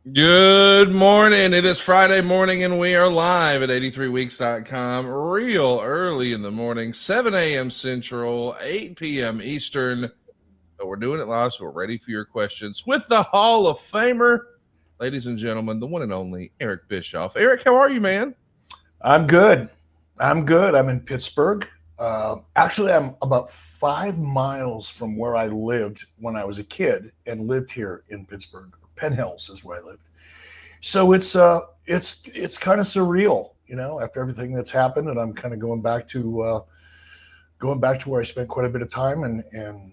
Good morning. It is Friday morning and we are live at 83weeks.com real early in the morning, 7 a.m. Central, 8 p.m. Eastern. But we're doing it live, so we're ready for your questions with the Hall of Famer, ladies and gentlemen, the one and only Eric Bischoff. Eric, how are you, man? I'm good. I'm in Pittsburgh. Actually, I'm about 5 miles from where I lived when I was a kid and lived here in Pittsburgh. Penn Hills is where I lived. So it's kind of surreal, after everything that's happened, and I'm kind of going back to where I spent quite a bit of time, and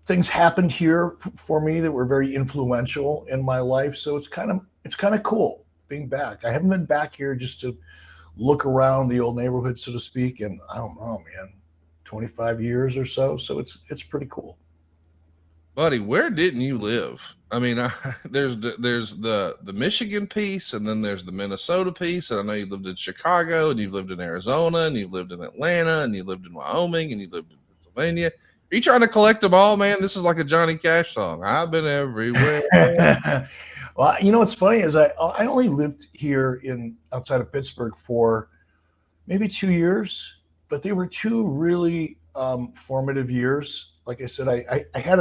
things happened here for me that were very influential in my life. So it's kind of cool being back. I haven't been back here just to look around the old neighborhood, so to speak, and I don't know, man, 25 years or so. So it's pretty cool. Buddy, where didn't you live? I mean, there's the Michigan piece, and then there's the Minnesota piece, and I know you lived in Chicago, and you've lived in Arizona, and you've lived in Atlanta, and you lived in Wyoming, and you lived in Pennsylvania. Are you trying to collect them all, man? This is like a Johnny Cash song. I've been everywhere. Well, what's funny is I only lived here in outside of Pittsburgh for maybe 2 years, but they were two really formative years. Like I said, I had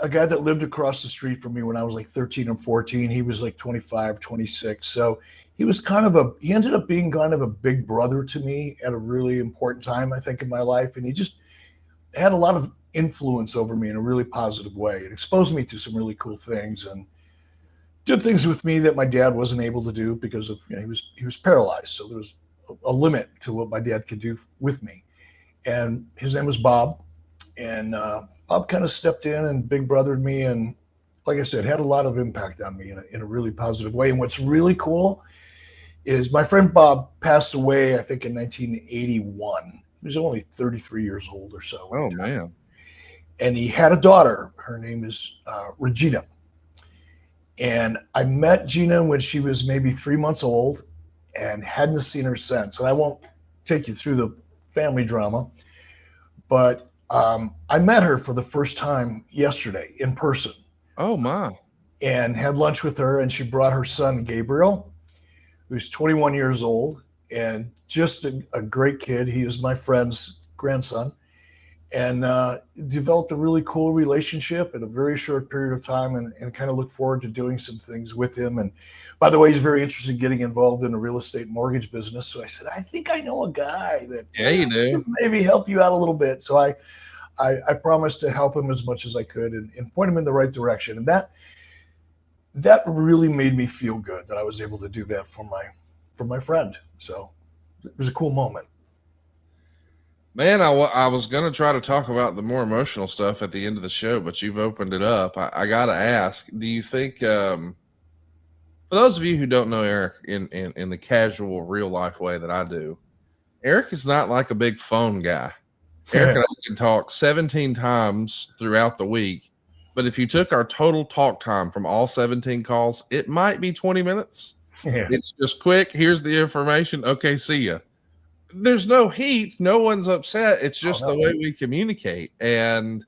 a guy that lived across the street from me when I was like 13 or 14. He was like 25, 26. So he ended up being kind of a big brother to me at a really important time, I think, in my life. And he just had a lot of influence over me in a really positive way. It exposed me to some really cool things and did things with me that my dad wasn't able to do because of, he was paralyzed. So there was a limit to what my dad could do with me. And his name was Bob. And Bob kind of stepped in and big brothered me, and like I said, had a lot of impact on me in a really positive way. And what's really cool is my friend Bob passed away, I think, in 1981. He was only 33 years old or so. Oh, man. And he had a daughter. Her name is Regina. And I met Gina when she was maybe 3 months old and hadn't seen her since. And I won't take you through the family drama, but I met her for the first time yesterday in person. Oh, my. And had lunch with her, and she brought her son, Gabriel, who's 21 years old and just a great kid. He is my friend's grandson, and developed a really cool relationship in a very short period of time, and kind of look forward to doing some things with him. And by the way, he's very interested in getting involved in a real estate mortgage business. So I said, I think I know a guy that you do. maybe help you out a little bit. So I promised to help him as much as I could and point him in the right direction. And that really made me feel good that I was able to do that for my friend. So it was a cool moment. Man, I was going to try to talk about the more emotional stuff at the end of the show, but you've opened it up. I got to ask, do you think, for those of you who don't know Eric in the casual, real life way that I do, Eric is not like a big phone guy. Eric and I can talk 17 times throughout the week, but if you took our total talk time from all 17 calls, it might be 20 minutes. Yeah. It's just quick. Here's the information. Okay, see ya. There's no heat. No one's upset. It's just the way we communicate. And,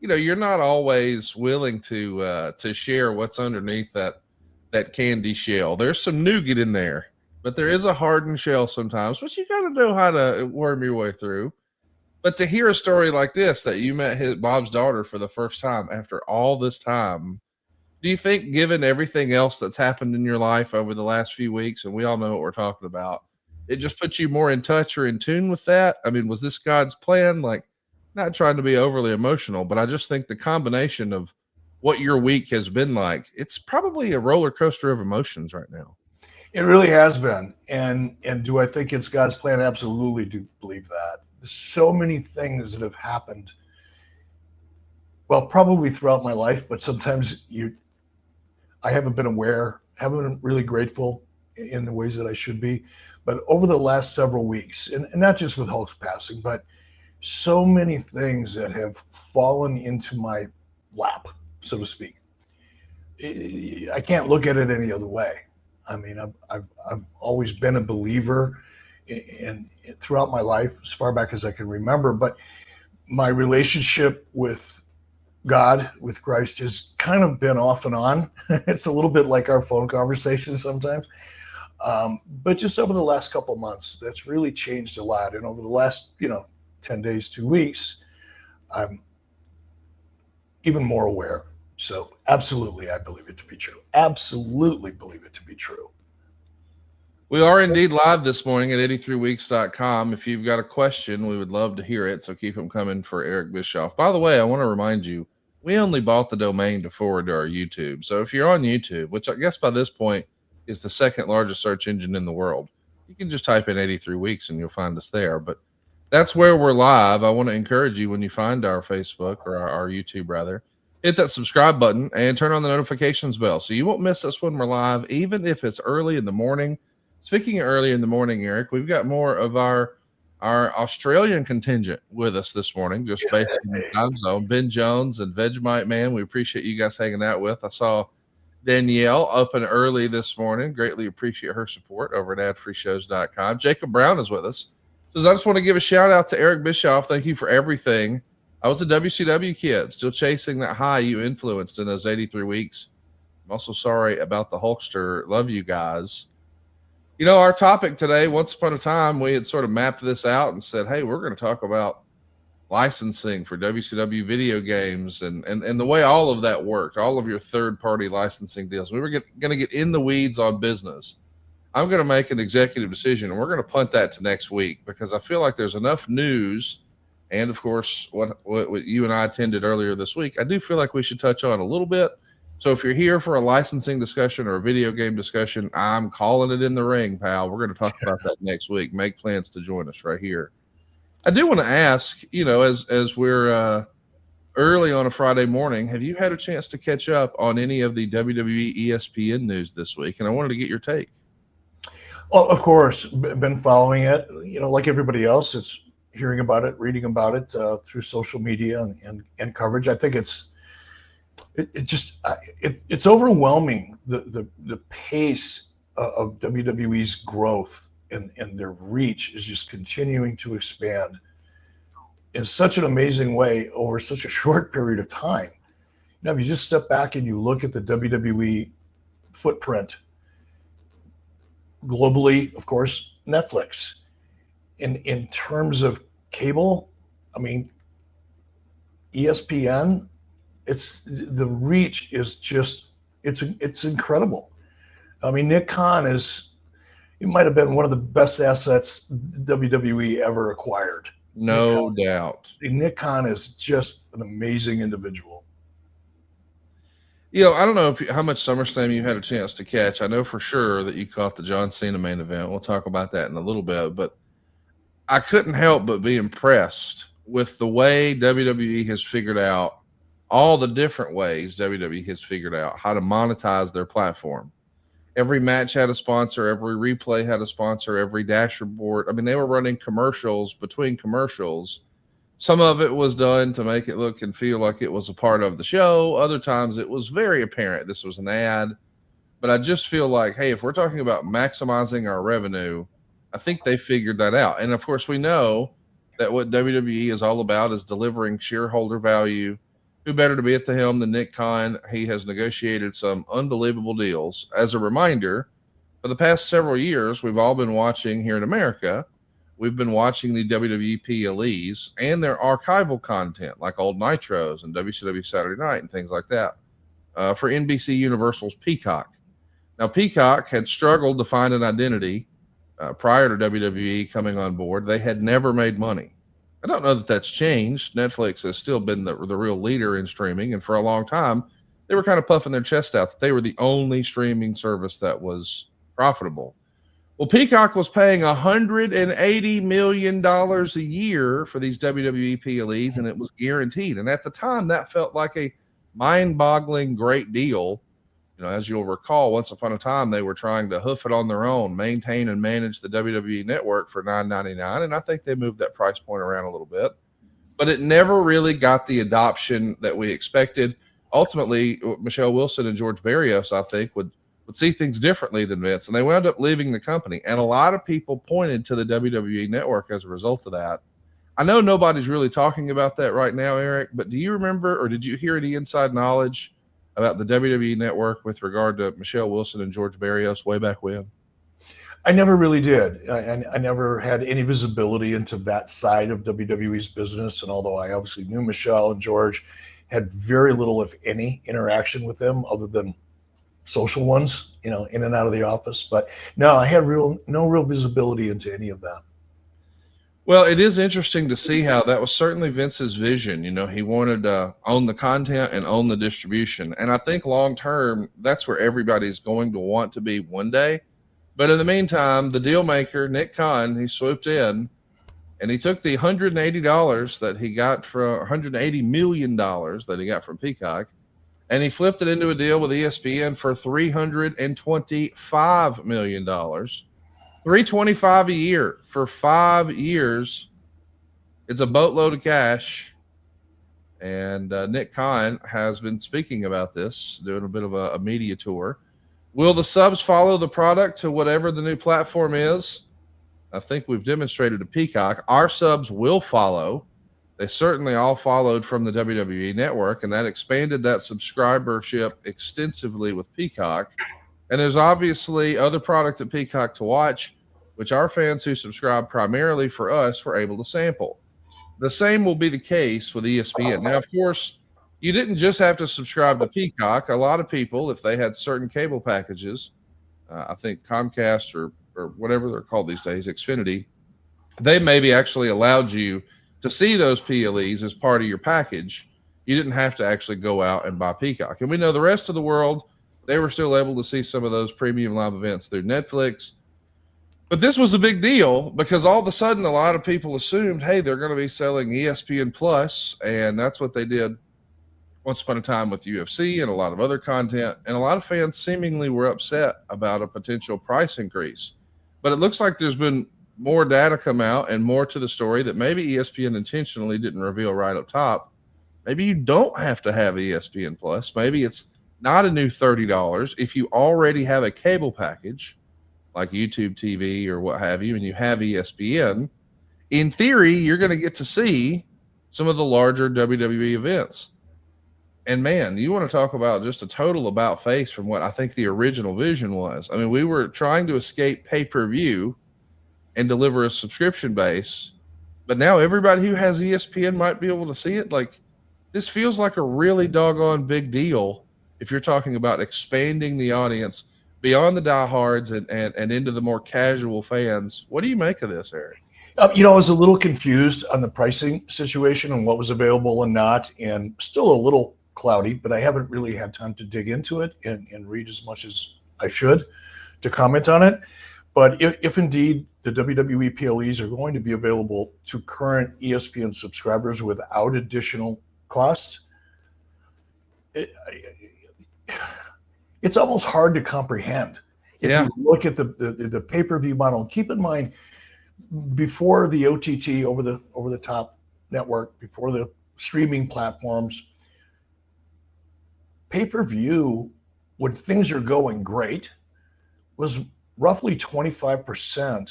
you're not always willing to share what's underneath that candy shell. There's some nougat in there, but there is a hardened shell sometimes, but you got to know how to worm your way through. But to hear a story like this, that you met Bob's daughter for the first time after all this time, do you think, given everything else that's happened in your life over the last few weeks, and we all know what we're talking about, it just puts you more in touch or in tune with that? I mean, was this God's plan? Like, not trying to be overly emotional, but I just think the combination of what your week has been like, it's probably a roller coaster of emotions right now. It really has been. And do I think it's God's plan? Absolutely do believe that. There's so many things that have happened. Well, probably throughout my life, but sometimes I haven't been aware, haven't been really grateful in the ways that I should be. But over the last several weeks, and not just with Hulk's passing, but so many things that have fallen into my lap, so to speak. I can't look at it any other way. I mean, I've always been a believer in throughout my life, as far back as I can remember. But my relationship with God with Christ has kind of been off and on. It's a little bit like our phone conversation sometimes. But just over the last couple of months, that's really changed a lot. And over the last, 10 days, 2 weeks, I'm even more aware. So absolutely, I believe it to be true. Absolutely believe it to be true. We are indeed live this morning at 83weeks.com. If you've got a question, we would love to hear it. So keep them coming for Eric Bischoff. By the way, I want to remind you, we only bought the domain to forward to our YouTube. So if you're on YouTube, which I guess by this point is the second largest search engine in the world, you can just type in 83 weeks and you'll find us there. But that's where we're live. I want to encourage you, when you find our Facebook or our YouTube rather, hit that subscribe button and turn on the notifications bell so you won't miss us when we're live, even if it's early in the morning. Speaking of early in the morning, Eric, we've got more of our Australian contingent with us this morning, just based on the time zone. Ben Jones and Vegemite Man, we appreciate you guys hanging out with. I saw Danielle up and early this morning. Greatly appreciate her support over at adfreeshows.com. Jacob Brown is with us. So I just want to give a shout out to Eric Bischoff. Thank you for everything. I was a WCW kid, still chasing that high you influenced in those 83 weeks. I'm also sorry about the Hulkster. Love you guys. Our topic today, once upon a time, we had sort of mapped this out and said, hey, we're going to talk about licensing for WCW video games and the way all of that worked, all of your third-party licensing deals. We were going to get in the weeds on business. I'm going to make an executive decision, and we're going to punt that to next week because I feel like there's enough news. And, of course, what you and I attended earlier this week, I do feel like we should touch on a little bit. So if you're here for a licensing discussion or a video game discussion, I'm calling it in the ring, pal. We're going to talk about that next week. Make plans to join us right here. I do want to ask, as we're early on a Friday morning, have you had a chance to catch up on any of the WWE ESPN news this week? And I wanted to get your take. Well, of course, been following it. Like everybody else, it's hearing about it, reading about it through social media and coverage. I think it's overwhelming the pace of WWE's growth and their reach is just continuing to expand in such an amazing way over such a short period of time. If you just step back and you look at the WWE footprint globally, of course, Netflix. In terms of cable, I mean, ESPN. The reach is just it's incredible. I mean, Nick Khan he might have been one of the best assets WWE ever acquired. No doubt. Nick Khan is just an amazing individual. I don't know how much SummerSlam you had a chance to catch. I know for sure that you caught the John Cena main event. We'll talk about that in a little bit, but I couldn't help but be impressed with the way WWE has figured out all the different ways WWE has figured out how to monetize their platform. Every match had a sponsor, every replay had a sponsor, every dashboard. I mean, they were running commercials between commercials. Some of it was done to make it look and feel like it was a part of the show. Other times it was very apparent this was an ad. But I just feel like, hey, if we're talking about maximizing our revenue, I think they figured that out. And of course, we know that what WWE is all about is delivering shareholder value. Who better to be at the helm than Nick Khan? He has negotiated some unbelievable deals. As a reminder, for the past several years, we've all been watching here in America. We've been watching the WWE PLEs and their archival content like old Nitros and WCW Saturday Night and things like that for NBC Universal's Peacock. Now, Peacock had struggled to find an identity prior to WWE coming on board. They had never made money. I don't know that that's changed. Netflix has still been the real leader in streaming, and for a long time, they were kind of puffing their chest out that they were the only streaming service that was profitable. Well, Peacock was paying $180 million a year for these WWE PLEs, and it was guaranteed. And at the time, that felt like a mind-boggling great deal. As you'll recall, once upon a time, they were trying to hoof it on their own, maintain and manage the WWE network for $9.99, and I think they moved that price point around a little bit. But it never really got the adoption that we expected. Ultimately, Michelle Wilson and George Barrios, I think, would see things differently than Vince, and they wound up leaving the company. And a lot of people pointed to the WWE network as a result of that. I know nobody's really talking about that right now, Eric, but do you remember or did you hear any inside knowledge about the WWE network with regard to Michelle Wilson and George Barrios way back when? I never really did. I never had any visibility into that side of WWE's business. And although I obviously knew Michelle and George, had very little, if any, interaction with them other than social ones, in and out of the office. But no, I had no real visibility into any of that. Well, it is interesting to see how that was certainly Vince's vision. He wanted to own the content and own the distribution. And I think long term, that's where everybody's going to want to be one day. But in the meantime, the deal maker, Nick Khan, he swooped in and he took the $180 that he got from $180 million that he got from Peacock, and he flipped it into a deal with ESPN for $325 million. $325 a year for 5 years. It's a boatload of cash. And Nick Khan has been speaking about this, doing a bit of a media tour. Will the subs follow the product to whatever the new platform is? I think we've demonstrated to Peacock. Our subs will follow. They certainly all followed from the WWE network, and that expanded that subscribership extensively with Peacock. And there's obviously other product at Peacock to watch, which our fans who subscribe primarily for us were able to sample. The same will be the case with ESPN. Now, of course, you didn't just have to subscribe to Peacock. A lot of people, if they had certain cable packages, I think Comcast or whatever they're called these days, Xfinity, they maybe actually allowed you to see those PLEs as part of your package. You didn't have to actually go out and buy Peacock. And we know the rest of the world, they were still able to see some of those premium live events through Netflix. But this was a big deal because all of a sudden a lot of people assumed, hey, they're going to be selling ESPN Plus, and that's what they did once upon a time with UFC and a lot of other content. And a lot of fans seemingly were upset about a potential price increase. But it looks like there's been more data come out and more to the story that maybe ESPN intentionally didn't reveal right up top. Maybe you don't have to have ESPN Plus. Maybe it's not a new $30. If you already have a cable package like YouTube TV or what have you, and you have ESPN, in theory, you're going to get to see some of the larger WWE events. And man, you want to talk about just a total about face from what I think the original vision was. I mean, we were trying to escape pay-per-view and deliver a subscription base, but now everybody who has ESPN might be able to see it. Like, this feels like a really doggone big deal if you're talking about expanding the audience beyond the diehards and into the more casual fans. What do you make of this, Eric? I was a little confused on the pricing situation and what was available and not, and still a little cloudy, but I haven't really had time to dig into it and read as much as I should to comment on it. But if indeed the WWE PLEs are going to be available to current ESPN subscribers without additional cost, it's almost hard to comprehend. If you look at the pay-per-view model, keep in mind, before the OTT over the top network, before the streaming platforms, pay-per-view, when things are going great, was roughly 25%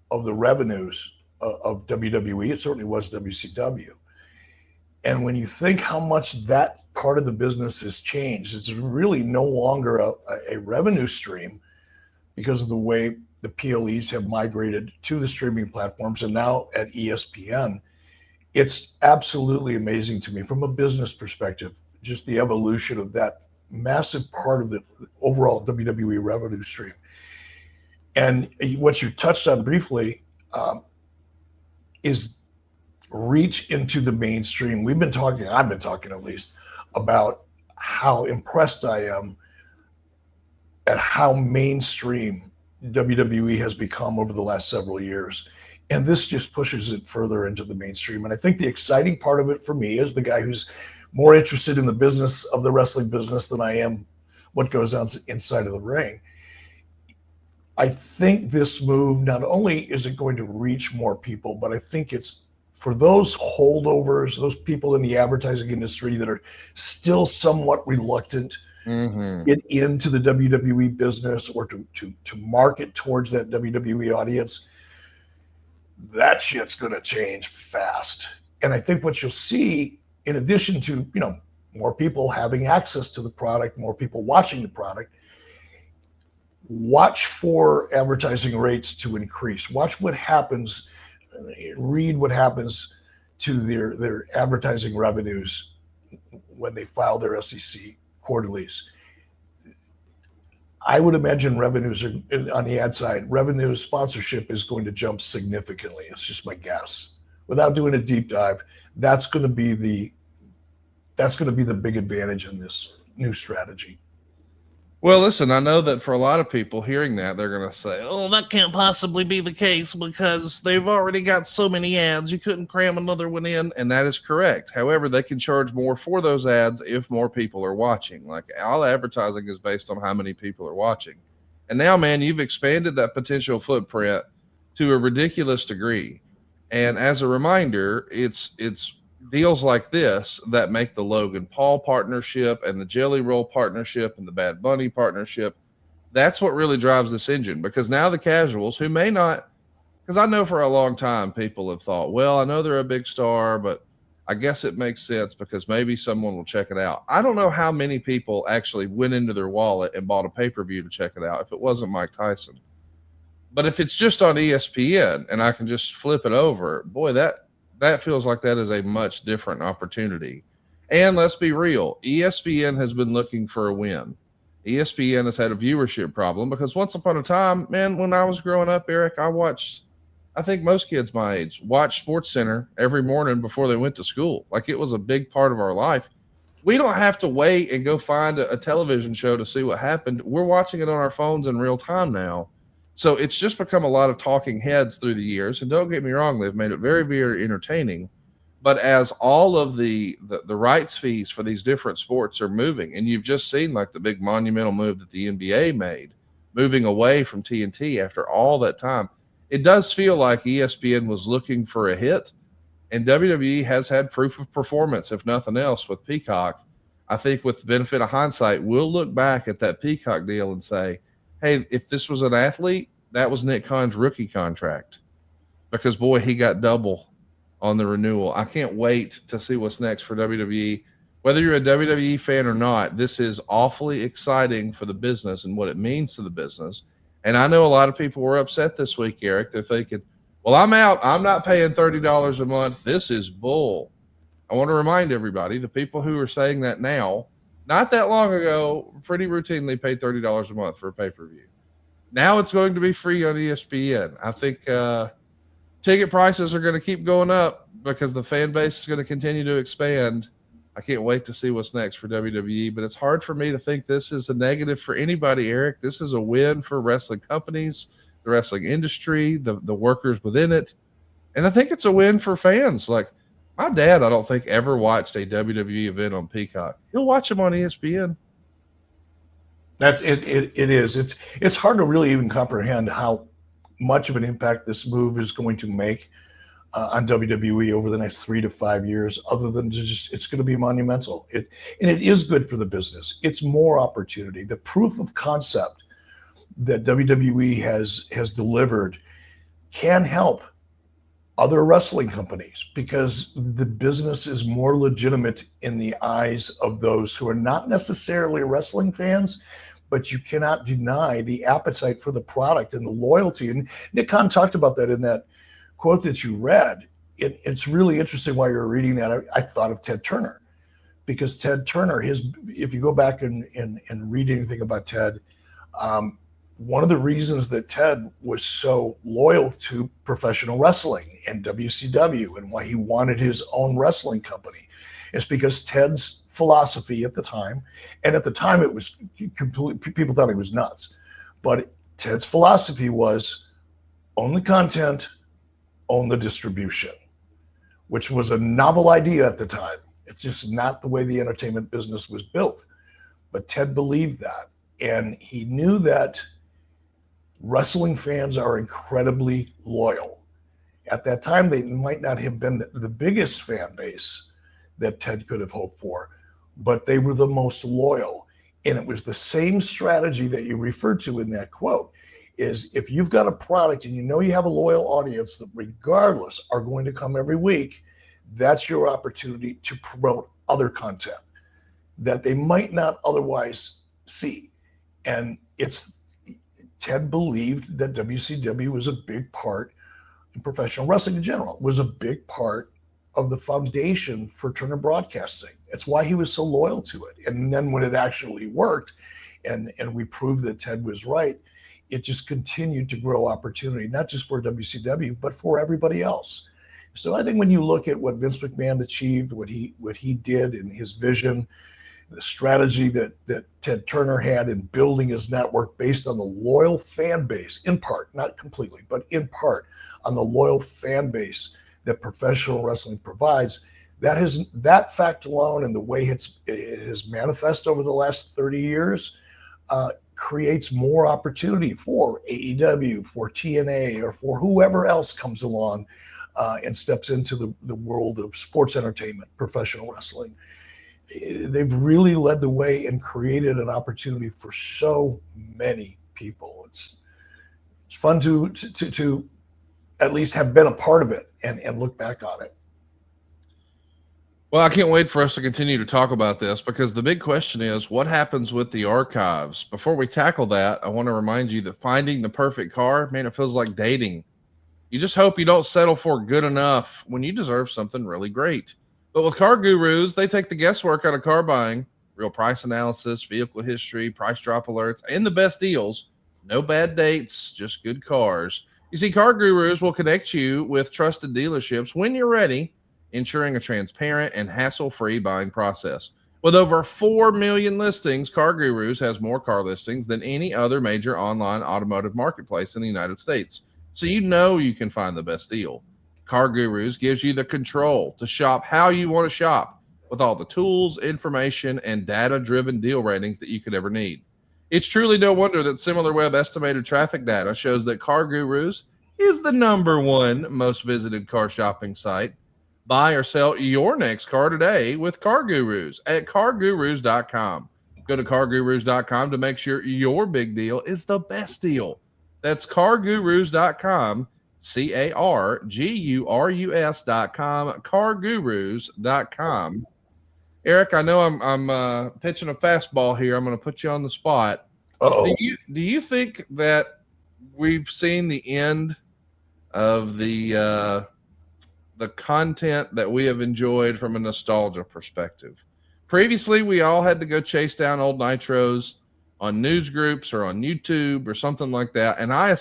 of the revenues of WWE. It certainly was WCW. And when you think how much that part of the business has changed, it's really no longer a revenue stream because of the way the PLEs have migrated to the streaming platforms and now at ESPN. It's absolutely amazing to me from a business perspective, just the evolution of that massive part of the overall WWE revenue stream. And what you touched on briefly is reach into the mainstream. I've been talking at least about how impressed I am at how mainstream WWE has become over the last several years. And this just pushes it further into the mainstream. And I think the exciting part of it for me, as the guy who's more interested in the business of the wrestling business than I am what goes on inside of the ring, I think this move, not only is it going to reach more people, but I think it's for those holdovers, those people in the advertising industry that are still somewhat reluctant get into the WWE business or to market towards that WWE audience. that shit's going to change fast. And I think what you'll see, in addition to, more people having access to the product, more people watching the product, watch for advertising rates to increase. Watch what happens, read what happens to their advertising revenues when they file their SEC quarterlies. I would imagine revenues are on the ad side. Revenue sponsorship is going to jump significantly. It's just my guess. Without doing a deep dive, that's going to be the big advantage in this new strategy. Well, listen, I know that for a lot of people hearing that, they're going to say, oh, that can't possibly be the case because they've already got so many ads. You couldn't cram another one in. And that is correct. However, they can charge more for those ads if more people are watching. Like, all advertising is based on how many people are watching. And now, man, you've expanded that potential footprint to a ridiculous degree. And as a reminder, it's deals like this that make the Logan Paul partnership and the Jelly Roll partnership and the Bad Bunny partnership. That's what really drives this engine, because now the casuals who may not, because I know for a long time people have thought, well, I know they're a big star, but I guess it makes sense because maybe someone will check it out. I don't know how many people actually went into their wallet and bought a pay-per-view to check it out if it wasn't Mike Tyson. But if it's just on ESPN and I can just flip it over, boy, that feels like that is a much different opportunity. And let's be real, ESPN has been looking for a win. ESPN has had a viewership problem because once upon a time, man, when I was growing up, Eric, I think most kids my age watched SportsCenter every morning before they went to school. Like, it was a big part of our life. We don't have to wait and go find a television show to see what happened. We're watching it on our phones in real time now. So it's just become a lot of talking heads through the years. And don't get me wrong, they've made it very, very entertaining. But as all of the rights fees for these different sports are moving, and you've just seen like the big monumental move that the NBA made, moving away from TNT after all that time, it does feel like ESPN was looking for a hit. And WWE has had proof of performance, if nothing else, with Peacock. I think with the benefit of hindsight, we'll look back at that Peacock deal and say, hey, if this was an athlete, that was Nick Khan's rookie contract, because boy, he got double on the renewal. I can't wait to see what's next for WWE. Whether you're a WWE fan or not, this is awfully exciting for the business and what it means to the business. And I know a lot of people were upset this week, Eric. They're thinking, well, I'm out. I'm not paying $30 a month. This is bull. I want to remind everybody, the people who are saying that now, not that long ago, pretty routinely paid $30 a month for a pay-per-view. Now it's going to be free on ESPN. I think ticket prices are going to keep going up because the fan base is going to continue to expand. I can't wait to see what's next for WWE, but it's hard for me to think this is a negative for anybody, Eric. This is a win for wrestling companies, the wrestling industry, the workers within it. And I think it's a win for fans. Like, my dad, I don't think ever watched a WWE event on Peacock. He'll watch them on ESPN. That's it. It is. It's hard to really even comprehend how much of an impact this move is going to make on WWE over the next 3 to 5 years. Other than just, it's going to be monumental. And it is good for the business. It's more opportunity. The proof of concept that WWE has delivered can help other wrestling companies, because the business is more legitimate in the eyes of those who are not necessarily wrestling fans, but you cannot deny the appetite for the product and the loyalty. And Nick Khan talked about that in that quote that you read. It's really interesting while you're reading that. I thought of Ted Turner, because Ted Turner, if you go back and read anything about Ted, one of the reasons that Ted was so loyal to professional wrestling and WCW and why he wanted his own wrestling company is because Ted's philosophy at the time, and at the time it was people thought he was nuts, but Ted's philosophy was own the content, own the distribution, which was a novel idea at the time. It's just not the way the entertainment business was built. But Ted believed that, and he knew that wrestling fans are incredibly loyal. At that time, they might not have been the biggest fan base that Ted could have hoped for, but they were the most loyal. And it was the same strategy that you referred to in that quote. is if you've got a product and you know you have a loyal audience that regardless are going to come every week, that's your opportunity to promote other content that they might not otherwise see. And Ted believed that WCW was a big part in professional wrestling in general, was a big part of the foundation for Turner Broadcasting. That's why he was so loyal to it. And then when it actually worked and we proved that Ted was right, it just continued to grow opportunity, not just for WCW, but for everybody else. So I think when you look at what Vince McMahon achieved, what he did in his vision, the strategy that Ted Turner had in building his network based on the loyal fan base, in part, not completely, but in part, on the loyal fan base that professional wrestling provides, that fact alone and the way it has manifested over the last 30 years creates more opportunity for AEW, for TNA, or for whoever else comes along and steps into the world of sports entertainment, professional wrestling. They've really led the way and created an opportunity for so many people. It's fun to at least have been a part of it and look back on it. Well, I can't wait for us to continue to talk about this, because the big question is what happens with the archives. Before we tackle that, I want to remind you that finding the perfect car, man, it feels like dating. You just hope you don't settle for good enough when you deserve something really great. But with Car Gurus, they take the guesswork out of car buying. Real price analysis, vehicle history, price drop alerts, and the best deals. No bad dates, just good cars. You see, Car Gurus will connect you with trusted dealerships when you're ready, ensuring a transparent and hassle-free buying process. With over 4 million listings, Car Gurus has more car listings than any other major online automotive marketplace in the United States. So you know you can find the best deal. Car Gurus gives you the control to shop how you want to shop, with all the tools, information, and data-driven deal ratings that you could ever need. It's truly no wonder that SimilarWeb estimated traffic data shows that Car Gurus is the #1 most visited car shopping site. Buy or sell your next car today with Car Gurus at cargurus.com. Go to cargurus.com to make sure your big deal is the best deal. That's cargurus.com, cargurus.com, cargurus.com. Eric, I know I'm pitching a fastball here. I'm going to put you on the spot. Uh-oh. Do you think that we've seen the end of the content that we have enjoyed from a nostalgia perspective? Previously, we all had to go chase down old nitros on news groups or on YouTube or something like that. And I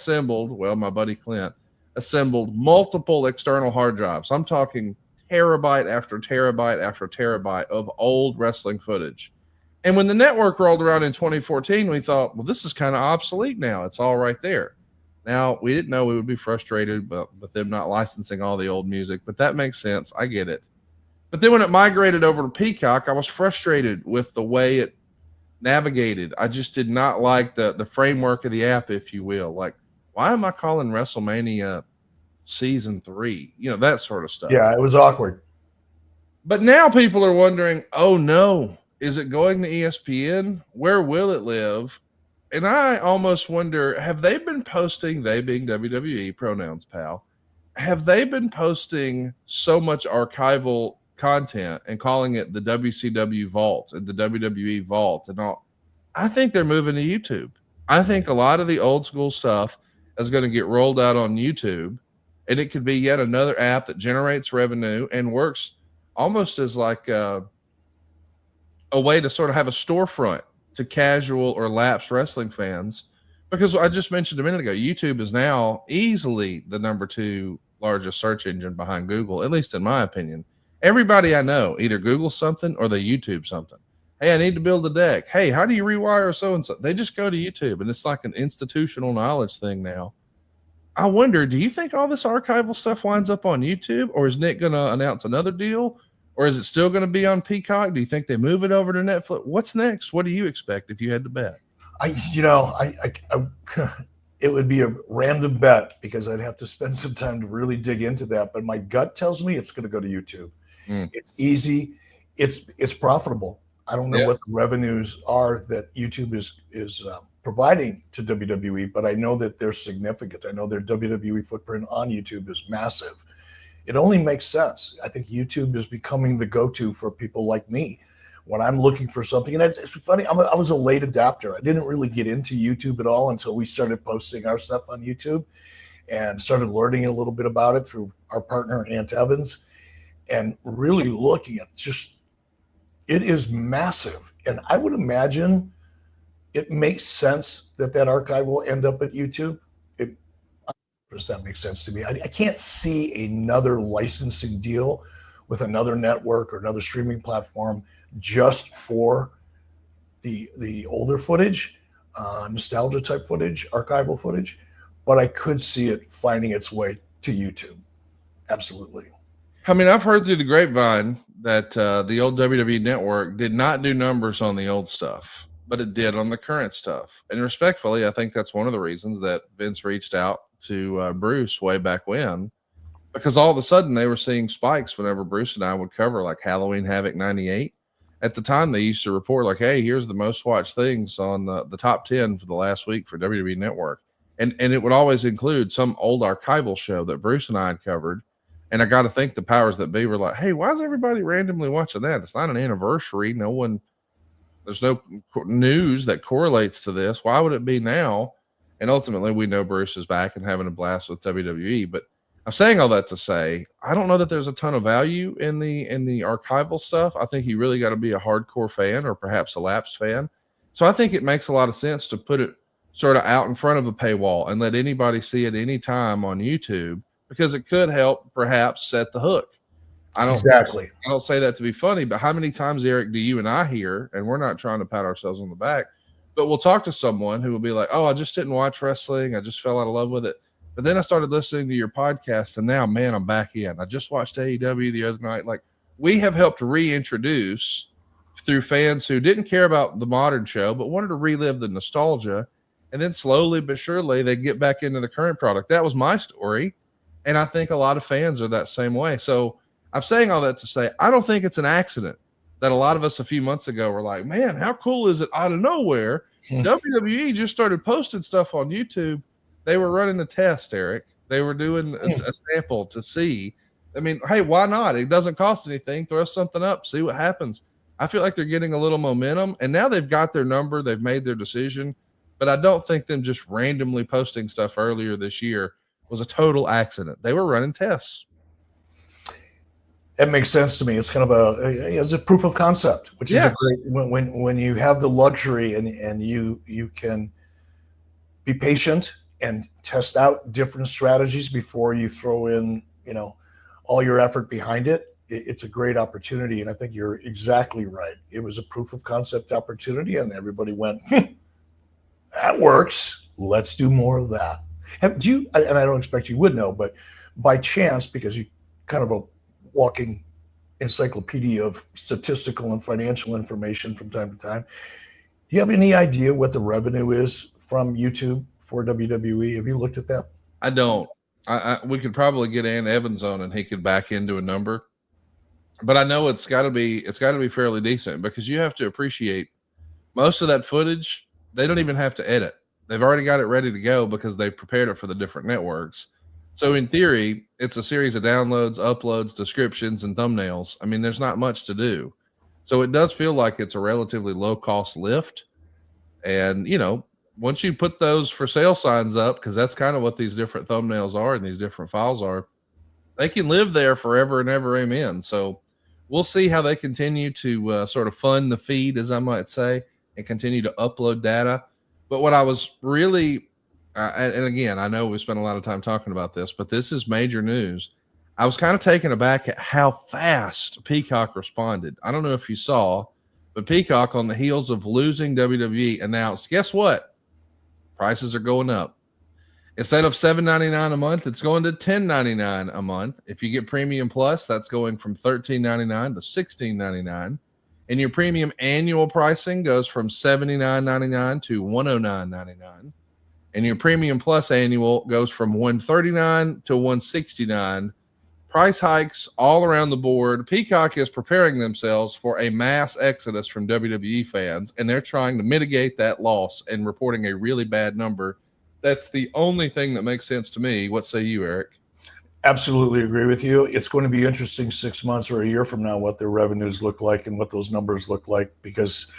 my buddy Clint assembled multiple external hard drives. I'm talking terabyte after terabyte after terabyte of old wrestling footage. And when the network rolled around in 2014, we thought, well, this is kind of obsolete now. It's all right there. Now, we didn't know we would be frustrated with them not licensing all the old music, but that makes sense. I get it. But then when it migrated over to Peacock, I was frustrated with the way it navigated. I just did not like the framework of the app, if you will. Like, why am I calling WrestleMania Season 3? You know, that sort of stuff. Yeah, it was awkward. But now people are wondering, oh no, is it going to ESPN? Where will it live? And I almost wonder, have they been posting, they being WWE, pronouns, pal, have they been posting so much archival content and calling it the WCW Vault and the WWE Vault and all? I think they're moving to YouTube. I think a lot of the old school stuff is going to get rolled out on YouTube, and it could be yet another app that generates revenue and works almost as like a way to sort of have a storefront to casual or lapsed wrestling fans. Because I just mentioned a minute ago, YouTube is now easily the #2 largest search engine behind Google, at least in my opinion. Everybody I know either Google something or they YouTube something. Hey, I need to build a deck. Hey, how do you rewire so-and-so? They just go to YouTube, and it's like an institutional knowledge thing now. I wonder, do you think all this archival stuff winds up on YouTube, or is Nick going to announce another deal, or is it still going to be on Peacock? Do you think they move it over to Netflix? What's next? What do you expect if you had to bet? It would be a random bet because I'd have to spend some time to really dig into that. But my gut tells me it's going to go to YouTube. It's easy. It's profitable. I don't know what the revenues are that YouTube is providing to WWE, but I know that they're significant. I know their WWE footprint on YouTube is massive. It only makes sense. I think YouTube is becoming the go-to for people like me when I'm looking for something. And it's funny, I was a late adapter. I didn't really get into YouTube at all until we started posting our stuff on YouTube and started learning a little bit about it through our partner, Aunt Evans, and really looking at it is massive. And I would imagine it makes sense that archive will end up at YouTube. Does that make sense to me? I can't see another licensing deal with another network or another streaming platform just for the older footage, nostalgia type footage, archival footage, but I could see it finding its way to YouTube. Absolutely. I mean, I've heard through the grapevine that the old WWE network did not do numbers on the old stuff, but it did on the current stuff. And respectfully, I think that's one of the reasons that Vince reached out to Bruce way back when, because all of a sudden they were seeing spikes whenever Bruce and I would cover like Halloween Havoc 98. At the time, they used to report like, hey, here's the most watched things on the top 10 for the last week for WWE Network. And it would always include some old archival show that Bruce and I had covered. And I got to think the powers that be were like, hey, why is everybody randomly watching that? It's not an anniversary. There's no news that correlates to this. Why would it be now? And ultimately, we know Bruce is back and having a blast with WWE. But I'm saying all that to say, I don't know that there's a ton of value in the archival stuff. I think you really got to be a hardcore fan or perhaps a lapsed fan. So I think it makes a lot of sense to put it sort of out in front of a paywall and let anybody see it anytime on YouTube, because it could help perhaps set the hook. I don't say that to be funny, but how many times, Eric, do you and I hear, and we're not trying to pat ourselves on the back, but we'll talk to someone who will be like, oh, I just didn't watch wrestling. I just fell out of love with it. But then I started listening to your podcast, and now, man, I'm back in. I just watched AEW the other night. Like, we have helped reintroduce through fans who didn't care about the modern show, but wanted to relive the nostalgia. And then slowly but surely they get back into the current product. That was my story. And I think a lot of fans are that same way. So I'm saying all that to say, I don't think it's an accident that a lot of us a few months ago were like, man, how cool is it out of nowhere? WWE just started posting stuff on YouTube. They were running a test, Eric. They were doing a sample to see. I mean, hey, why not? It doesn't cost anything. Throw something up, see what happens. I feel like they're getting a little momentum, and now they've got their number. They've made their decision. But I don't think them just randomly posting stuff earlier this year was a total accident. They were running tests. It makes sense to me. It's kind of it's a proof of concept, which is a great when you have the luxury and you can be patient and test out different strategies before you throw in, all your effort behind it. It's a great opportunity. And I think you're exactly right. It was a proof of concept opportunity, and everybody went, that works. Let's do more of that. And I don't expect you would know, but by chance, because you kind of a walking encyclopedia of statistical and financial information from time to time, do you have any idea what the revenue is from YouTube for WWE? Have you looked at that? I don't. We could probably get Aunt Evans on and he could back into a number, but I know it's got to be fairly decent, because you have to appreciate most of that footage. They don't even have to edit. They've already got it ready to go because they've prepared it for the different networks. So in theory, it's a series of downloads, uploads, descriptions, and thumbnails. I mean, there's not much to do. So it does feel like it's a relatively low cost lift. And, once you put those for sale signs up, because that's kind of what these different thumbnails are and these different files are, they can live there forever and ever. Amen. So we'll see how they continue to sort of fund the feed, as I might say, and continue to upload data. But what I was really, and again, I know we spent a lot of time talking about this, but this is major news. I was kind of taken aback at how fast Peacock responded. I don't know if you saw, but Peacock, on the heels of losing WWE, announced, guess what? Prices are going up. Instead of $7.99 a month, it's going to $10.99 a month. If you get Premium Plus, that's going from $13.99 to $16.99. And your premium annual pricing goes from $79.99 to $109.99. And your Premium Plus annual goes from $139 to $169 price hikes all around the board. Peacock is preparing themselves for a mass exodus from WWE fans, and they're trying to mitigate that loss and reporting a really bad number. That's the only thing that makes sense to me. What say you, Eric? Absolutely agree with you. It's going to be interesting 6 months or a year from now what their revenues look like and what those numbers look like, because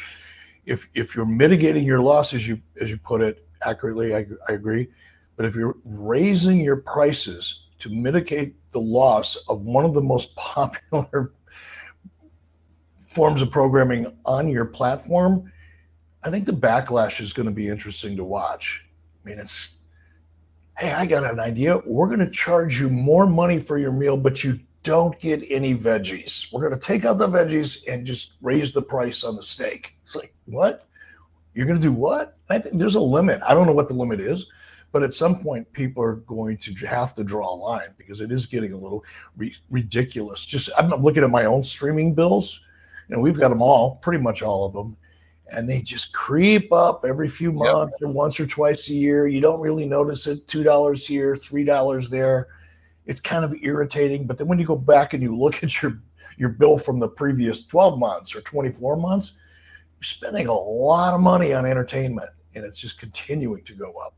if you're mitigating your loss, as you put it accurately, I agree. But if you're raising your prices to mitigate the loss of one of the most popular forms of programming on your platform, I think the backlash is going to be interesting to watch. I mean, it's, hey, I got an idea. We're going to charge you more money for your meal, but you don't get any veggies. We're going to take out the veggies and just raise the price on the steak. It's like, what? You're going to do what? I think there's a limit. I don't know what the limit is, but at some point people are going to have to draw a line, because it is getting a little ridiculous. Just, I'm looking at my own streaming bills. You know, we've got them all, pretty much all of them, and they just creep up every few months, or once or twice a year. You don't really notice it. $2 here, $3 there. It's kind of irritating. But then when you go back and you look at your bill from the previous 12 months or 24 months, you're spending a lot of money on entertainment, and it's just continuing to go up.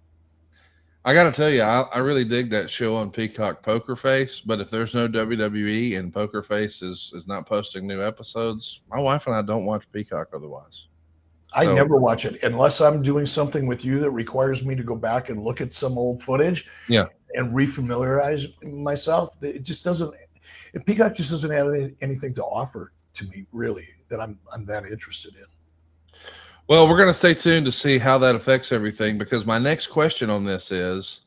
I got to tell you, I really dig that show on Peacock, Poker Face. But if there's no WWE and Poker Face is not posting new episodes, my wife and I don't watch Peacock otherwise. I never watch it unless I'm doing something with you that requires me to go back and look at some old footage, and refamiliarize myself. It just doesn't. Peacock just doesn't have anything to offer to me, really, that I'm that interested in. Well, we're going to stay tuned to see how that affects everything, because my next question on this is,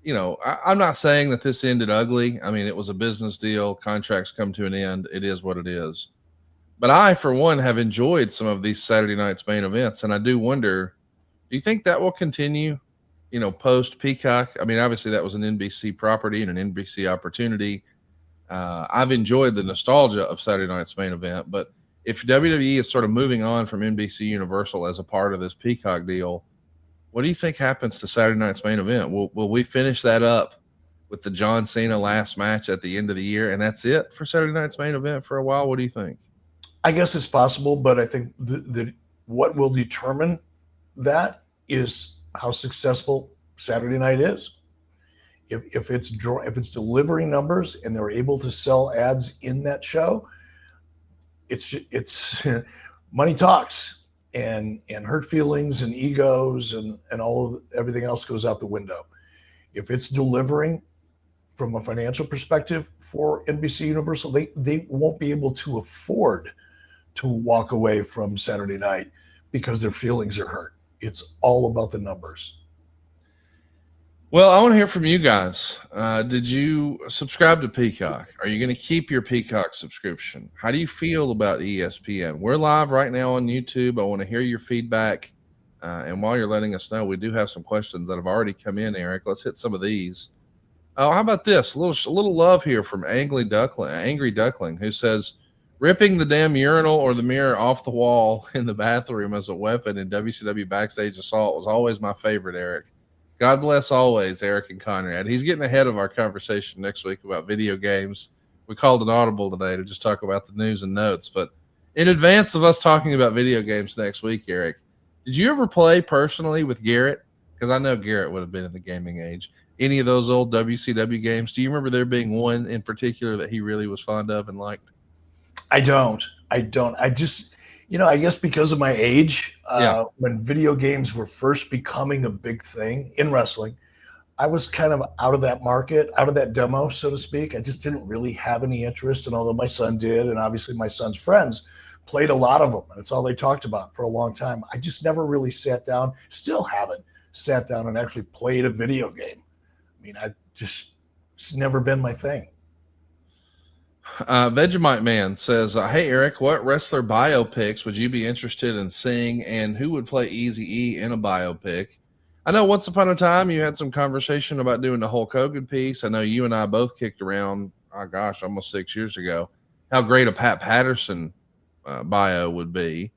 you know, I'm not saying that this ended ugly. I mean, it was a business deal. Contracts come to an end. It is what it is. But I, for one, have enjoyed some of these Saturday night's main events. And I do wonder, do you think that will continue, you know, post Peacock? I mean, obviously that was an NBC property and an NBC opportunity. I've enjoyed the nostalgia of Saturday night's main event, but if WWE is sort of moving on from NBC Universal as a part of this Peacock deal, what do you think happens to Saturday night's main event? Will we finish that up with the John Cena last match at the end of the year, and that's it for Saturday night's main event for a while? What do you think? I guess it's possible, but I think what will determine that is how successful Saturday night is. If it's delivering numbers and they're able to sell ads in that show, it's money talks, and hurt feelings and egos and everything else goes out the window. If it's delivering from a financial perspective for NBC Universal, they won't be able to afford to walk away from Saturday night because their feelings are hurt. It's all about the numbers. Well, I want to hear from you guys. Did you subscribe to Peacock? Are you going to keep your Peacock subscription? How do you feel about ESPN? We're live right now on YouTube. I want to hear your feedback. And while you're letting us know, we do have some questions that have already come in, Eric. Let's hit some of these. Oh, how about this? A little love here from Angry Duckling, who says, ripping the damn urinal or the mirror off the wall in the bathroom as a weapon in WCW Backstage Assault was always my favorite, Eric. God bless always, Eric and Conrad. He's getting ahead of our conversation next week about video games. We called an audible today to just talk about the news and notes. But in advance of us talking about video games next week, Eric, did you ever play personally with Garrett? Because I know Garrett would have been in the gaming age. Any of those old WCW games? Do you remember there being one in particular that he really was fond of and liked? I don't. I just, I guess because of my age, when video games were first becoming a big thing in wrestling, I was kind of out of that market, out of that demo, so to speak. I just didn't really have any interest. And although my son did, and obviously my son's friends played a lot of them, and it's all they talked about for a long time, I just never really sat down, still haven't sat down and actually played a video game. I mean, it's never been my thing. Vegemite Man says, hey, Eric, what wrestler biopics would you be interested in seeing, and who would play Eazy-E in a biopic? I know once upon a time you had some conversation about doing the Hulk Hogan piece. I know you and I both kicked around, almost 6 years ago, how great a Pat Patterson bio would be.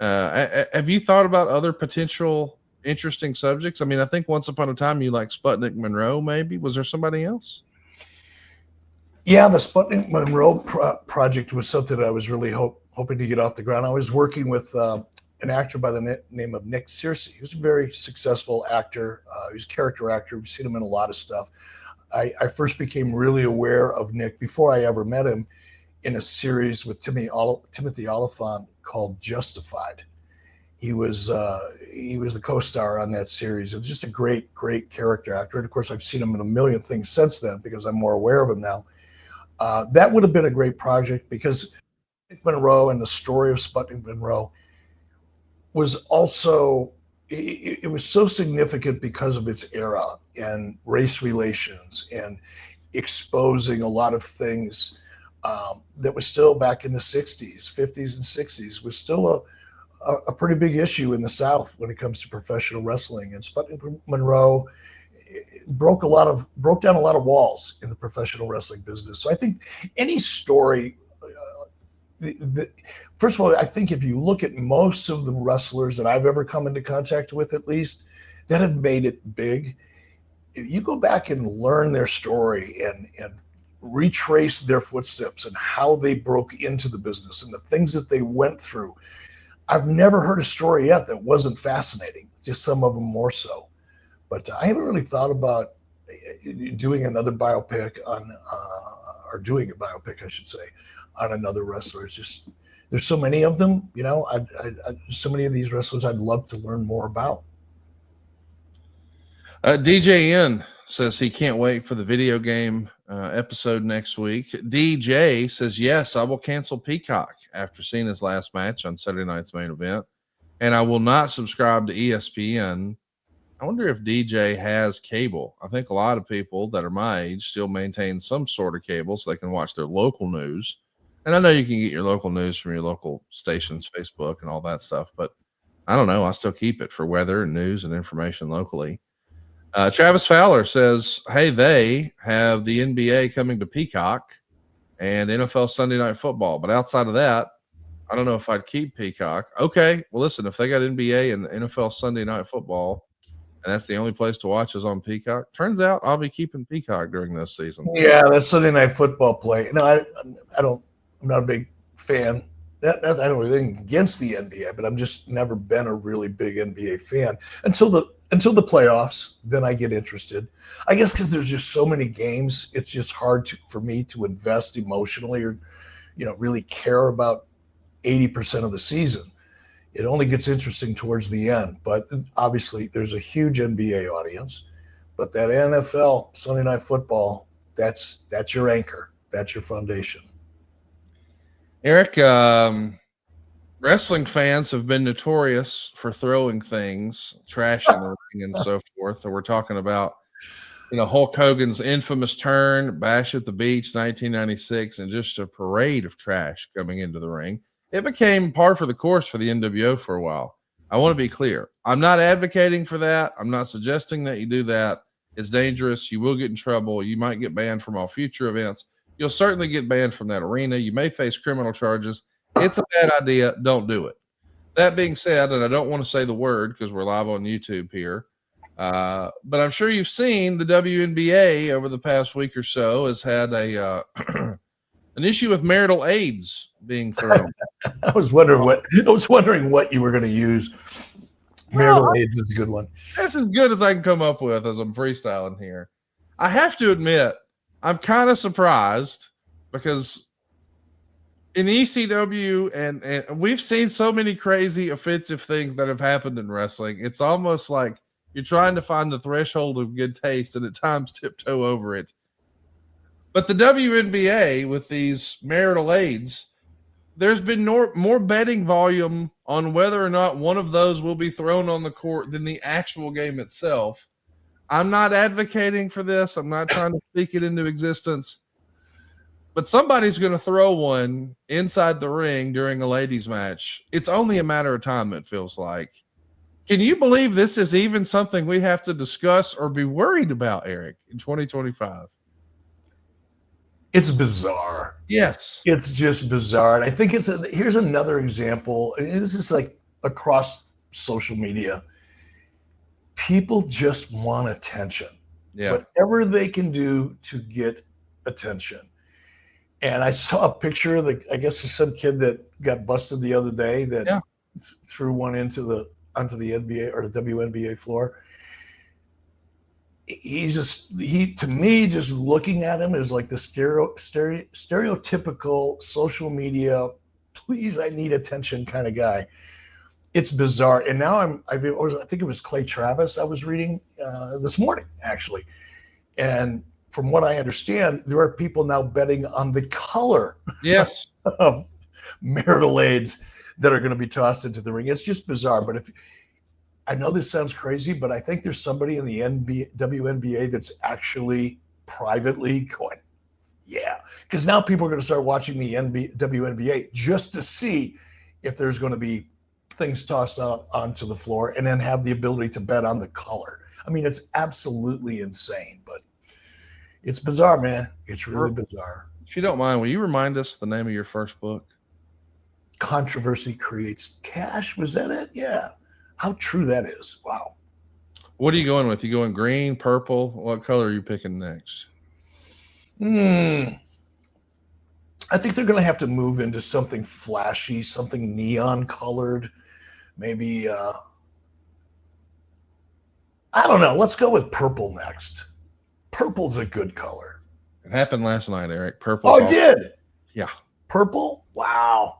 Have you thought about other potential interesting subjects? I mean, I think once upon a time you liked Sputnik Monroe, maybe. Was there somebody else? Yeah, the Sputnik Monroe project was something that I was really hoping to get off the ground. I was working with an actor by the name of Nick Searcy. He was a very successful actor. He was a character actor. We've seen him in a lot of stuff. I first became really aware of Nick before I ever met him in a series with Timothy Oliphant called Justified. He was the co-star on that series. It was just a great character actor. And of course, I've seen him in a million things since then because I'm more aware of him now. That would have been a great project because Monroe and the story of Sputnik Monroe was also, it was so significant because of its era and race relations and exposing a lot of things that was still back in the 60s, 50s and 60s was still a pretty big issue in the South when it comes to professional wrestling. And Sputnik Monroe broke down a lot of walls in the professional wrestling business. So I think any story, first of all, I think if you look at most of the wrestlers that I've ever come into contact with, at least, that have made it big, if you go back and learn their story and retrace their footsteps and how they broke into the business and the things that they went through, I've never heard a story yet that wasn't fascinating, just some of them more so. But I haven't really thought about doing another biopic or doing a biopic, I should say, on another wrestler. It's just, there's so many of them, you know, so many of these wrestlers I'd love to learn more about. DJN says he can't wait for the video game episode next week. DJ says, yes, I will cancel Peacock after seeing his last match on Saturday night's main event. And I will not subscribe to ESPN. I wonder if DJ has cable. I think a lot of people that are my age still maintain some sort of cable so they can watch their local news. And I know you can get your local news from your local station's Facebook and all that stuff, but I don't know. I still keep it for weather and news and information locally. Travis Fowler says, hey, they have the NBA coming to Peacock and NFL Sunday Night Football. But outside of that, I don't know if I'd keep Peacock. Okay, well, listen, if they got NBA and NFL Sunday Night Football, and that's the only place to watch is on Peacock, turns out I'll be keeping Peacock during this season. Yeah, that's Sunday Night Football play. No, I'm not a big fan. I don't have anything against the NBA, but I'm just never been a really big NBA fan until the playoffs. Then I get interested. I guess because there's just so many games, it's just hard for me to invest emotionally or, you know, really care about 80% of the season. It only gets interesting towards the end. But obviously, there's a huge NBA audience. But that NFL Sunday Night Football, that's your anchor. That's your foundation. Eric, wrestling fans have been notorious for throwing things, trash in the ring and so forth. So we're talking about, you know, Hulk Hogan's infamous turn, Bash at the Beach, 1996, and just a parade of trash coming into the ring. It became par for the course for the NWO for a while. I want to be clear. I'm not advocating for that. I'm not suggesting that you do that. It's dangerous. You will get in trouble. You might get banned from all future events. You'll certainly get banned from that arena. You may face criminal charges. It's a bad idea. Don't do it. That being said, and I don't want to say the word because we're live on YouTube here, but I'm sure you've seen the WNBA over the past week or so has had a an issue with marital aids being thrown. I was wondering what you were going to use. Marital aids is a good one. That's as good as I can come up with as I'm freestyling here. I have to admit, I'm kind of surprised because in ECW and we've seen so many crazy offensive things that have happened in wrestling. It's almost like you're trying to find the threshold of good taste and at times tiptoe over it. But the WNBA with these marital aids, there's been more betting volume on whether or not one of those will be thrown on the court than the actual game itself. I'm not advocating for this. I'm not trying to speak it into existence. But somebody's going to throw one inside the ring during a ladies' match. It's only a matter of time, it feels like. Can you believe this is even something we have to discuss or be worried about, Eric, in 2025? It's bizarre. Yes. It's just bizarre. And I think here's another example. And this is like across social media. People just want attention. Yeah. Whatever they can do to get attention. And I saw a picture of I guess there's some kid that got busted the other day that threw one onto the NBA or the WNBA floor. To me, just looking at him is like the stereotypical social media, please, I need attention kind of guy. It's bizarre. And now I think it was Clay Travis I was reading this morning, actually. And from what I understand, there are people now betting on the color of marital aids that are going to be tossed into the ring. It's just bizarre. But I know this sounds crazy, but I think there's somebody in the WNBA that's actually privately going, yeah. Because now people are going to start watching the WNBA just to see if there's going to be things tossed out onto the floor and then have the ability to bet on the color. I mean, it's absolutely insane, but it's bizarre, man. It's really bizarre. If you don't mind, will you remind us the name of your first book? Controversy Creates Cash. Was that it? Yeah. How true that is. Wow. What are you going with? You going green, purple? What color are you picking next? I think they're going to have to move into something flashy, something neon colored. Maybe, I don't know. Let's go with purple next. Purple's a good color. It happened last night, Eric. Purple. Oh, it did? Yeah. Purple? Wow.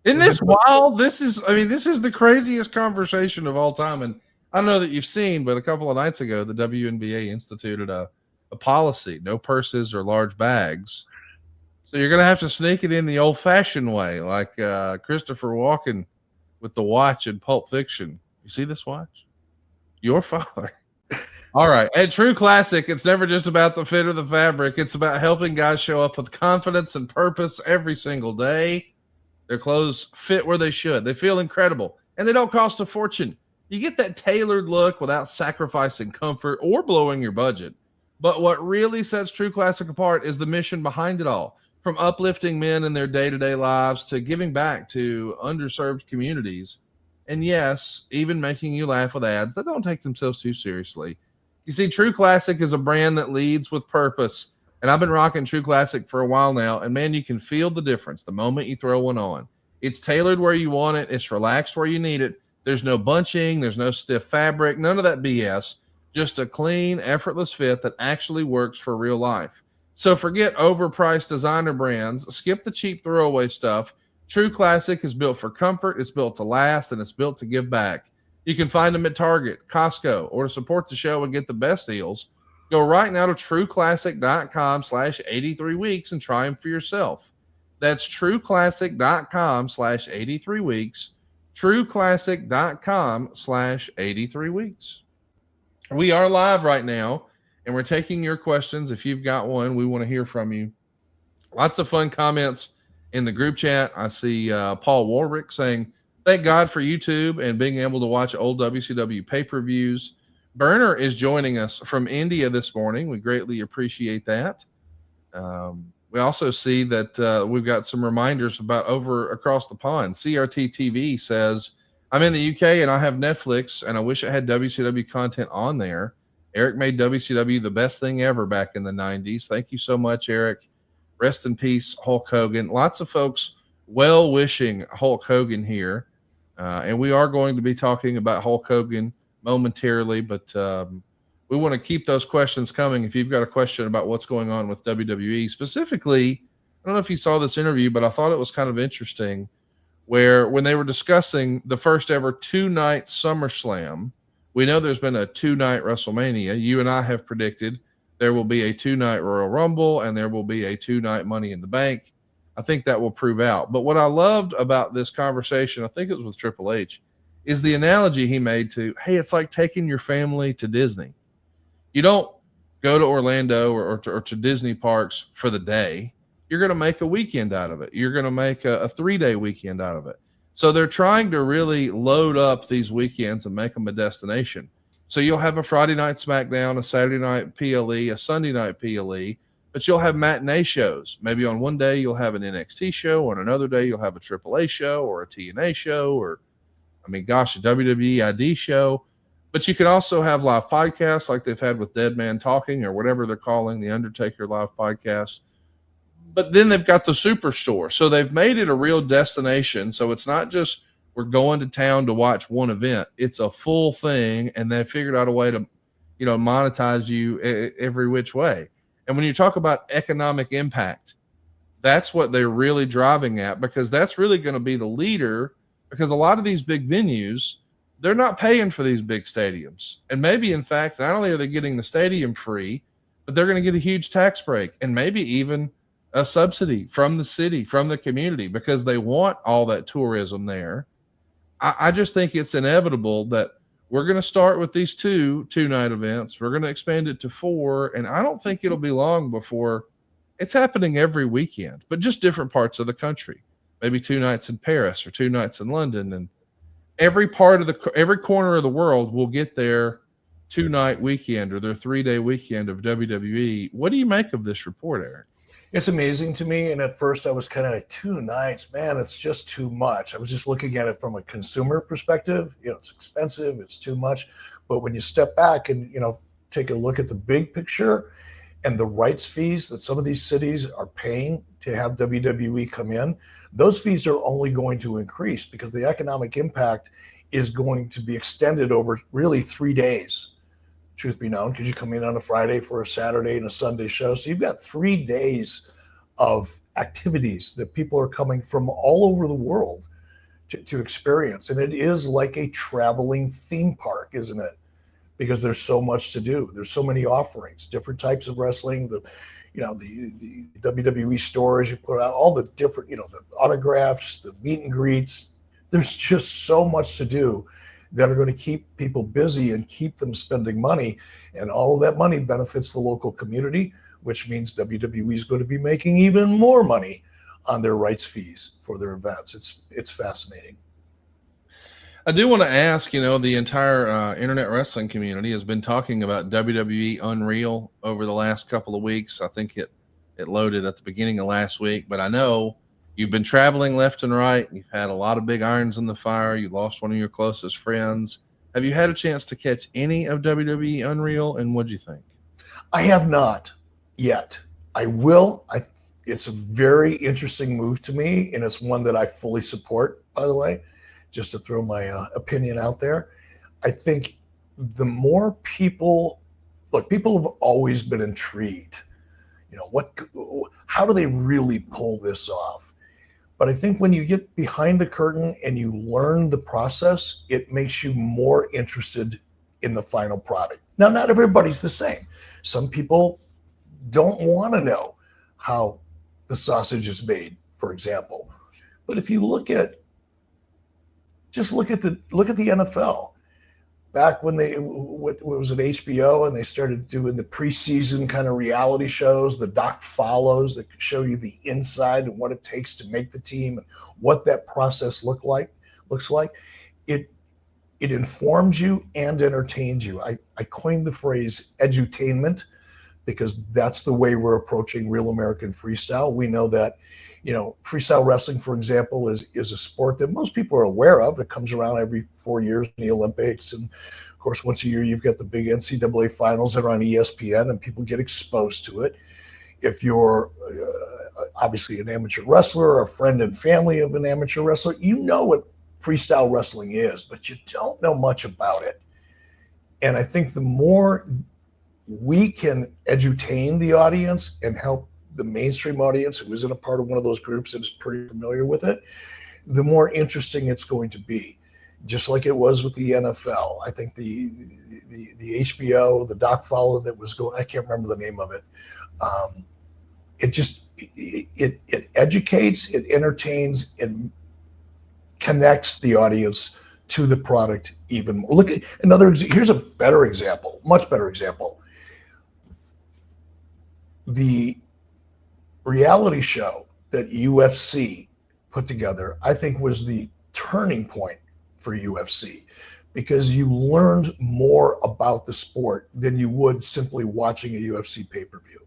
Isn't this wild? This is the craziest conversation of all time. And I don't know that you've seen, but a couple of nights ago, the WNBA instituted a policy, no purses or large bags. So you're going to have to sneak it in the old-fashioned way, like Christopher Walken with the watch in Pulp Fiction. You see this watch? Your father. All right. At True Classic, it's never just about the fit or the fabric. It's about helping guys show up with confidence and purpose every single day. Their clothes fit where they should. They feel incredible, and they don't cost a fortune. You get that tailored look without sacrificing comfort or blowing your budget. But what really sets True Classic apart is the mission behind it all. From uplifting men in their day-to-day lives to giving back to underserved communities. And yes, even making you laugh with ads that don't take themselves too seriously. You see, True Classic is a brand that leads with purpose. And I've been rocking True Classic for a while now. And man, you can feel the difference the moment you throw one on. It's tailored where you want it. It's relaxed where you need it. There's no bunching. There's no stiff fabric. None of that BS. Just a clean, effortless fit that actually works for real life. So forget overpriced designer brands. Skip the cheap throwaway stuff. True Classic is built for comfort. It's built to last, and it's built to give back. You can find them at Target, Costco, or to support the show and get the best deals. Go right now to trueclassic.com/83weeks and try them for yourself. That's trueclassic.com/83weeks. trueclassic.com/83weeks. We are live right now, and we're taking your questions. If you've got one, we want to hear from you. Lots of fun comments in the group chat. I see Paul Warwick saying, thank God for YouTube and being able to watch old WCW pay-per-views. Burner is joining us from India this morning. We greatly appreciate that. We also see that we've got some reminders about over across the pond. CRT TV says, I'm in the UK and I have Netflix and I wish I had WCW content on there. Eric made WCW the best thing ever back in the 90s. Thank you so much, Eric. Rest in peace, Hulk Hogan. Lots of folks well-wishing Hulk Hogan here. And we are going to be talking about Hulk Hogan momentarily, but we want to keep those questions coming. If you've got a question about what's going on with WWE, specifically, I don't know if you saw this interview, but I thought it was kind of interesting where when they were discussing the first ever 2-night SummerSlam, we know there's been a 2-night WrestleMania. You and I have predicted there will be a 2-night Royal Rumble and there will be a 2-night Money in the Bank. I think that will prove out. But what I loved about this conversation, I think it was with Triple H, is the analogy he made to, hey, it's like taking your family to Disney. You don't go to Orlando or to Disney parks for the day. You're going to make a weekend out of it. You're going to make a 3-day weekend out of it. So they're trying to really load up these weekends and make them a destination. So you'll have a Friday night SmackDown, a Saturday night PLE, a Sunday night PLE, but you'll have matinee shows. Maybe on one day you'll have an NXT show, on another day you'll have a AAA show or a TNA show, or, a WWE ID show. But you can also have live podcasts like they've had with Dead Man Talking or whatever they're calling the Undertaker live podcast. But then they've got the superstore. So they've made it a real destination. So it's not just we're going to town to watch one event. It's a full thing, and they figured out a way to, monetize you every which way. And when you talk about economic impact, that's what they're really driving at, because that's really going to be the leader, because a lot of these big venues, they're not paying for these big stadiums. And maybe, in fact, not only are they getting the stadium free, but they're going to get a huge tax break and maybe even a subsidy from the city, from the community, because they want all that tourism there. I just think it's inevitable that we're going to start with these two-night events. We're going to expand it to 4, and I don't think it'll be long before it's happening every weekend, but just different parts of the country. Maybe 2 nights in Paris or 2 nights in London, and every corner of the world will get their 2-night weekend or their 3-day weekend of WWE. What do you make of this report, Eric? It's amazing to me. And at first I was kind of like, 2 nights, man, it's just too much. I was just looking at it from a consumer perspective. It's expensive, it's too much. But when you step back and, take a look at the big picture and the rights fees that some of these cities are paying to have WWE come in, those fees are only going to increase because the economic impact is going to be extended over really 3 days. Truth be known, because you come in on a Friday for a Saturday and a Sunday show. So you've got 3 days of activities that people are coming from all over the world to experience. And it is like a traveling theme park, isn't it? Because there's so much to do. There's so many offerings, different types of wrestling, the WWE stores, you put out all the different, the autographs, the meet and greets. There's just so much to do that are going to keep people busy and keep them spending money. And all of that money benefits the local community, which means WWE is going to be making even more money on their rights fees for their events. It's fascinating. I do want to ask, the entire internet wrestling community has been talking about WWE UNREAL over the last couple of weeks. I think it loaded at the beginning of last week, but I know you've been traveling left and right. You've had a lot of big irons in the fire. You lost one of your closest friends. Have you had a chance to catch any of WWE UNREAL, and what'd you think? I have not yet. I will. It's a very interesting move to me, and it's one that I fully support, by the way, just to throw my opinion out there. I think the more people have always been intrigued. How do they really pull this off? But I think when you get behind the curtain and you learn the process, it makes you more interested in the final product. Now, not everybody's the same. Some people don't want to know how the sausage is made, for example. But if you look at the NFL. Back when what was it, HBO, and they started doing the preseason kind of reality shows, the Doc Follows that show you the inside and what it takes to make the team and what that process looks like. It informs you and entertains you. I coined the phrase edutainment because that's the way we're approaching Real American Freestyle. We know that, freestyle wrestling, for example, is a sport that most people are aware of. It comes around every 4 years in the Olympics. And of course, once a year, you've got the big NCAA finals that are on ESPN and people get exposed to it. If you're obviously an amateur wrestler or a friend and family of an amateur wrestler, you know what freestyle wrestling is, but you don't know much about it. And I think the more we can edutain the audience and help the mainstream audience who isn't a part of one of those groups and is pretty familiar with it, the more interesting it's going to be. Just like it was with the NFL. I think the HBO, the Doc Follow that was going, I can't remember the name of it. It educates, it entertains, and connects the audience to the product even more. Look at here's a better example, much better example. The reality show that UFC put together, I think, was the turning point for UFC because you learned more about the sport than you would simply watching a UFC pay-per-view.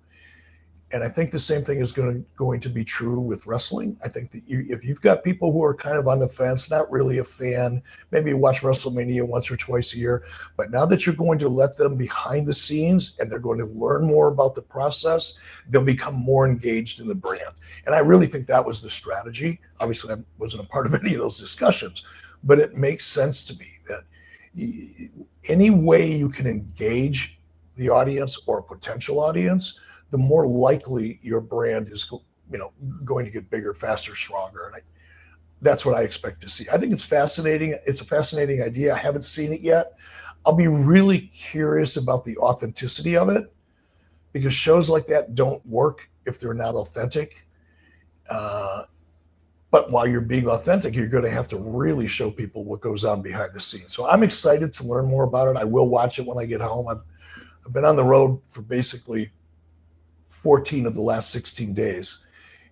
And I think the same thing is going to be true with wrestling. I think that if you've got people who are kind of on the fence, not really a fan, maybe you watch WrestleMania once or twice a year, but now that you're going to let them behind the scenes and they're going to learn more about the process, they'll become more engaged in the brand. And I really think that was the strategy. Obviously, I wasn't a part of any of those discussions, but it makes sense to me that any way you can engage the audience or a potential audience, the more likely your brand is, going to get bigger, faster, stronger. And that's what I expect to see. I think it's fascinating. It's a fascinating idea. I haven't seen it yet. I'll be really curious about the authenticity of it, because shows like that don't work if they're not authentic. But while you're being authentic, you're going to have to really show people what goes on behind the scenes. So I'm excited to learn more about it. I will watch it when I get home. I've been on the road for basically 14 of the last 16 days,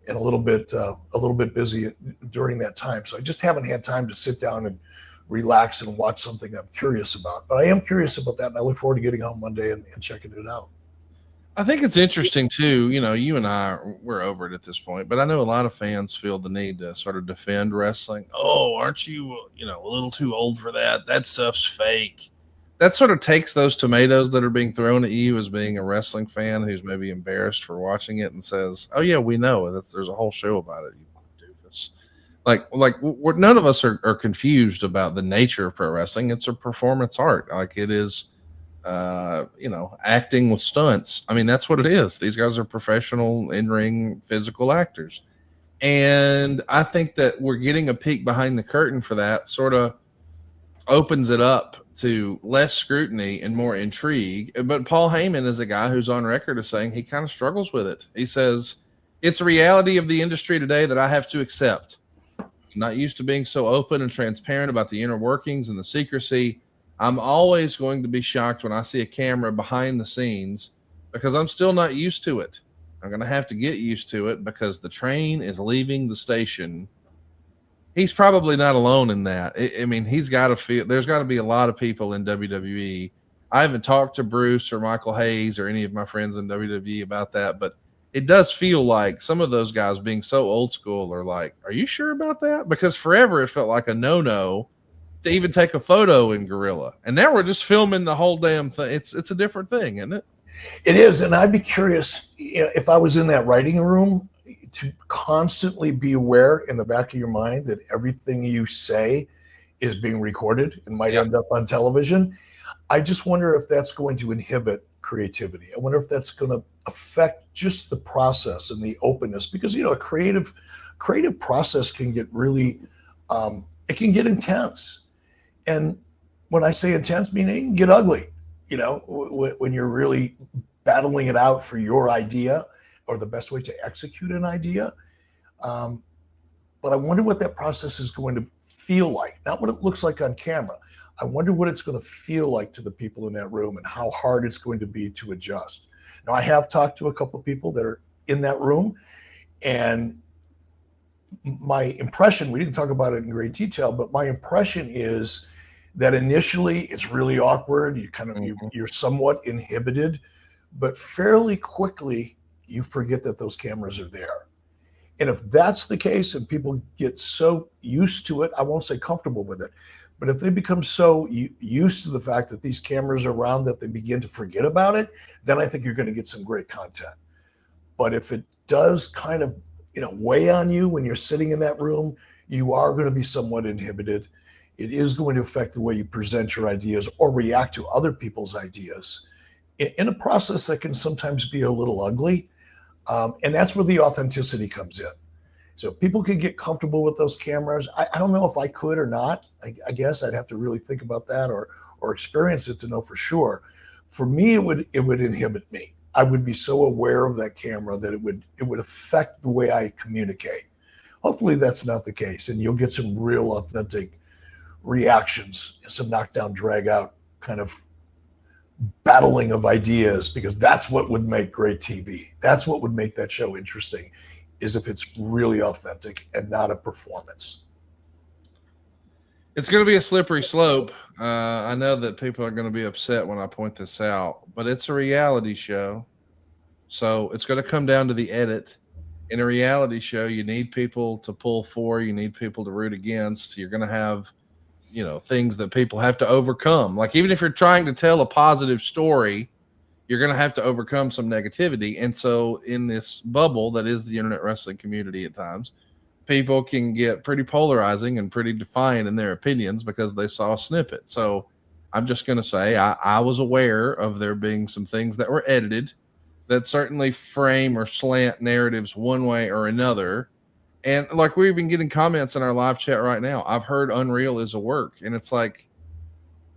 and a little bit busy during that time. So I just haven't had time to sit down and relax and watch something I'm curious about. But I am curious about that, and I look forward to getting home Monday and checking it out. I think it's interesting too. You and I, we're over it at this point, but I know a lot of fans feel the need to sort of defend wrestling. Oh, aren't you, a little too old for that? That stuff's fake. That sort of takes those tomatoes that are being thrown at you as being a wrestling fan who's maybe embarrassed for watching it and says, "Oh yeah, we know there's a whole show about it, you doofus." None of us are confused about the nature of pro wrestling. It's a performance art. Like it is, acting with stunts. I mean, that's what it is. These guys are professional in-ring physical actors. And I think that we're getting a peek behind the curtain for that. Sort of opens it up to less scrutiny and more intrigue. But Paul Heyman is a guy who's on record as saying he kind of struggles with it. He says, it's a reality of the industry today that I have to accept. I'm not used to being so open and transparent about the inner workings and the secrecy. I'm always going to be shocked when I see a camera behind the scenes because I'm still not used to it. I'm going to have to get used to it because the train is leaving the station. He's probably not alone in that. I mean, he's got to feel there's got to be a lot of people in WWE. I haven't talked to Bruce or Michael Hayes or any of my friends in WWE about that, but it does feel like some of those guys being so old school are like, are you sure about that? Because forever it felt like a no-no to even take a photo in Gorilla. And now we're just filming the whole damn thing. It's a different thing, isn't it? It is. And I'd be curious, if I was in that writing room, to constantly be aware in the back of your mind that everything you say is being recorded and might end up on television. I just wonder if that's going to inhibit creativity. I wonder if that's going to affect just the process and the openness, because a creative process can get really it can get intense. And when I say intense, meaning it can get ugly, when you're really battling it out for your idea or the best way to execute an idea. But I wonder what that process is going to feel like, not what it looks like on camera. I wonder what it's going to feel like to the people in that room and how hard it's going to be to adjust. Now, I have talked to a couple of people that are in that room, and my impression, we didn't talk about it in great detail, but my impression is that initially it's really awkward. You're somewhat inhibited, but fairly quickly you forget that those cameras are there. And if that's the case and people get so used to it, I won't say comfortable with it, but if they become so used to the fact that these cameras are around that they begin to forget about it, then I think you're going to get some great content. But if it does kind of, weigh on you when you're sitting in that room, you are going to be somewhat inhibited. It is going to affect the way you present your ideas or react to other people's ideas in a process that can sometimes be a little ugly. And that's where the authenticity comes in. So people can get comfortable with those cameras. I don't know if I could or not. I guess I'd have to really think about that or experience it to know for sure. For me, it would inhibit me. I would be so aware of that camera that it would affect the way I communicate. Hopefully that's not the case, and you'll get some real authentic reactions, some knockdown, drag out kind of battling of ideas, because that's what would make great TV. That's what would make that show interesting, is if it's really authentic and not a performance. It's going to be a slippery slope. I know that people are going to be upset when I point this out, but it's a reality show. So it's going to come down to the edit. In a reality show, you need people to pull for, you need people to root against. You're going to have, things that people have to overcome. Like, even if you're trying to tell a positive story, you're going to have to overcome some negativity. And so in this bubble that is the internet wrestling community, at times, people can get pretty polarizing and pretty defiant in their opinions because they saw a snippet. So I'm just going to say I was aware of there being some things that were edited that certainly frame or slant narratives one way or another. And like, we've been getting comments in our live chat right now. I've heard Unreal is a work. And it's like,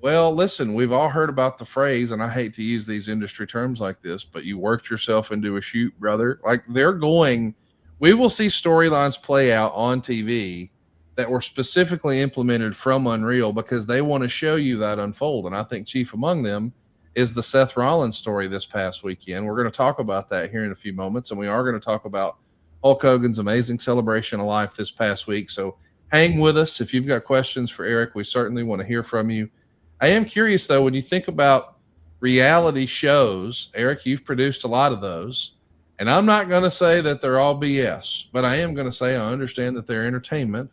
well, listen, we've all heard about the phrase, and I hate to use these industry terms like this, but you worked yourself into a shoot, brother. Like, we will see storylines play out on TV that were specifically implemented from Unreal because they want to show you that unfold. And I think chief among them is the Seth Rollins story this past weekend. We're going to talk about that here in a few moments, and we are going to talk about Hulk Hogan's amazing celebration of life this past week. So hang with us. If you've got questions for Eric, we certainly want to hear from you. I am curious, though, when you think about reality shows, Eric, you've produced a lot of those, and I'm not going to say that they're all BS, but I am going to say I understand that they're entertainment.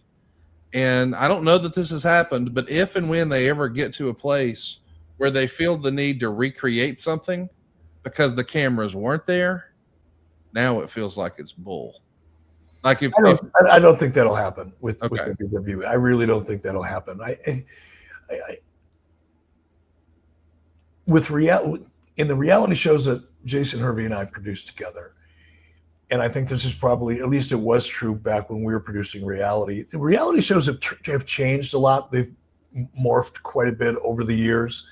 And I don't know that this has happened, but if and when they ever get to a place where they feel the need to recreate something because the cameras weren't there, now it feels like it's bull. Like, I don't think that'll happen with WWE. I really don't think that'll happen. In the reality shows that Jason Hervey and I produced together, and I think this is probably, at least it was true back when we were producing reality. The reality shows have changed a lot. They've morphed quite a bit over the years.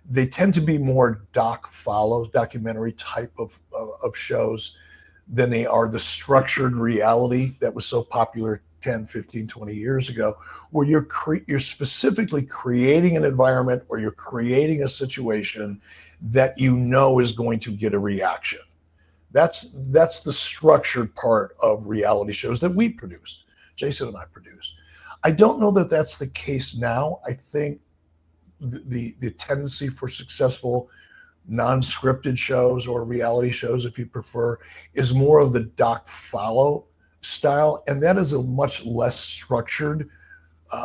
They tend to be more documentary type of shows than they are the structured reality that was so popular 10, 15, 20 years ago, where you're specifically creating an environment or you're creating a situation that is going to get a reaction. That's the structured part of reality shows that we produced, Jason and I produced. I don't know that that's the case now. I think the tendency for successful non-scripted shows, or reality shows if you prefer, is more of the doc follow style, and that is a much less structured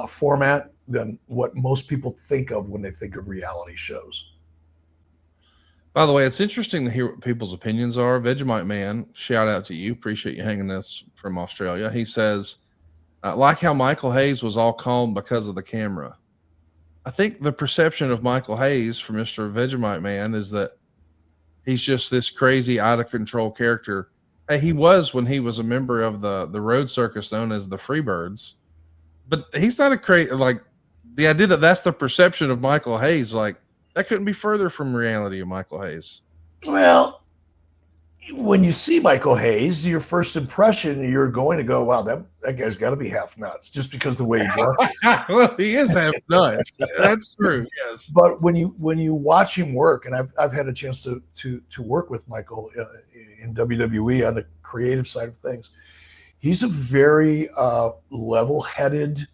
format than what most people think of when they think of reality shows. By the way, it's interesting to hear what people's opinions are. Vegemite Man, shout out to you. Appreciate you hanging us from Australia. He says, like how Michael Hayes was all calm because of the camera. I think the perception of Michael Hayes from Mr. Vegemite Man is that he's just this crazy, out of control character. Hey, he was when he was a member of the road circus known as the Freebirds, but he's not a crazy, like, the idea that that's the perception of Michael Hayes, like, that couldn't be further from reality of Michael Hayes. Well, when you see Michael Hayes, your first impression, you're going to go, wow, that guy's got to be half nuts, just because the way he dresses. Well, he is half nuts. That's true. Yes. But when you watch him work, and I've had a chance to work with Michael in WWE on the creative side of things, he's a very level-headed.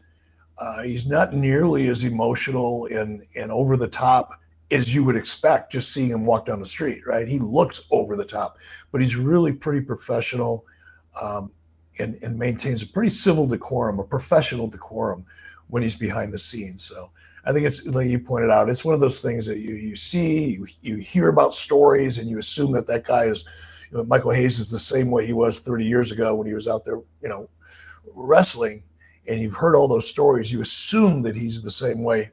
He's not nearly as emotional and over the top as you would expect just seeing him walk down the street, right? He looks over the top, but he's really pretty professional, and maintains a pretty civil decorum, a professional decorum when he's behind the scenes. So I think it's, like you pointed out, it's one of those things that you see, you hear about stories, and you assume that guy is, Michael Hayes is the same way he was 30 years ago when he was out there, wrestling, and you've heard all those stories. You assume that he's the same way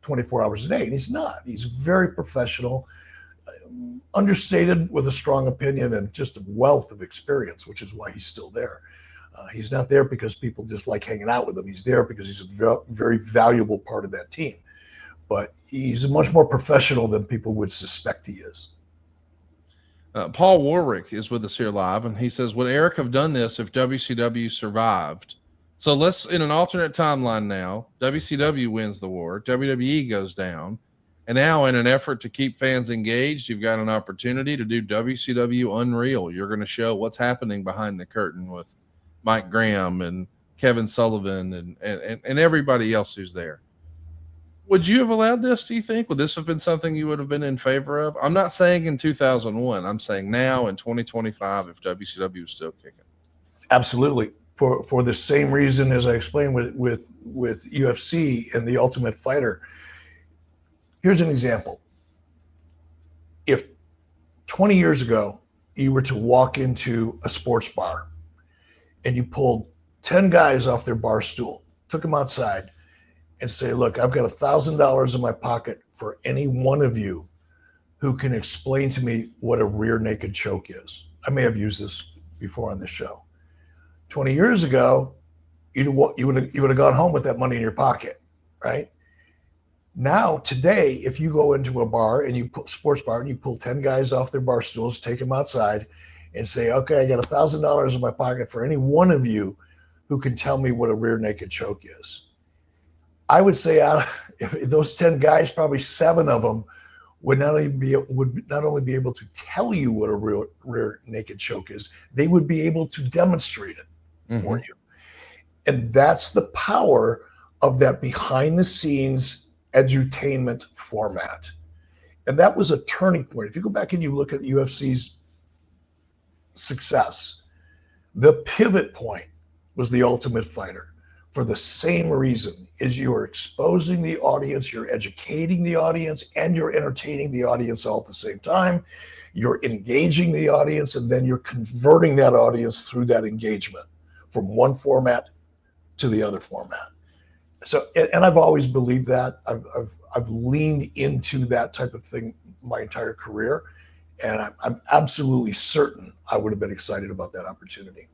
24 hours a day, and he's not. He's very professional, understated, with a strong opinion and just a wealth of experience, which is why he's still there. He's not there because people just like hanging out with him. He's there because he's a very valuable part of that team. But he's much more professional than people would suspect he is. Paul Warwick is with us here live, and he says, would Eric have done this if WCW survived? So let's, in an alternate timeline now, WCW wins the war, WWE goes down, and now in an effort to keep fans engaged, you've got an opportunity to do WCW Unreal. You're going to show what's happening behind the curtain with Mike Graham and Kevin Sullivan and everybody else who's there. Would you have allowed this, do you think? Would this have been something you would have been in favor of? I'm not saying in 2001. I'm saying now in 2025 if WCW was still kicking. Absolutely. For the same reason as I explained with UFC and the Ultimate Fighter. Here's an example. If 20 years ago you were to walk into a sports bar and you pulled 10 guys off their bar stool, took them outside and say, look, I've got $1,000 in my pocket for any one of you who can explain to me what a rear naked choke is. I may have used this before on this show. 20 years ago, you would have gone home with that money in your pocket, right? Now, today, if you go into a bar and sports bar and you pull 10 guys off their bar stools, take them outside and say, okay, I got $1,000 in my pocket for any one of you who can tell me what a rear naked choke is. I would say if those 10 guys, probably 7 of them would not only be able to tell you what a rear naked choke is, they would be able to demonstrate it for you. And that's the power of that behind the scenes edutainment format. And that was a turning point. If you go back and you look at UFC's success, the pivot point was the Ultimate Fighter for the same reason. Is you are exposing the audience, you're educating the audience, and you're entertaining the audience all at the same time. You're engaging the audience, and then you're converting that audience through that engagement from one format to the other format. So, and I've always believed that. I've leaned into that type of thing my entire career, and I'm absolutely certain I would have been excited about that opportunity.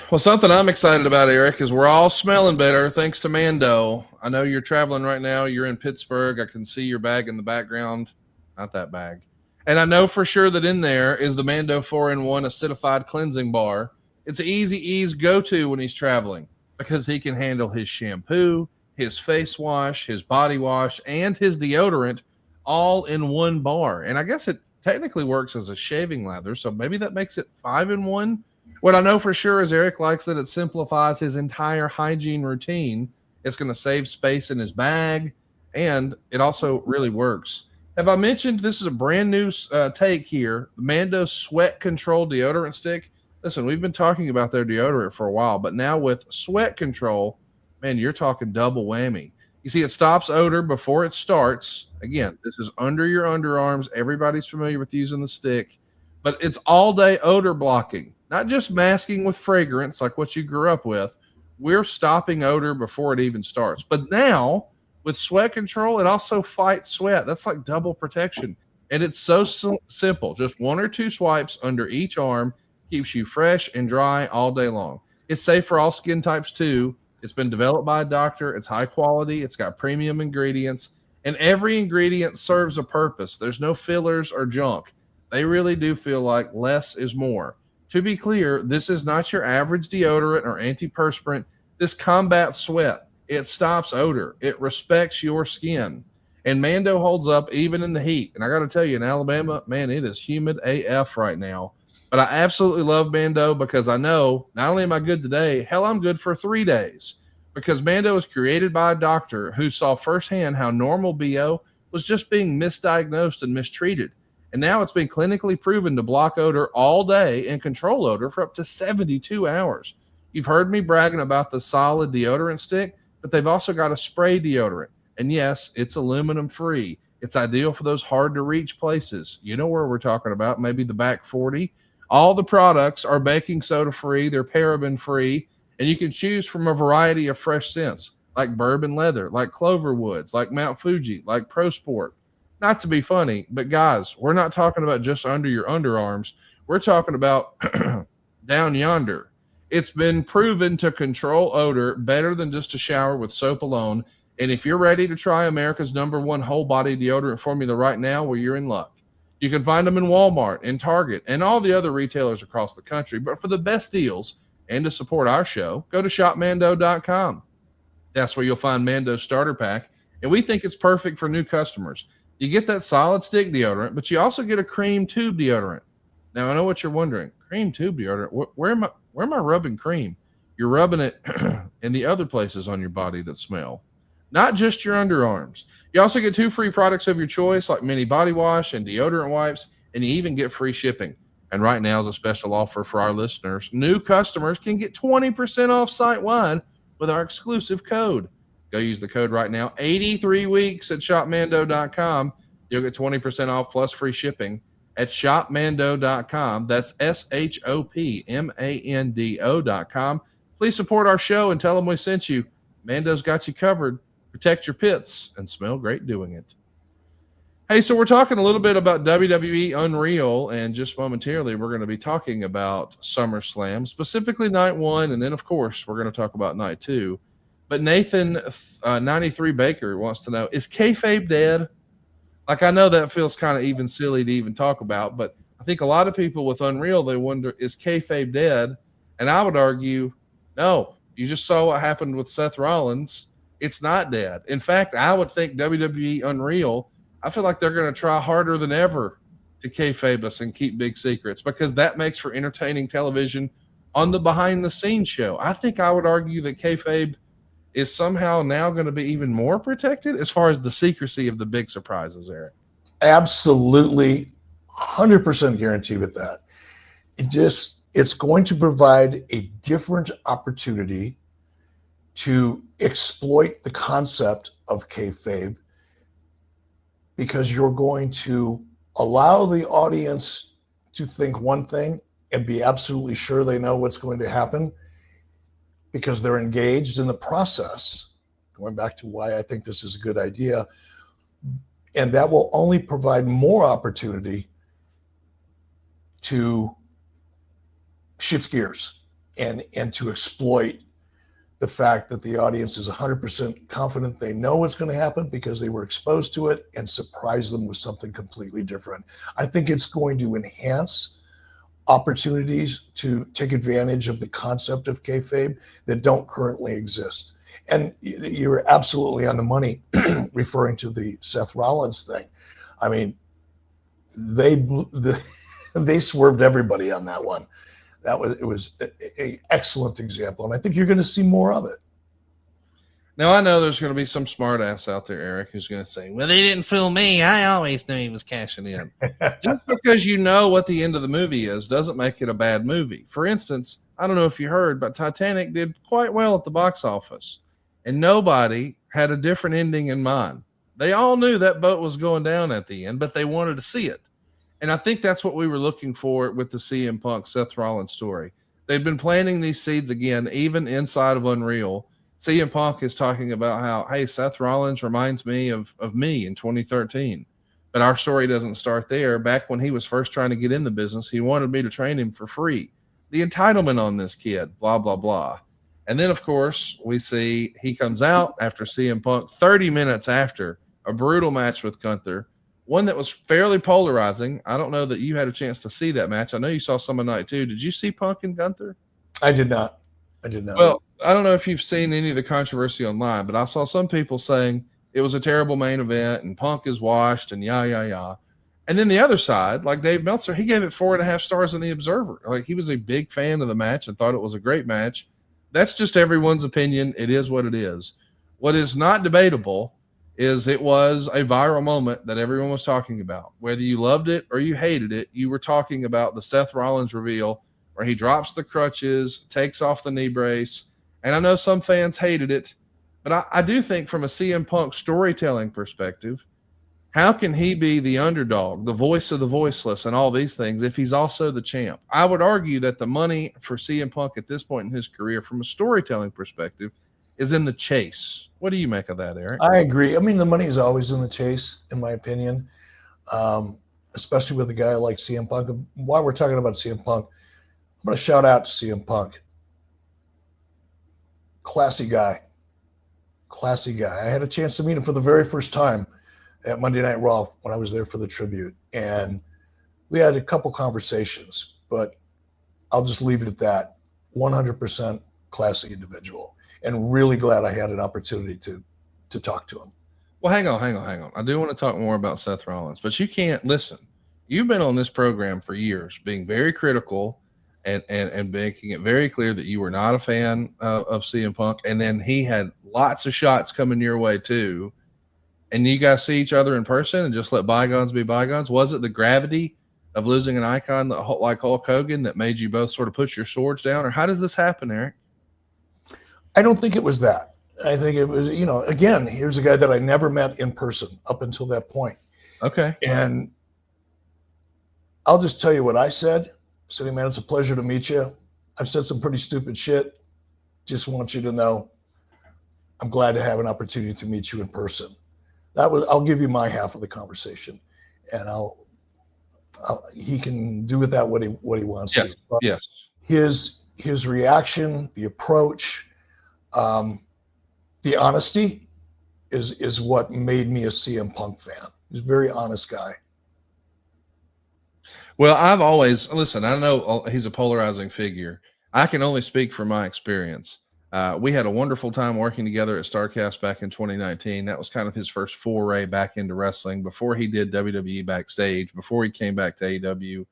Well, something I'm excited about, Eric, is we're all smelling better thanks to Mando. I know you're traveling right now. You're in Pittsburgh. I can see your bag in the background. Not that bag. And I know for sure that in there is the Mando 4-in-1 acidified cleansing bar. It's an easy ease go-to when he's traveling because he can handle his shampoo, his face wash, his body wash, and his deodorant all in one bar. And I guess it technically works as a shaving lather, so maybe that makes it 5-in-1. What I know for sure is Eric likes that it simplifies his entire hygiene routine. It's going to save space in his bag, and it also really works. Have I mentioned this is a brand new take here, the Mando Sweat Control Deodorant Stick? Listen, we've been talking about their deodorant for a while, but now with sweat control, man, you're talking double whammy. You see, it stops odor before it starts. Again, this is under your underarms. Everybody's familiar with using the stick, but it's all-day odor blocking, not just masking with fragrance like what you grew up with. We're stopping odor before it even starts. But now, with sweat control, it also fights sweat. That's like double protection. And it's so simple. Just 1 or 2 swipes under each arm keeps you fresh and dry all day long. It's safe for all skin types too. It's been developed by a doctor. It's high quality. It's got premium ingredients. And every ingredient serves a purpose. There's no fillers or junk. They really do feel like less is more. To be clear, this is not your average deodorant or antiperspirant. This combats sweat. It stops odor. It respects your skin. And Mando holds up even in the heat. And I got to tell you, in Alabama, man, it is humid AF right now. But I absolutely love Mando because I know not only am I good today, hell, I'm good for 3 days. Because Mando was created by a doctor who saw firsthand how normal BO was just being misdiagnosed and mistreated. And now it's been clinically proven to block odor all day and control odor for up to 72 hours. You've heard me bragging about the solid deodorant stick, but they've also got a spray deodorant. And yes, it's aluminum free. It's ideal for those hard to reach places. You know where we're talking about, maybe the back 40. All the products are baking soda free. They're paraben free. And you can choose from a variety of fresh scents like bourbon leather, like clover woods, like Mount Fuji, like Pro Sport. Not to be funny, but guys, we're not talking about just under your underarms. We're talking about down yonder. It's been proven to control odor better than just a shower with soap alone. And if you're ready to try America's #1 whole body deodorant formula right now, well, you're in luck. You can find them in Walmart and Target and all the other retailers across the country. But for the best deals and to support our show, go to shopmando.com. That's where you'll find Mando's starter pack. And we think it's perfect for new customers. You get that solid stick deodorant, but you also get a cream tube deodorant. Now, I know what you're wondering. Cream tube deodorant? Where am I rubbing cream? You're rubbing it in the other places on your body that smell. not just your underarms. You also get 2 free products of your choice, like mini body wash and deodorant wipes, and you even get free shipping. And right now is a special offer for our listeners. New customers can get 20% off site-wide with our exclusive code. Go use the code right now, 83 weeks at shopmando.com. You'll get 20% off plus free shipping at shopmando.com. That's shopmando.com. Please support our show and tell them we sent you. Mando's got you covered. Protect your pits and smell great doing it. Hey, so we're talking a little bit about WWE Unreal, and just momentarily we're going to be talking about SummerSlam, specifically night 1, and then, of course, we're going to talk about night 2. But Nathan, 93 Baker, wants to know, is kayfabe dead? Like, I know that feels kind of even silly to even talk about, but I think a lot of people with Unreal, they wonder, is kayfabe dead? And I would argue, no. You just saw what happened with Seth Rollins. It's not dead. In fact, I would think WWE Unreal, I feel like they're going to try harder than ever to kayfabe us and keep big secrets, because that makes for entertaining television on the behind-the-scenes show. I think I would argue that kayfabe is somehow now going to be even more protected as far as the secrecy of the big surprises, Eric. Absolutely, 100% guaranteed with that. It's going to provide a different opportunity to exploit the concept of kayfabe, because you're going to allow the audience to think one thing and be absolutely sure they know what's going to happen because they're engaged in the process, going back to why I think this is a good idea. And that will only provide more opportunity to shift gears and to exploit the fact that the audience is 100% confident they know what's going to happen because they were exposed to it, and surprise them with something completely different. I think it's going to enhance opportunities to take advantage of the concept of kayfabe that don't currently exist. And you're absolutely on the money referring to the Seth Rollins thing. I mean, they swerved everybody on that one. It was an excellent example, and I think you're going to see more of it. Now, I know there's going to be some smart ass out there, Eric, who's going to say, well, they didn't fool me. I always knew he was cashing in. Just because you know what the end of the movie is doesn't make it a bad movie. For instance, I don't know if you heard, but Titanic did quite well at the box office, and nobody had a different ending in mind. They all knew that boat was going down at the end, but they wanted to see it. And I think that's what we were looking for with the CM Punk Seth Rollins story. They've been planting these seeds again, even inside of Unreal. CM Punk is talking about how, hey, Seth Rollins reminds me of me in 2013. But our story doesn't start there. Back when he was first trying to get in the business, he wanted me to train him for free. The entitlement on this kid, blah, blah, blah. And then, of course, we see he comes out after CM Punk 30 minutes after a brutal match with Gunther, one that was fairly polarizing. I don't know that you had a chance to see that match. I know you saw some of night 2. Did you see Punk and Gunther? I did not. Well, I don't know if you've seen any of the controversy online, but I saw some people saying it was a terrible main event and Punk is washed and yah. And then the other side, like Dave Meltzer, he gave it 4.5 stars in the Observer. Like, he was a big fan of the match and thought it was a great match. That's just everyone's opinion. It is what it is. What is not debatable is it was a viral moment that everyone was talking about. Whether you loved it or you hated it, you were talking about the Seth Rollins reveal where he drops the crutches, takes off the knee brace. And I know some fans hated it, but I do think from a CM Punk storytelling perspective, how can he be the underdog, the voice of the voiceless, and all these things if he's also the champ? I would argue that the money for CM Punk at this point in his career from a storytelling perspective is in the chase. What do you make of that, Eric? I agree. I mean, the money is always in the chase, in my opinion, especially with a guy like CM Punk. While we're talking about CM Punk, I'm going to shout out to CM Punk. Classy guy. I had a chance to meet him for the very first time at Monday Night Raw when I was there for the tribute. And we had a couple conversations, but I'll just leave it at that. 100% classy individual. And really glad I had an opportunity to talk to him. Well, hang on. I do want to talk more about Seth Rollins, but you can't listen. You've been on this program for years, being very critical and making it very clear that you were not a fan of CM Punk. And then he had lots of shots coming your way too. And you guys see each other in person and just let bygones be bygones. Was it the gravity of losing an icon like Hulk Hogan that made you both sort of put your swords down? Or how does this happen, Eric? I don't think it was that. I think it was, again, here's a guy that I never met in person up until that point. Okay. And I'll just tell you what I said. City man, it's a pleasure to meet you. I've said some pretty stupid shit. Just want you to know I'm glad to have an opportunity to meet you in person. I'll give you my half of the conversation, and he can do with that what he wants yes. to. But yes. His reaction, the approach, the honesty is what made me a CM Punk fan. He's a very honest guy. Well, I've always, listen, I know he's a polarizing figure. I can only speak from my experience. We had a wonderful time working together at StarCast back in 2019. That was kind of his first foray back into wrestling before he did WWE Backstage, before he came back to AEW.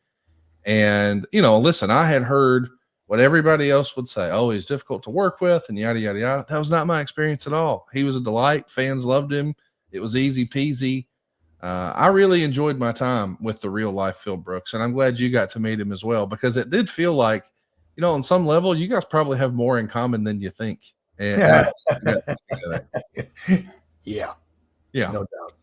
And, listen, I had heard what everybody else would say. Oh, he's difficult to work with and yada, yada, yada. That was not my experience at all. He was a delight. Fans loved him. It was easy peasy. I really enjoyed my time with the real life Phil Brooks, and I'm glad you got to meet him as well, because it did feel like, on some level, you guys probably have more in common than you think. Yeah. Yeah. No doubt.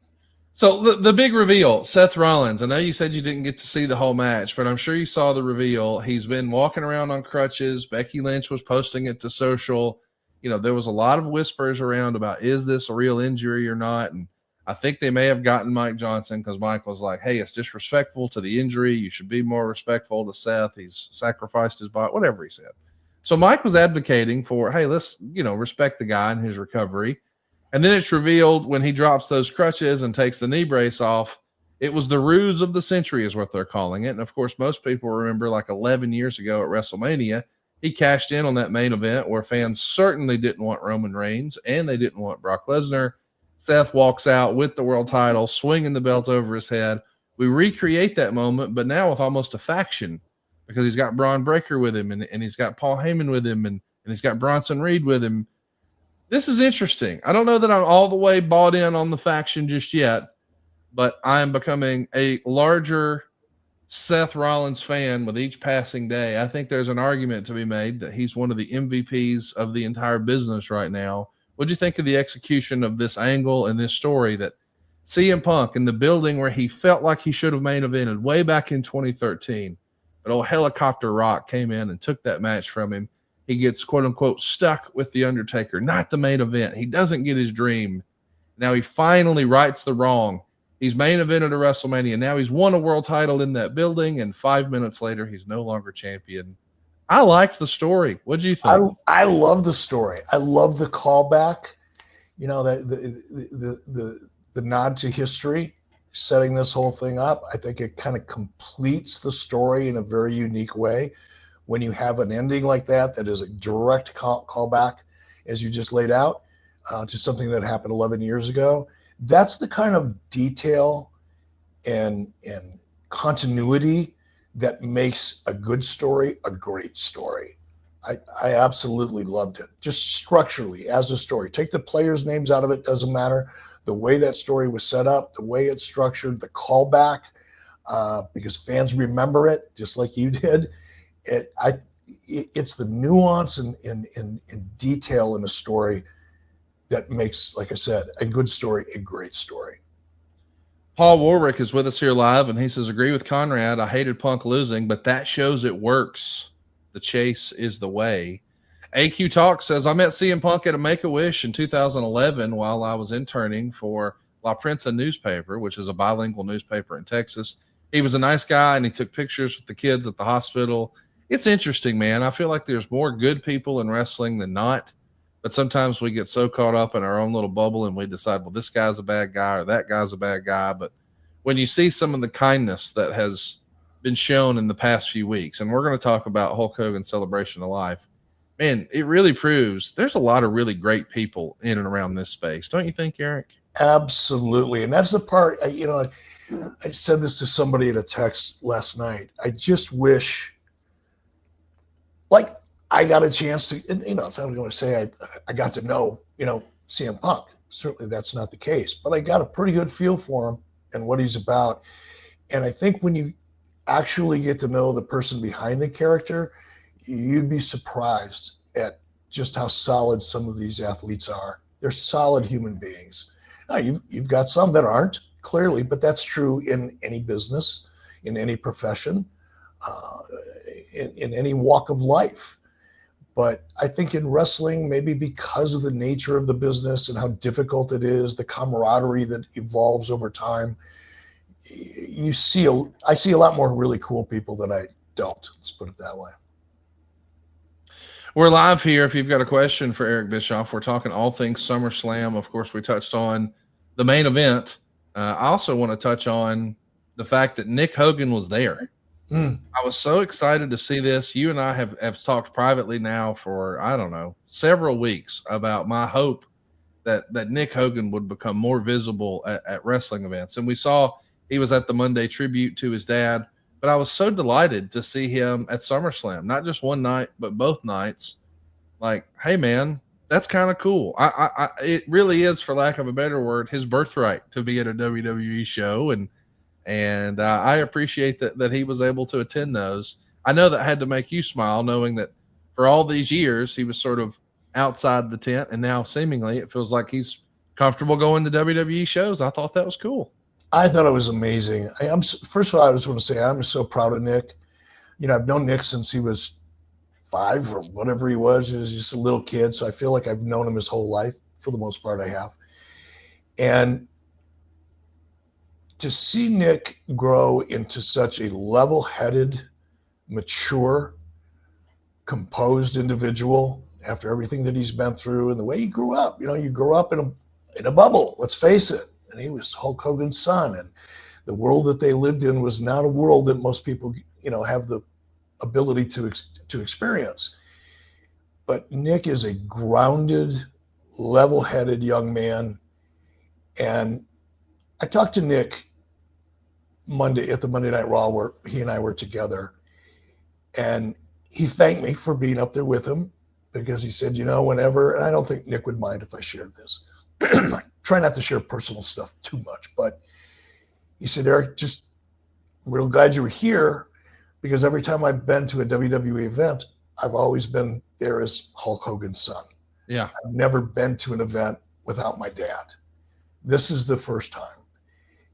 So the big reveal, Seth Rollins. I know you said you didn't get to see the whole match, but I'm sure you saw the reveal. He's been walking around on crutches. Becky Lynch was posting it to social. There was a lot of whispers around about, is this a real injury or not? And I think they may have gotten Mike Johnson, because Mike was like, hey, it's disrespectful to the injury. You should be more respectful to Seth. He's sacrificed his body, whatever he said. So Mike was advocating for, hey, let's, respect the guy and his recovery. And then it's revealed when he drops those crutches and takes the knee brace off, it was the ruse of the century is what they're calling it. And of course, most people remember, like 11 years ago at WrestleMania, he cashed in on that main event where fans certainly didn't want Roman Reigns and they didn't want Brock Lesnar. Seth walks out with the world title, swinging the belt over his head. We recreate that moment, but now with almost a faction, because he's got Braun Breaker with him, and he's got Paul Heyman with him, and he's got Bronson Reed with him. This is interesting. I don't know that I'm all the way bought in on the faction just yet, but I am becoming a larger Seth Rollins fan with each passing day. I think there's an argument to be made that he's one of the MVPs of the entire business right now. What'd you think of the execution of this angle and this story that CM Punk in the building where he felt like he should have main evented way back in 2013, but old Helicopter Rock came in and took that match from him. He gets, quote unquote, stuck with The Undertaker, not the main event. He doesn't get his dream. Now he finally rights the wrong. He's main evented at WrestleMania. Now he's won a world title in that building, and 5 minutes later, he's no longer champion. I liked the story. What do you think? I love the story. I love the callback. The nod to history, setting this whole thing up. I think it kind of completes the story in a very unique way. When you have an ending like that is a direct callback, as you just laid out, to something that happened 11 years ago. That's the kind of detail and continuity that makes a good story a great story. I absolutely loved it. Just structurally as a story. Take the players' names out of it, doesn't matter. The way that story was set up, the way it's structured, the callback, because fans remember it just like you did. It's the nuance and detail in a story that makes, like I said, a good story a great story. Paul Warwick is with us here live, and he says, agree with Conrad. I hated Punk losing, but that shows it works. The chase is the way. AQ Talk says, I met CM Punk at a Make-A-Wish in 2011 while I was interning for La Prensa newspaper, which is a bilingual newspaper in Texas. He was a nice guy, and he took pictures with the kids at the hospital. It's interesting, man. I feel like there's more good people in wrestling than not. But sometimes we get so caught up in our own little bubble and we decide, well, this guy's a bad guy or that guy's a bad guy. But when you see some of the kindness that has been shown in the past few weeks, and we're going to talk about Hulk Hogan's Celebration of Life, man, it really proves there's a lot of really great people in and around this space. Don't you think, Eric? Absolutely. And that's the part, I said this to somebody in a text last night. I just wish like I got a chance to, and, so I'm going to say I got to know, CM Punk. Certainly that's not the case, but I got a pretty good feel for him and what he's about. And I think when you actually get to know the person behind the character, you'd be surprised at just how solid some of these athletes are. They're solid human beings. Now, you've got some that aren't, clearly, but that's true in any business, in any profession, in any walk of life. But I think in wrestling, maybe because of the nature of the business and how difficult it is, the camaraderie that evolves over time, I see a lot more really cool people than I don't. Let's put it that way. We're live here. If you've got a question for Eric Bischoff, we're talking all things SummerSlam. Of course, we touched on the main event. I also want to touch on the fact that Nick Hogan was there. I was so excited to see this. You and I have talked privately now for, I don't know, several weeks about my hope that Nick Hogan would become more visible at wrestling events. And we saw he was at the Monday tribute to his dad. But I was so delighted to see him at SummerSlam, not just one night, but both nights. Like, hey, man, that's kind of cool. It really is, for lack of a better word, his birthright to be at a WWE show. And I appreciate that he was able to attend those. I know that had to make you smile, knowing that for all these years he was sort of outside the tent, and now seemingly it feels like he's comfortable going to WWE shows. I thought that was cool. I thought it was amazing. First of all, I just want to say I'm so proud of Nick. I've known Nick since he was 5 or whatever he was. He was just a little kid, so I feel like I've known him his whole life. For the most part, I have. And to see Nick grow into such a level-headed, mature, composed individual after everything that he's been through and the way he grew up. You grew up in a bubble, let's face it. And he was Hulk Hogan's son, and the world that they lived in was not a world that most people, have the ability to experience. But Nick is a grounded, level-headed young man, and I talked to Nick at the Monday Night Raw where he and I were together, and he thanked me for being up there with him because he said, whenever, and I don't think Nick would mind if I shared this. I try not to share personal stuff too much, but he said, Eric, I'm real glad you were here because every time I've been to a WWE event, I've always been there as Hulk Hogan's son. Yeah. I've never been to an event without my dad. This is the first time.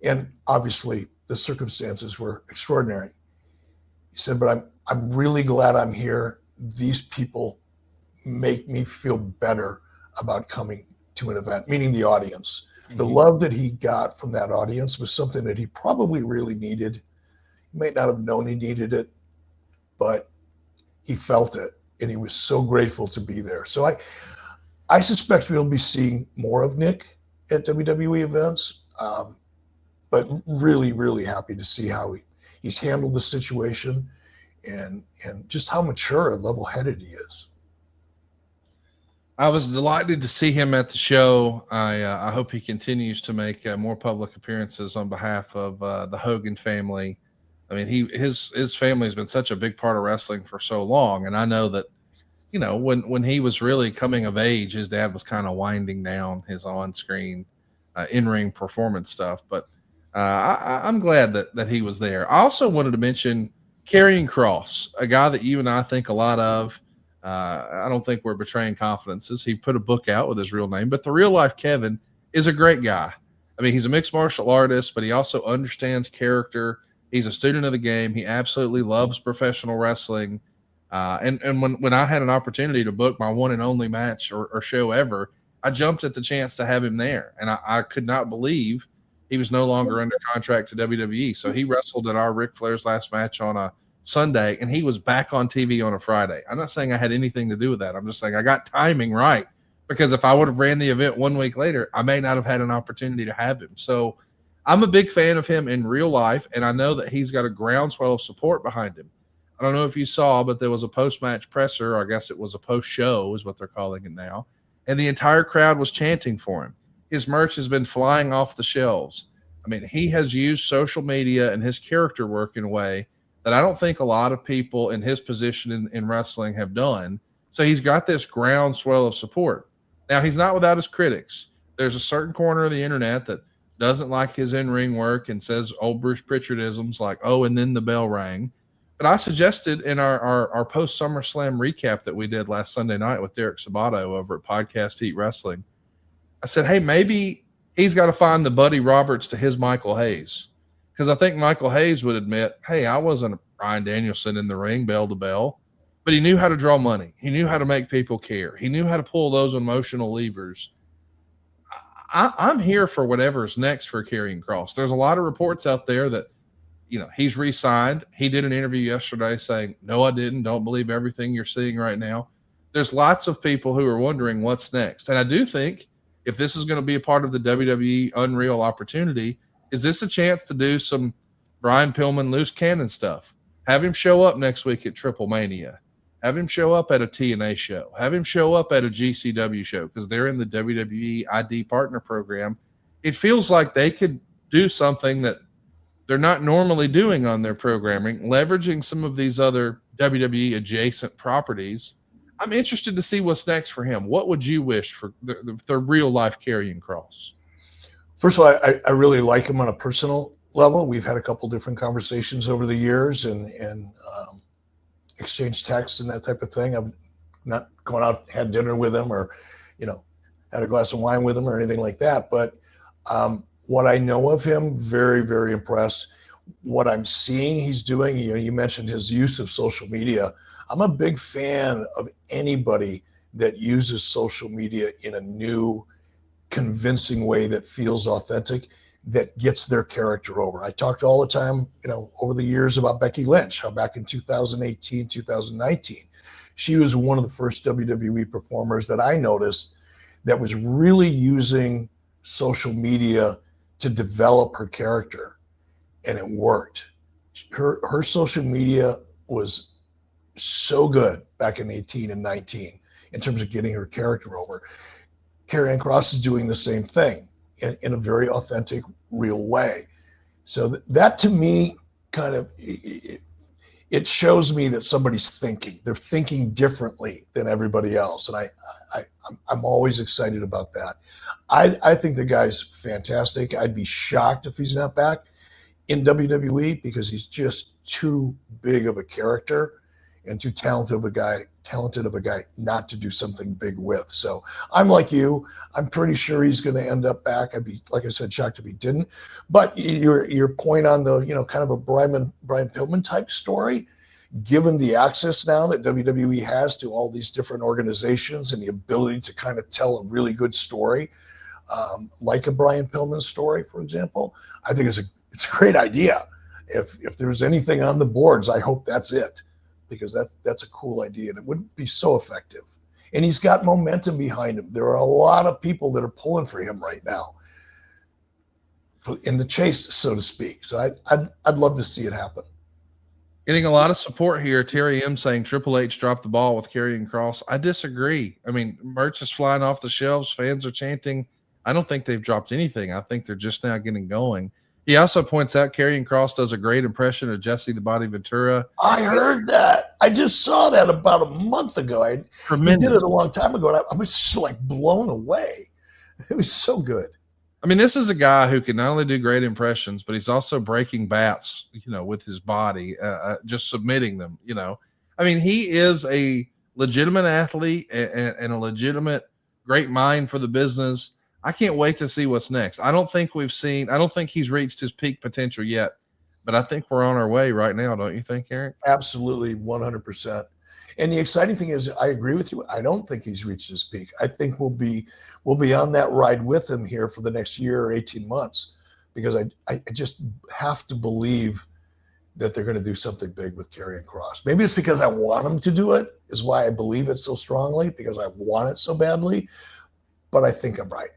And obviously the circumstances were extraordinary. He said, but I'm really glad I'm here. These people make me feel better about coming to an event, meaning the audience. Mm-hmm. The love that he got from that audience was something that he probably really needed. He might not have known he needed it, but he felt it, and he was so grateful to be there. So I suspect we'll be seeing more of Nick at WWE events, but really, really happy to see how he's handled the situation and just how mature and level-headed he is. I was delighted to see him at the show. I hope he continues to make more public appearances on behalf of the Hogan family. I mean, his family has been such a big part of wrestling for so long, and I know that, when he was really coming of age, his dad was kind of winding down his on-screen in-ring performance stuff. But I'm glad that he was there. I also wanted to mention Karrion Kross, a guy that you and I think a lot of. I don't think we're betraying confidences. He put a book out with his real name, but the real life Kevin is a great guy. I mean, he's a mixed martial artist, but he also understands character. He's a student of the game. He absolutely loves professional wrestling. And when I had an opportunity to book my one and only match or show ever, I jumped at the chance to have him there. And I could not believe he was no longer under contract to WWE. So he wrestled at our Ric Flair's last match on a Sunday, and he was back on TV on a Friday. I'm not saying I had anything to do with that. I'm just saying I got timing right, because if I would have ran the event 1 week later, I may not have had an opportunity to have him. So I'm a big fan of him in real life, and I know that he's got a groundswell of support behind him. I don't know if you saw, but there was a post-match presser, or I guess it was a post-show is what they're calling it now, and the entire crowd was chanting for him. His merch has been flying off the shelves. I mean, he has used social media and his character work in a way that I don't think a lot of people in his position in wrestling have done. So he's got this groundswell of support. Now, he's not without his critics. There's a certain corner of the internet that doesn't like his in-ring work and says old Bruce Pritchardisms like, oh, and then the bell rang. But I suggested in our post-SummerSlam recap that we did last Sunday night with Derek Sabato over at Podcast Heat Wrestling, I said, hey, maybe he's got to find the Buddy Roberts to his Michael Hayes. Because I think Michael Hayes would admit, hey, I wasn't a Bryan Danielson in the ring, bell to bell, but he knew how to draw money. He knew how to make people care. He knew how to pull those emotional levers. I'm here for whatever's next for Karrion Kross. There's a lot of reports out there that, he's re-signed. He did an interview yesterday saying, no, I didn't. Don't believe everything you're seeing right now. There's lots of people who are wondering what's next. And I do think if this is going to be a part of the WWE Unreal opportunity, is this a chance to do some Brian Pillman loose cannon stuff? Have him show up next week at Triple Mania. Have him show up at a TNA show. Have him show up at a GCW show because they're in the WWE ID partner program. It feels like they could do something that they're not normally doing on their programming, leveraging some of these other WWE adjacent properties. I'm interested to see what's next for him. What would you wish for the real life Karrion Kross? First of all, I really like him on a personal level. We've had a couple different conversations over the years and exchanged texts and that type of thing. I've not gone out, had dinner with him or, had a glass of wine with him or anything like that. But what I know of him, very, very impressed. What I'm seeing he's doing, you mentioned his use of social media. I'm a big fan of anybody that uses social media in a new, convincing way that feels authentic, that gets their character over. I talked all the time, over the years about Becky Lynch, how back in 2018, 2019, she was one of the first WWE performers that I noticed that was really using social media to develop her character, and it worked. Her social media was so good back in 18 and 19 in terms of getting her character over. Karrion Kross is doing the same thing in a very authentic, real way. So that to me kind of, it shows me that somebody's thinking. They're thinking differently than everybody else. And I'm always excited about that. I think the guy's fantastic. I'd be shocked if he's not back in WWE because he's just too big of a character and too talented of a guy not to do something big with. So I'm like you. I'm pretty sure he's going to end up back. I'd be, like I said, shocked if he didn't. But your point on the, kind of a Brian Pillman type story, given the access now that WWE has to all these different organizations and the ability to kind of tell a really good story, like a Brian Pillman story, for example, I think it's a great idea. If there's anything on the boards, I hope that's it. Because that's a cool idea and it wouldn't be so effective. And he's got momentum behind him. There are a lot of people that are pulling for him right now in the chase, so to speak. So I'd love to see it happen. Getting a lot of support here. Terry M saying Triple H dropped the ball with Karrion Kross. I disagree. I mean, merch is flying off the shelves. Fans are chanting. I don't think they've dropped anything. I think they're just now getting going. He also points out Karrion Kross does a great impression of Jesse the Body Ventura. I heard that. I just saw that about a month ago. He did it a long time ago, and I was just like blown away. It was so good. I mean, this is a guy who can not only do great impressions, but he's also breaking bats, with his body, just submitting them, I mean, he is a legitimate athlete and a legitimate great mind for the business. I can't wait to see what's next. I don't think he's reached his peak potential yet, but I think we're on our way right now. Don't you think, Eric? Absolutely. 100%. And the exciting thing is, I agree with you. I don't think he's reached his peak. I think we'll be on that ride with him here for the next year or 18 months, because I just have to believe that they're going to do something big with Karrion Kross. Maybe it's because I want him to do it, is why I believe it so strongly, because I want it so badly, but I think I'm right.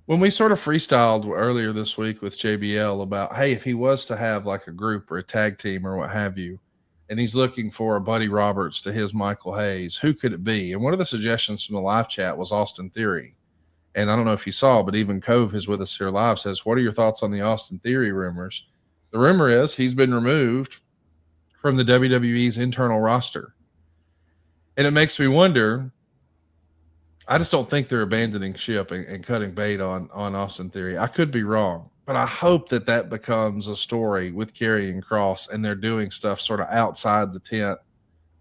When we sort of freestyled earlier this week with JBL about, hey, if he was to have like a group or a tag team or what have you, and he's looking for a Buddy Roberts to his Michael Hayes, who could it be? And one of the suggestions from the live chat was Austin Theory. And I don't know if you saw, but even Cove, who's with us here live, says, what are your thoughts on the Austin Theory rumors? The rumor is he's been removed from the WWE's internal roster. And it makes me wonder, I just don't think they're abandoning ship and cutting bait on Austin Theory. I could be wrong, but I hope that becomes a story with Karrion Kross and they're doing stuff sort of outside the tent.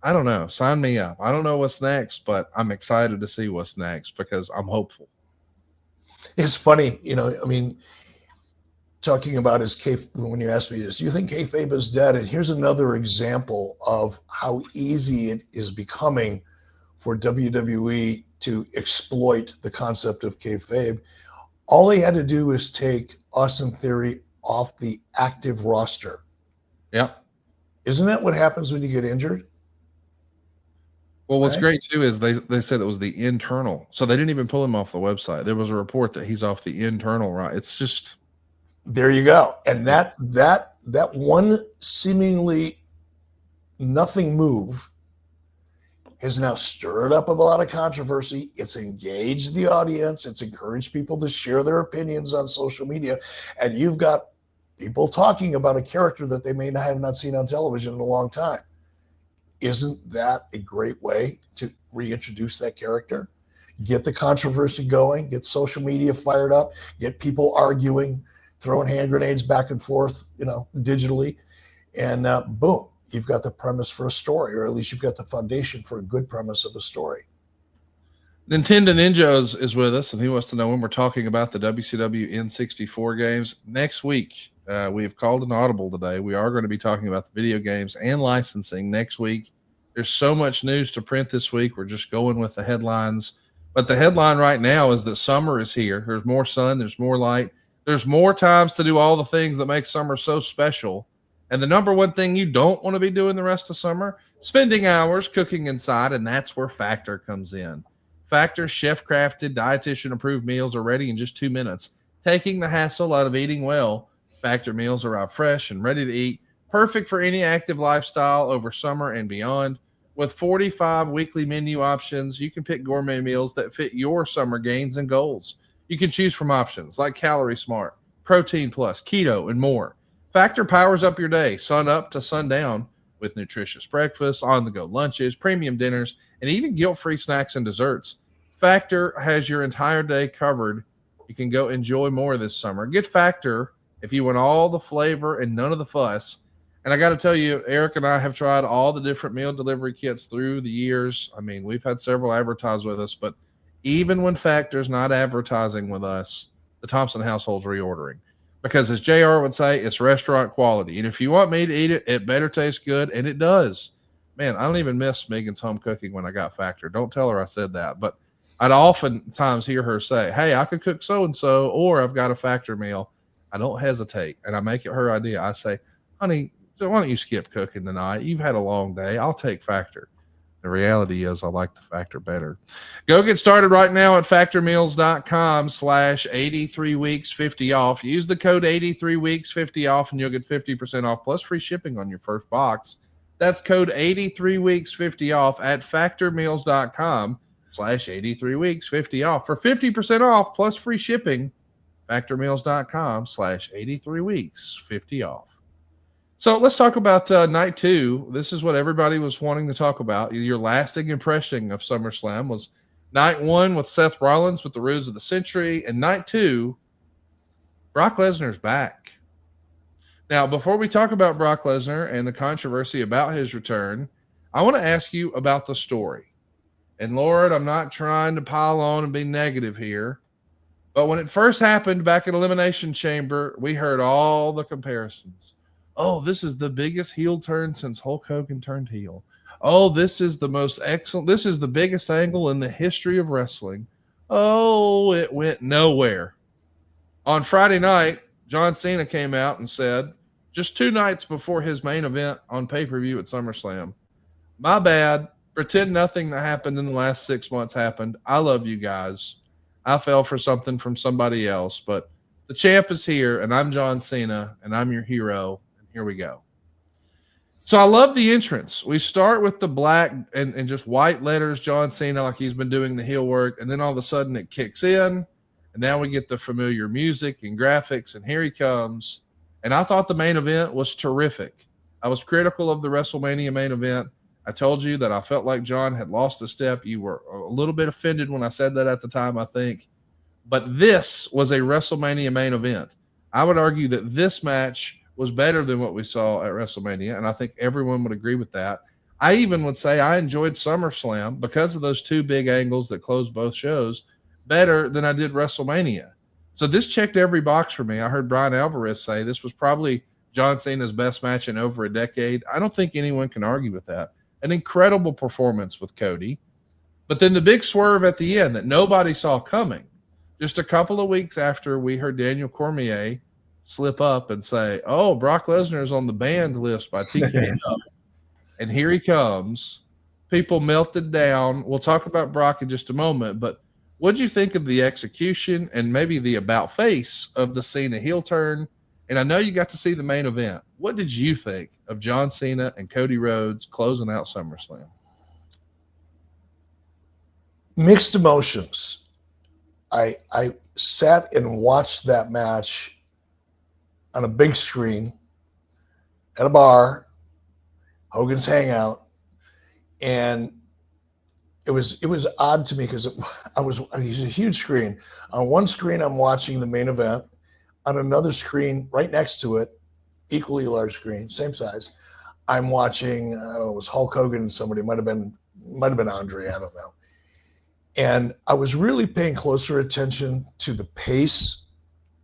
I don't know. Sign me up. I don't know what's next, but I'm excited to see what's next because I'm hopeful. It's funny, I mean, talking about his when you asked me this, do you think kayfabe is dead? And here's another example of how easy it is becoming for WWE to exploit the concept of kayfabe. All they had to do is take Austin Theory off the active roster. Yeah. Isn't that what happens when you get injured? Well, what's great too is they said it was the internal, so they didn't even pull him off the website. There was a report that he's off the internal, right? It's just there you go, and that one seemingly nothing move has now stirred up a lot of controversy. It's engaged the audience. It's encouraged people to share their opinions on social media, and you've got people talking about a character that they may not have not seen on television in a long time. Isn't that a great way to reintroduce that character? Get the controversy going, get social media fired up, get people arguing, throwing hand grenades back and forth, digitally, and boom, you've got the premise for a story, or at least you've got the foundation for a good premise of a story. Nintendo Ninja is with us, and he wants to know when we're talking about the WCW N64 games next week. We have called an audible today. We are going to be talking about the video games and licensing next week. There's so much news to print this week. We're just going with the headlines. But the headline right now is that summer is here. There's more sun. There's more light. There's more times to do all the things that make summer so special. And the number one thing you don't want to be doing the rest of summer, spending hours cooking inside, and that's where Factor comes in. Factor's chef-crafted, dietitian-approved meals are ready in just 2 minutes, taking the hassle out of eating well. Factor meals arrive fresh and ready to eat, perfect for any active lifestyle over summer and beyond. With 45 weekly menu options, you can pick gourmet meals that fit your summer gains and goals. You can choose from options like Calorie Smart, Protein Plus, Keto, and more. Factor powers up your day, sun up to sundown, with nutritious breakfasts, on-the-go lunches, premium dinners, and even guilt-free snacks and desserts. Factor has your entire day covered. You can go enjoy more this summer. Get Factor if you want all the flavor and none of the fuss. And I got to tell you, Eric and I have tried all the different meal delivery kits through the years. I mean, we've had several advertise with us, but even when Factor's not advertising with us, the Thompson household's reordering. Because as JR would say, it's restaurant quality. And if you want me to eat it, it better taste good, and it does. Man, I don't even miss Megan's home cooking when I got Factor. Don't tell her I said that. But I'd oftentimes hear her say, hey, I could cook so-and-so, or I've got a Factor meal. I don't hesitate, and I make it her idea. I say, honey, why don't you skip cooking tonight? You've had a long day. I'll take Factor. The reality is I like the Factor better. Go get started right now at factormeals.com/83weeks50 off. Use the code 83weeks50 off, and you'll get 50% off plus free shipping on your first box. That's code 83weeks50 off at factormeals.com/83weeks50 off for 50% off plus free shipping. factormeals.com/83weeks50 off. So let's talk about night 2. This is what everybody was wanting to talk about. Your lasting impression of SummerSlam was night 1 with Seth Rollins with the Ruse of the Century, and night 2, Brock Lesnar's back. Now, before we talk about Brock Lesnar and the controversy about his return, I want to ask you about the story. And Lord, I'm not trying to pile on and be negative here, but when it first happened back at Elimination Chamber, we heard all the comparisons. Oh, this is the biggest heel turn since Hulk Hogan turned heel. Oh, this is the most excellent. This is the biggest angle in the history of wrestling. Oh, it went nowhere. On Friday night, John Cena came out and said, just 2 nights before his main event on pay-per-view at SummerSlam, my bad. Pretend nothing that happened in the last 6 months happened. I love you guys. I fell for something from somebody else, but the champ is here, and I'm John Cena, and I'm your hero. Here we go. So I love the entrance. We start with the black and just white letters, John Cena, like he's been doing the heel work. And then all of a sudden it kicks in. And now we get the familiar music and graphics. And here he comes. And I thought the main event was terrific. I was critical of the WrestleMania main event. I told you that I felt like John had lost a step. You were a little bit offended when I said that at the time, I think. But this was a WrestleMania main event. I would argue that this match was better than what we saw at WrestleMania, and I think everyone would agree with that. I even would say I enjoyed SummerSlam because of those two big angles that closed both shows better than I did WrestleMania. So this checked every box for me. I heard Brian Alvarez say this was probably John Cena's best match in over a decade. I don't think anyone can argue with that. An incredible performance with Cody. But then the big swerve at the end that nobody saw coming. Just a couple of weeks after we heard Daniel Cormier slip up and say, oh, Brock Lesnar is on the banned list by TKO. And here he comes. People melted down. We'll talk about Brock in just a moment, but what did you think of the execution and maybe the about face of the Cena heel turn? And I know you got to see the main event. What did you think of John Cena and Cody Rhodes closing out SummerSlam? Mixed emotions. I sat and watched that match on a big screen at a bar, Hogan's Hangout, and it was odd to me because he's a huge screen. On one screen, I'm watching the main event. On another screen, right next to it, equally large screen, same size, I'm watching. I don't know, it was Hulk Hogan and somebody, might have been Andre, I don't know. And I was really paying closer attention to the pace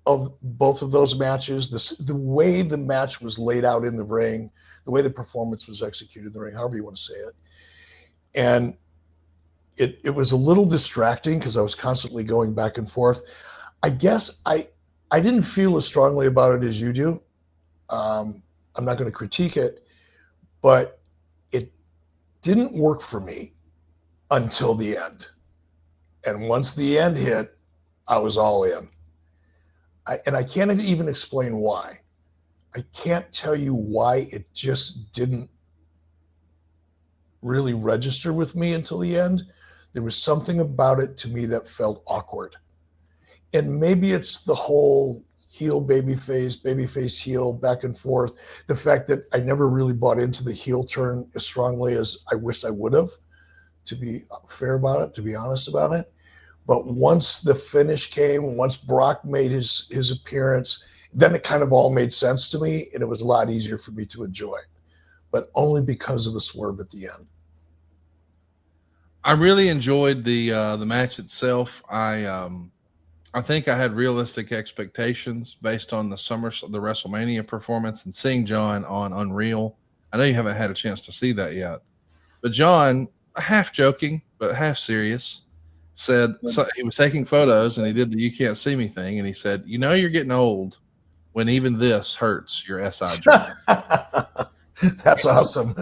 of both of those matches, the way the match was laid out in the ring, the way the performance was executed in the ring, however you want to say it. And it was a little distracting because I was constantly going back and forth. I guess I didn't feel as strongly about it as you do. I'm not going to critique it, but it didn't work for me until the end. And once the end hit, I was all in. And I can't even explain why. I can't tell you why it just didn't really register with me until the end. There was something about it to me that felt awkward. And maybe it's the whole heel, babyface heel, back and forth. The fact that I never really bought into the heel turn as strongly as I wished I would have, to be fair about it, to be honest about it. But once the finish came, once Brock made his appearance, then it kind of all made sense to me, and it was a lot easier for me to enjoy. But only because of the swerve at the end. I really enjoyed the match itself. I think I had realistic expectations based on the WrestleMania performance and seeing John on Unreal. I know you haven't had a chance to see that yet, but John, half joking but half serious, said he was taking photos and he did the "you can't see me" thing, and he said, "You know, you're getting old when even this hurts your SI joint." That's awesome.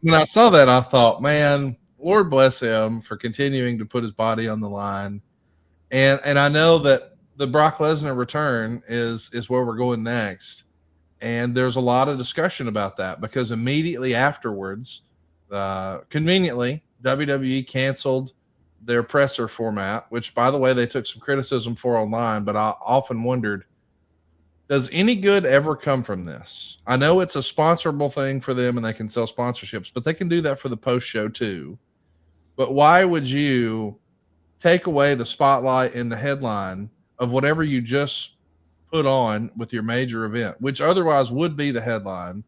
When I saw that, I thought, man, Lord bless him for continuing to put his body on the line. And I know that the Brock Lesnar return is where we're going next. And there's a lot of discussion about that because immediately afterwards, conveniently, WWE canceled their presser format, which, by the way, they took some criticism for online, but I often wondered, does any good ever come from this? I know it's a sponsorable thing for them and they can sell sponsorships, but they can do that for the post show too. But why would you take away the spotlight and the headline of whatever you just put on with your major event, which otherwise would be the headline,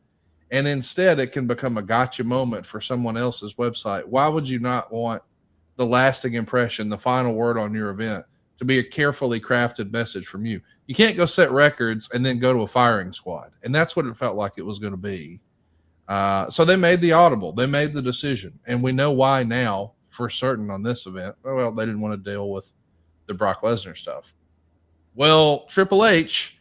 and instead it can become a gotcha moment for someone else's website? Why would you not want the lasting impression, the final word on your event, to be a carefully crafted message from you? You can't go set records and then go to a firing squad. And that's what it felt like it was going to be. So they made the audible. They made the decision. And we know why now for certain on this event. Well, they didn't want to deal with the Brock Lesnar stuff. Well, Triple H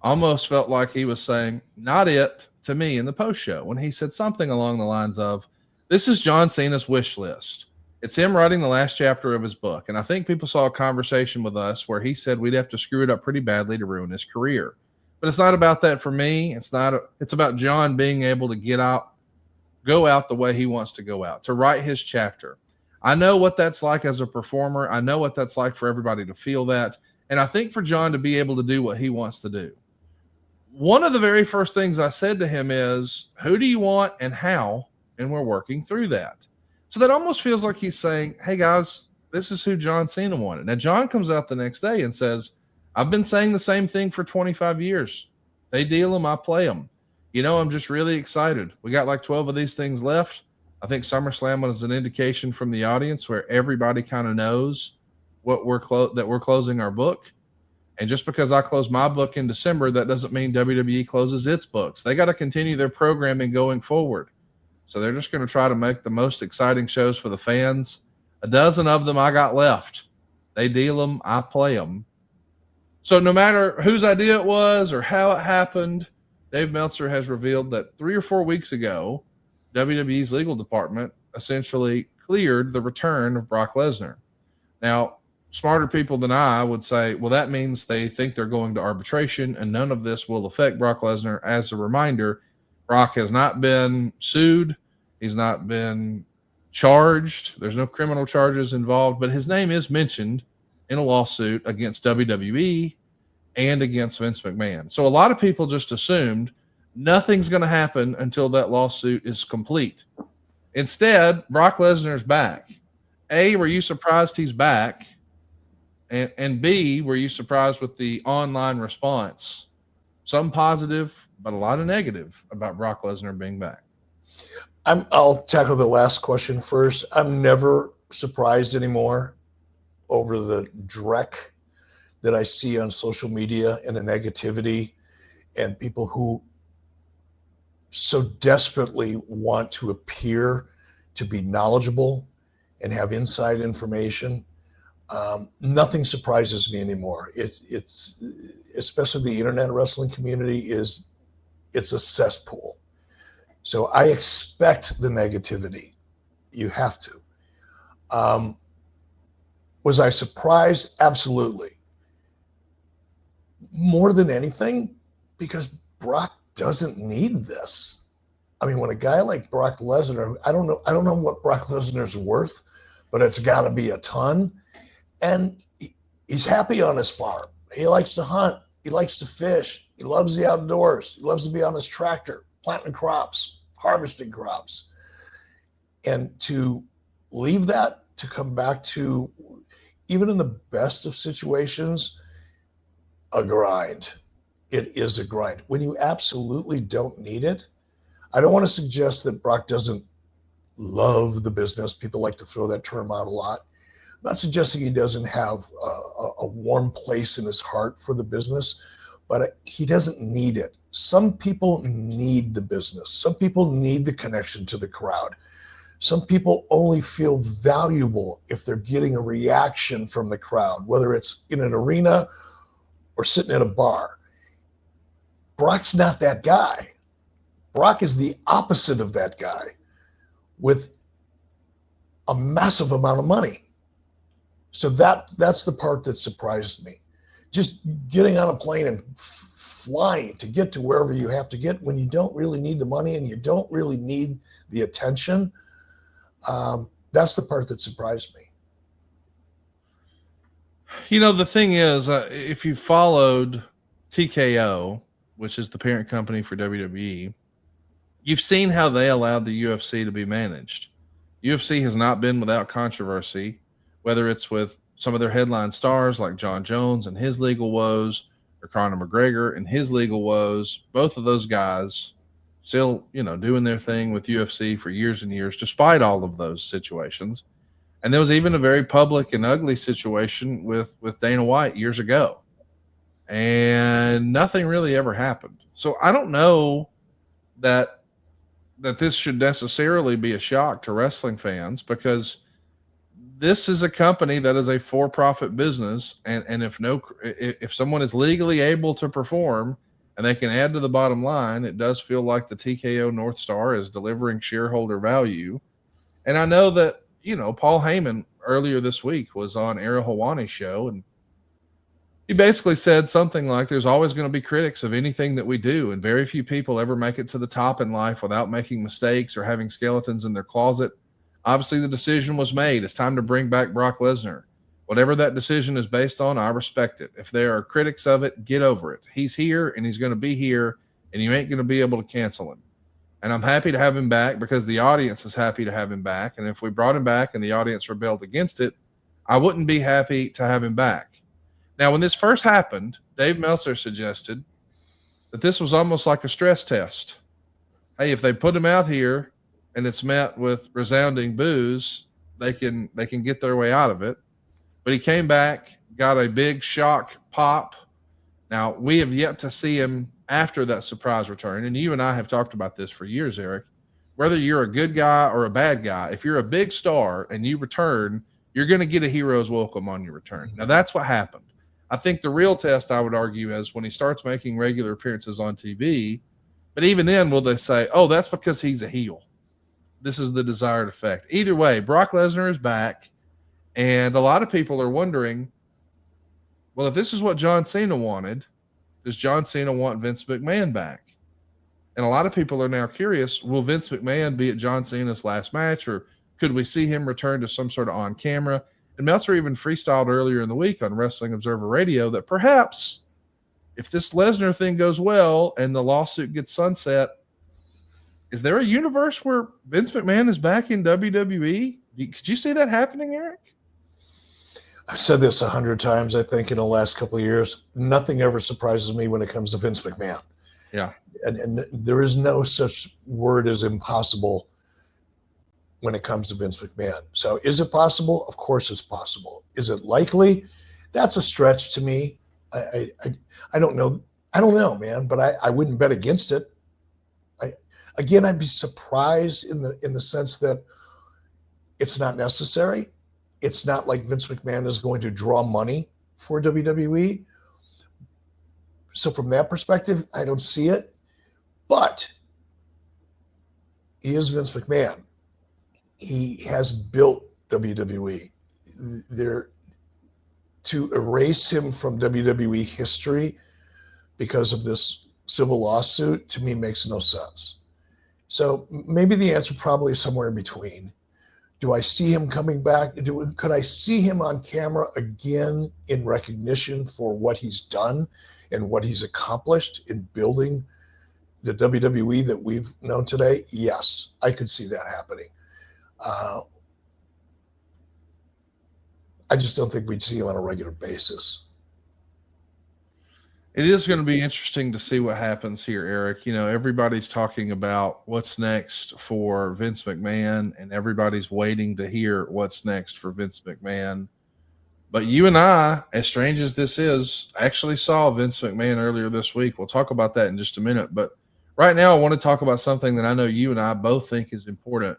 almost felt like he was saying, not it, to me in the post show when he said something along the lines of, this is John Cena's wish list. It's him writing the last chapter of his book. And I think people saw a conversation with us where he said we'd have to screw it up pretty badly to ruin his career. But it's not about that for me. It's about John being able to go out the way he wants to go out, to write his chapter. I know what that's like as a performer. I know what that's like for everybody to feel that. And I think for John to be able to do what he wants to do, one of the very first things I said to him is, who do you want and how? And we're working through that. So that almost feels like he's saying, hey guys, this is who John Cena wanted. Now, John comes out the next day and says, I've been saying the same thing for 25 years. They deal them, I play them. I'm just really excited. We got like 12 of these things left. I think SummerSlam was an indication from the audience where everybody kind of knows what that we're closing our book. And just because I close my book in December, that doesn't mean WWE closes its books. They got to continue their programming going forward. So they're just going to try to make the most exciting shows for the fans. A dozen of them I got left. They deal them, I play them. So no matter whose idea it was or how it happened, Dave Meltzer has revealed that 3 or 4 weeks ago, WWE's legal department essentially cleared the return of Brock Lesnar. Now, smarter people than I would say, well, that means they think they're going to arbitration and none of this will affect Brock Lesnar. As a reminder, Brock has not been sued. He's not been charged. There's no criminal charges involved, but his name is mentioned in a lawsuit against WWE and against Vince McMahon. So a lot of people just assumed nothing's going to happen until that lawsuit is complete. Instead, Brock Lesnar's back. A, were you surprised he's back? And B, were you surprised with the online response? Some positive, but a lot of negative about Brock Lesnar being back. I'll tackle the last question first. I'm never surprised anymore over the dreck that I see on social media and the negativity and people who so desperately want to appear to be knowledgeable and have inside information. Nothing surprises me anymore. It's especially the internet wrestling community it's a cesspool. So I expect the negativity. You have to. Was I surprised? Absolutely. More than anything, because Brock doesn't need this. I mean, when a guy like Brock Lesnar, I don't know what Brock Lesnar's worth, but it's got to be a ton. And he's happy on his farm. He likes to hunt. He likes to fish. He loves the outdoors. He loves to be on his tractor, planting crops, harvesting crops. And to leave that, to come back to, even in the best of situations, a grind. It is a grind. When you absolutely don't need it, I don't want to suggest that Brock doesn't love the business. People like to throw that term out a lot. I'm not suggesting he doesn't have a warm place in his heart for the business, but he doesn't need it. Some people need the business. Some people need the connection to the crowd. Some people only feel valuable if they're getting a reaction from the crowd, whether it's in an arena or sitting in a bar. Brock's not that guy. Brock is the opposite of that guy with a massive amount of money. So that's the part that surprised me. Just getting on a plane and flying to get to wherever you have to get when you don't really need the money and you don't really need the attention. That's the part that surprised me. The thing is, if you followed TKO, which is the parent company for WWE, you've seen how they allowed the UFC to be managed. UFC has not been without controversy, whether it's with some of their headline stars like John Jones and his legal woes, or Conor McGregor and his legal woes. Both of those guys still, doing their thing with UFC for years and years, despite all of those situations. And there was even a very public and ugly situation with Dana White years ago. And nothing really ever happened. So I don't know that this should necessarily be a shock to wrestling fans, because this is a company that is a for-profit business. And if someone is legally able to perform and they can add to the bottom line, it does feel like the TKO North Star is delivering shareholder value. And I know that, Paul Heyman earlier this week was on Ariel Helwani's show, and he basically said something like, there's always going to be critics of anything that we do, and very few people ever make it to the top in life without making mistakes or having skeletons in their closet. Obviously, the decision was made. It's time to bring back Brock Lesnar. Whatever that decision is based on, I respect it. If there are critics of it, get over it. He's here and he's going to be here, and you ain't going to be able to cancel him. And I'm happy to have him back because the audience is happy to have him back. And if we brought him back and the audience rebelled against it, I wouldn't be happy to have him back. Now, when this first happened, Dave Meltzer suggested that this was almost like a stress test. Hey, if they put him out here and it's met with resounding boos, they can get their way out of it. But he came back, got a big shock pop. Now, we have yet to see him after that surprise return. And you and I have talked about this for years, Eric. Whether you're a good guy or a bad guy, if you're a big star and you return, you're going to get a hero's welcome on your return. Now, that's what happened. I think the real test, I would argue, is when he starts making regular appearances on TV. But even then, will they say, oh, that's because he's a heel? This is the desired effect. Either way, Brock Lesnar is back. And a lot of people are wondering, well, if this is what John Cena wanted, does John Cena want Vince McMahon back? And a lot of people are now curious, will Vince McMahon be at John Cena's last match, or could we see him return to some sort of on-camera? And Meltzer even freestyled earlier in the week on Wrestling Observer Radio that perhaps if this Lesnar thing goes well and the lawsuit gets sunset, is there a universe where Vince McMahon is back in WWE? Could you see that happening, Eric? I've said this 100 times, I think, in the last couple of years. Nothing ever surprises me when it comes to Vince McMahon. Yeah. And there is no such word as impossible when it comes to Vince McMahon. So is it possible? Of course it's possible. Is it likely? That's a stretch to me. I don't know. I don't know, man, but I wouldn't bet against it. I'd be surprised in the sense that it's not necessary. It's not like Vince McMahon is going to draw money for WWE. So from that perspective, I don't see it. But he is Vince McMahon. He has built WWE. To erase him from WWE history because of this civil lawsuit, to me, makes no sense. So maybe the answer probably is somewhere in between. Do I see him coming back? Could I see him on camera again in recognition for what he's done and what he's accomplished in building the WWE that we've known today? Yes, I could see that happening. I just don't think we'd see him on a regular basis. It is going to be interesting to see what happens here, Eric. You know, everybody's talking about what's next for Vince McMahon, and everybody's waiting to hear what's next for Vince McMahon. But you and I, as strange as this is, actually saw Vince McMahon earlier this week. We'll talk about that in just a minute. But right now, I want to talk about something that I know you and I both think is important.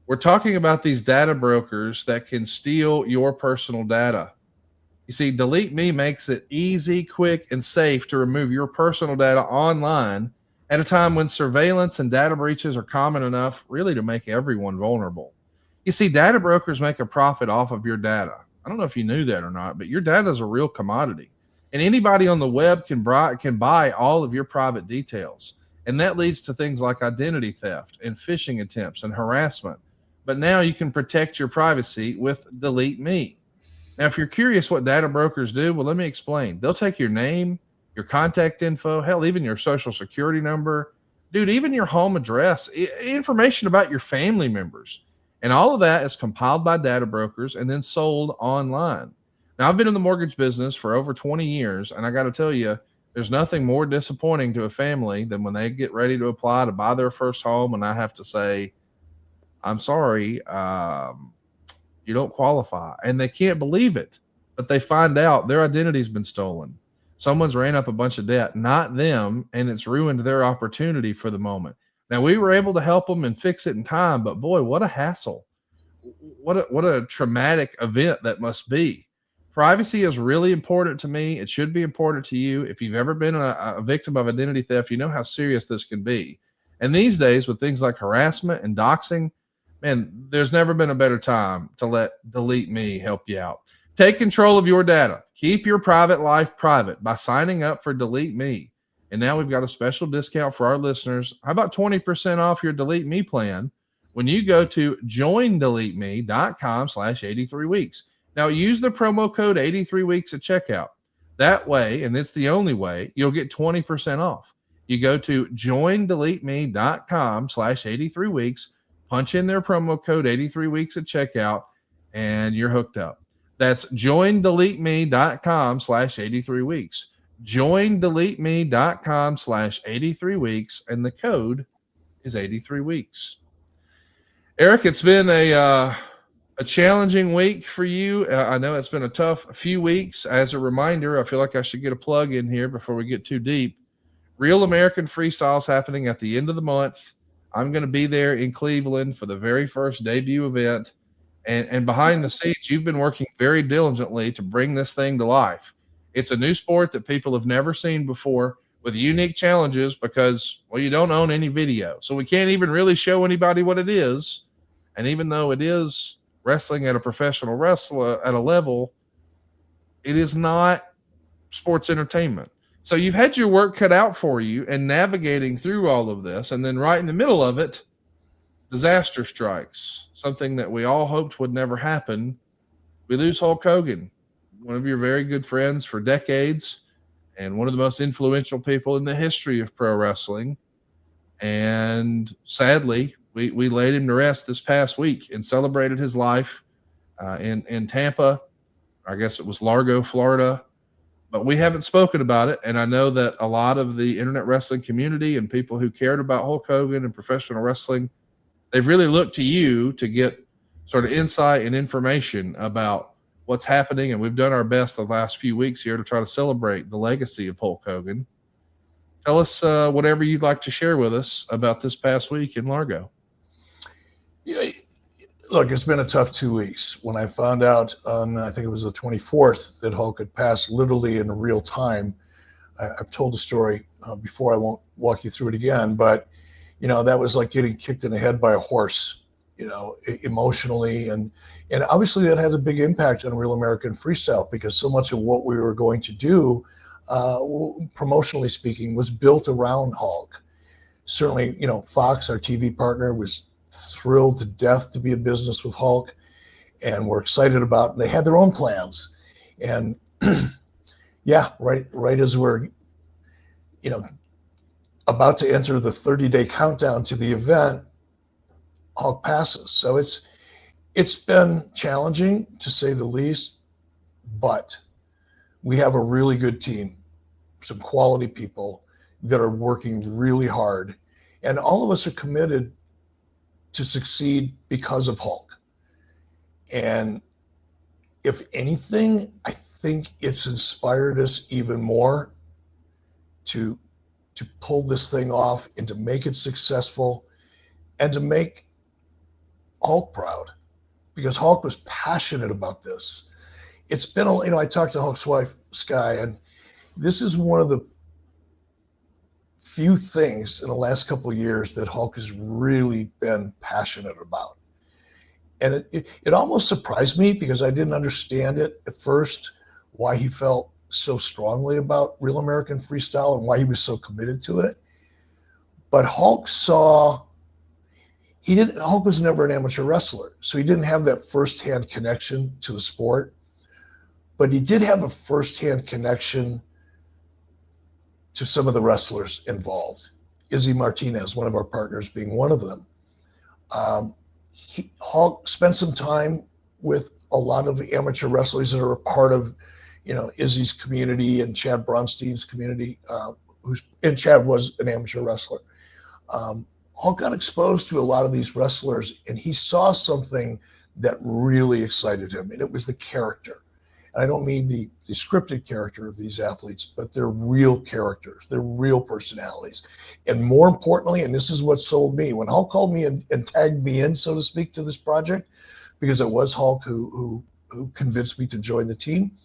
We're talking about these data brokers that can steal your personal data. You see, Delete Me makes it easy, quick, and safe to remove your personal data online at a time when surveillance and data breaches are common enough really to make everyone vulnerable. You see, data brokers make a profit off of your data. I don't know if you knew that or not, but your data is a real commodity. And anybody on the web can buy all of your private details. And that leads to things like identity theft and phishing attempts and harassment. But now you can protect your privacy with Delete Me. Now, if you're curious what data brokers do, well, let me explain. They'll take your name, your contact info, hell, even your social security number, dude, even your home address, information about your family members. And all of that is compiled by data brokers and then sold online. Now, I've been in the mortgage business for over 20 years, and I got to tell you, there's nothing more disappointing to a family than when they get ready to apply to buy their first home, and I have to say, I'm sorry, you don't qualify. And they can't believe it, but they find out their identity's been stolen. Someone's ran up a bunch of debt, not them, and it's ruined their opportunity for the moment. Now, we were able to help them and fix it in time, but boy, what a hassle. What a traumatic event that must be. Privacy is really important to me. It should be important to you. If you've ever been a victim of identity theft, you know how serious this can be. And these days, with things like harassment and doxing, man, there's never been a better time to let Delete Me help you out. Take control of your data. Keep your private life private by signing up for Delete Me. And now we've got a special discount for our listeners. How about 20% off your Delete Me plan when you go to joindeleteme.com/83weeks. Now use the promo code 83 weeks at checkout. That way, and it's the only way, you'll get 20% off. You go to joindeleteme.com/83 weeks, punch in their promo code 83 weeks at checkout, and you're hooked up. That's joindeleteme.com/83 weeks. Joindeleteme.com/83 weeks, and the code is 83 weeks. Eric, it's been a challenging week for you. I know it's been a tough few weeks. As a reminder, I feel like I should get a plug in here before we get too deep. Real American Freestyle is happening at the end of the month. I'm going to be there in Cleveland for the very first debut event. And behind the scenes, you've been working very diligently to bring this thing to life. It's a new sport that people have never seen before with unique challenges because, well, you don't own any video. So we can't even really show anybody what it is. And even though it is wrestling at a professional wrestler at a level, it is not sports entertainment. So you've had your work cut out for you and navigating through all of this. And then right in the middle of it, disaster strikes, something that we all hoped would never happen. We lose Hulk Hogan, one of your very good friends for decades and one of the most influential people in the history of pro wrestling. And sadly, we laid him to rest this past week and celebrated his life in Tampa. I guess it was Largo, Florida. But we haven't spoken about it. And I know that a lot of the internet wrestling community and people who cared about Hulk Hogan and professional wrestling, they've really looked to you to get sort of insight and information about what's happening. And we've done our best the last few weeks here to try to celebrate the legacy of Hulk Hogan. Tell us whatever you'd like to share with us about this past week in Largo. Yeah, look, it's been a tough 2 weeks. When I found out on, I think it was the 24th, that Hulk had passed literally in real time, I've told the story before. I won't walk you through it again, but that was like getting kicked in the head by a horse, emotionally. And obviously that had a big impact on Real American Freestyle because so much of what we were going to do, promotionally speaking, was built around Hulk. Certainly, Fox, our TV partner, was thrilled to death to be in business with Hulk, and we're excited about, and they had their own plans. And yeah, right as we're, about to enter the 30-day countdown to the event, Hulk passes. So it's been challenging to say the least, but we have a really good team, some quality people that are working really hard, and all of us are committed to succeed because of Hulk. And if anything, I think it's inspired us even more to pull this thing off and to make it successful and to make Hulk proud, because Hulk was passionate about this. It's been, I talked to Hulk's wife, Sky, and this is one of the few things in the last couple of years that Hulk has really been passionate about. And it almost surprised me because I didn't understand it at first, why he felt so strongly about Real American Freestyle and why he was so committed to it. But Hulk was never an amateur wrestler, so he didn't have that firsthand connection to the sport, but he did have a firsthand connection to some of the wrestlers involved. Izzy Martinez, one of our partners, being one of them. Hulk spent some time with a lot of the amateur wrestlers that are a part of, Izzy's community and Chad Bronstein's community, and Chad was an amateur wrestler. Hulk got exposed to a lot of these wrestlers, and he saw something that really excited him, and it was the character. And I don't mean the scripted character of these athletes, but they're real characters. They're real personalities. And more importantly, and this is what sold me, when Hulk called me and tagged me in, so to speak, to this project, because it was Hulk who convinced me to join the team.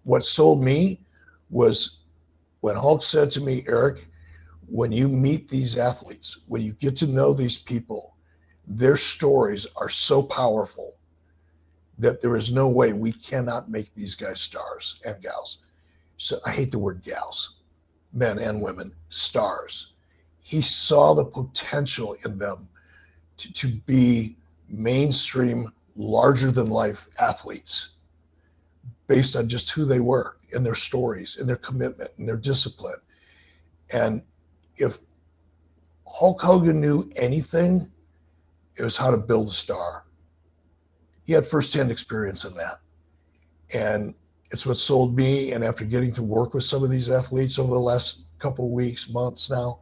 What sold me was when Hulk said to me, Eric, when you meet these athletes, when you get to know these people, their stories are so powerful that there is no way we cannot make these guys stars and gals. So I hate the word gals, men and women, stars. He saw the potential in them to be mainstream larger than life athletes based on just who they were and their stories and their commitment and their discipline. And if Hulk Hogan knew anything, it was how to build a star. He had firsthand experience in that. And it's what sold me. And after getting to work with some of these athletes over the last couple of weeks, months now,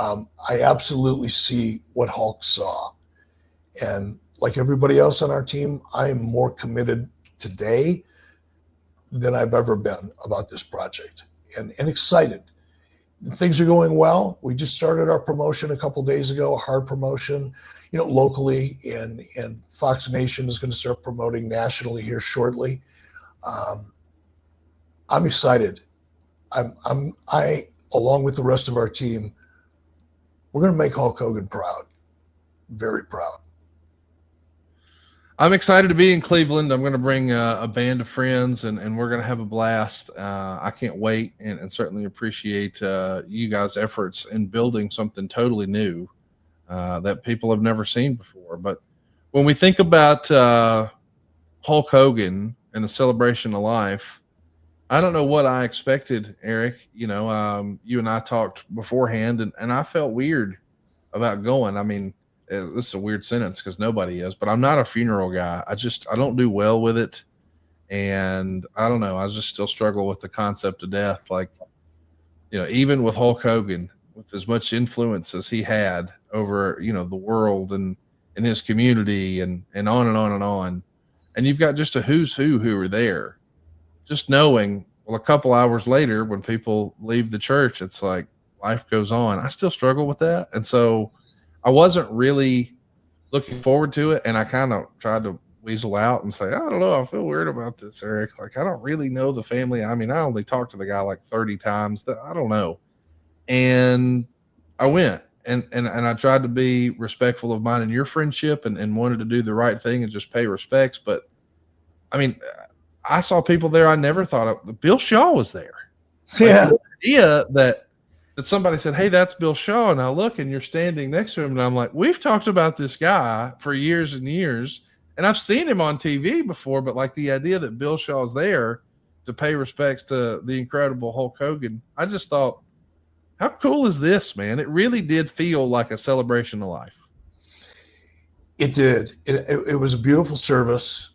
I absolutely see what Hulk saw. And like everybody else on our team, I am more committed today than I've ever been about this project, and excited. Things are going well. We just started our promotion a couple days ago, a hard promotion, locally, and Fox Nation is going to start promoting nationally here shortly. I'm excited. I, along with the rest of our team, we're going to make Hulk Hogan proud, very proud. I'm excited to be in Cleveland. I'm going to bring a band of friends, and we're going to have a blast. I can't wait, and certainly appreciate you guys' efforts in building something totally new that people have never seen before. But when we think about Hulk Hogan and the celebration of life, I don't know what I expected, Eric. You and I talked beforehand, and I felt weird about going. I mean, this is a weird sentence because nobody is, but I'm not a funeral guy. I don't do well with it. And I don't know. I just still struggle with the concept of death. Like, even with Hulk Hogan, with as much influence as he had over, the world and his community and on and on and on. And you've got just a who's who are there. Just knowing, well, a couple hours later, when people leave the church, it's like life goes on. I still struggle with that. And so I wasn't really looking forward to it. And I kind of tried to weasel out and say, I don't know, I feel weird about this, Eric. Like, I don't really know the family. I mean, I only talked to the guy like 30 times. I don't know. And I went and I tried to be respectful of mine and your friendship and wanted to do the right thing and just pay respects. But I mean, I saw people there I never thought of. Bill Shaw was there. Yeah. Like, the idea that somebody said, hey, that's Bill Shaw. And I look and you're standing next to him. And I'm like, we've talked about this guy for years and years. And I've seen him on TV before, but like the idea that Bill Shaw's there to pay respects to the incredible Hulk Hogan, I just thought, how cool is this, man? It really did feel like a celebration of life. It did. It was a beautiful service.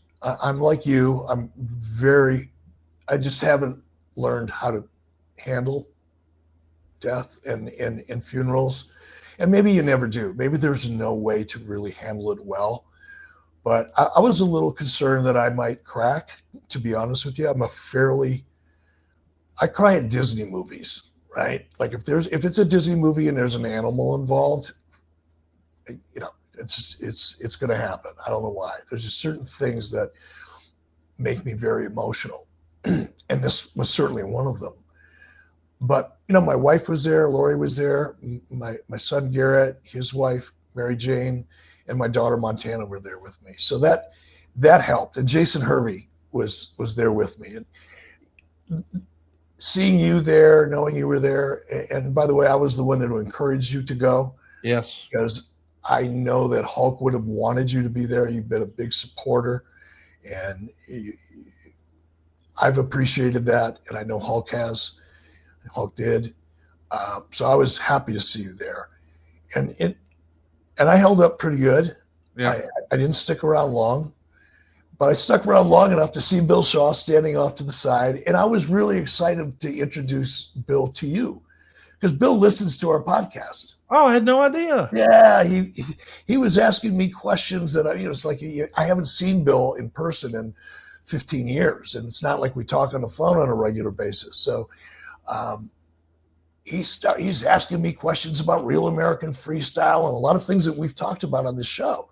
I'm like you. I just haven't learned how to handle death and funerals. And maybe you never do. Maybe there's no way to really handle it well. But I was a little concerned that I might crack, to be honest with you. I cry at Disney movies, right? Like if it's a Disney movie and there's an animal involved, it's going to happen. I don't know why. There's just certain things that make me very emotional. And this was certainly one of them. But, my wife was there, Lori was there, my son Garrett, his wife, Mary Jane, and my daughter Montana were there with me. So that helped. And Jason Hervey was there with me. And seeing you there, knowing you were there, and by the way, I was the one that encouraged you to go. Yes. Because I know that Hulk would have wanted you to be there. You've been a big supporter, and I've appreciated that, and I know Hulk has. Hulk did. So I was happy to see you there. And I held up pretty good. Yeah. I didn't stick around long, but I stuck around long enough to see Bill Shaw standing off to the side. And I was really excited to introduce Bill to you because Bill listens to our podcast. Oh, I had no idea. Yeah, he was asking me questions that it's like I haven't seen Bill in person in 15 years, and it's not like we talk on the phone on a regular basis. So he's asking me questions about real American freestyle and a lot of things that we've talked about on this show.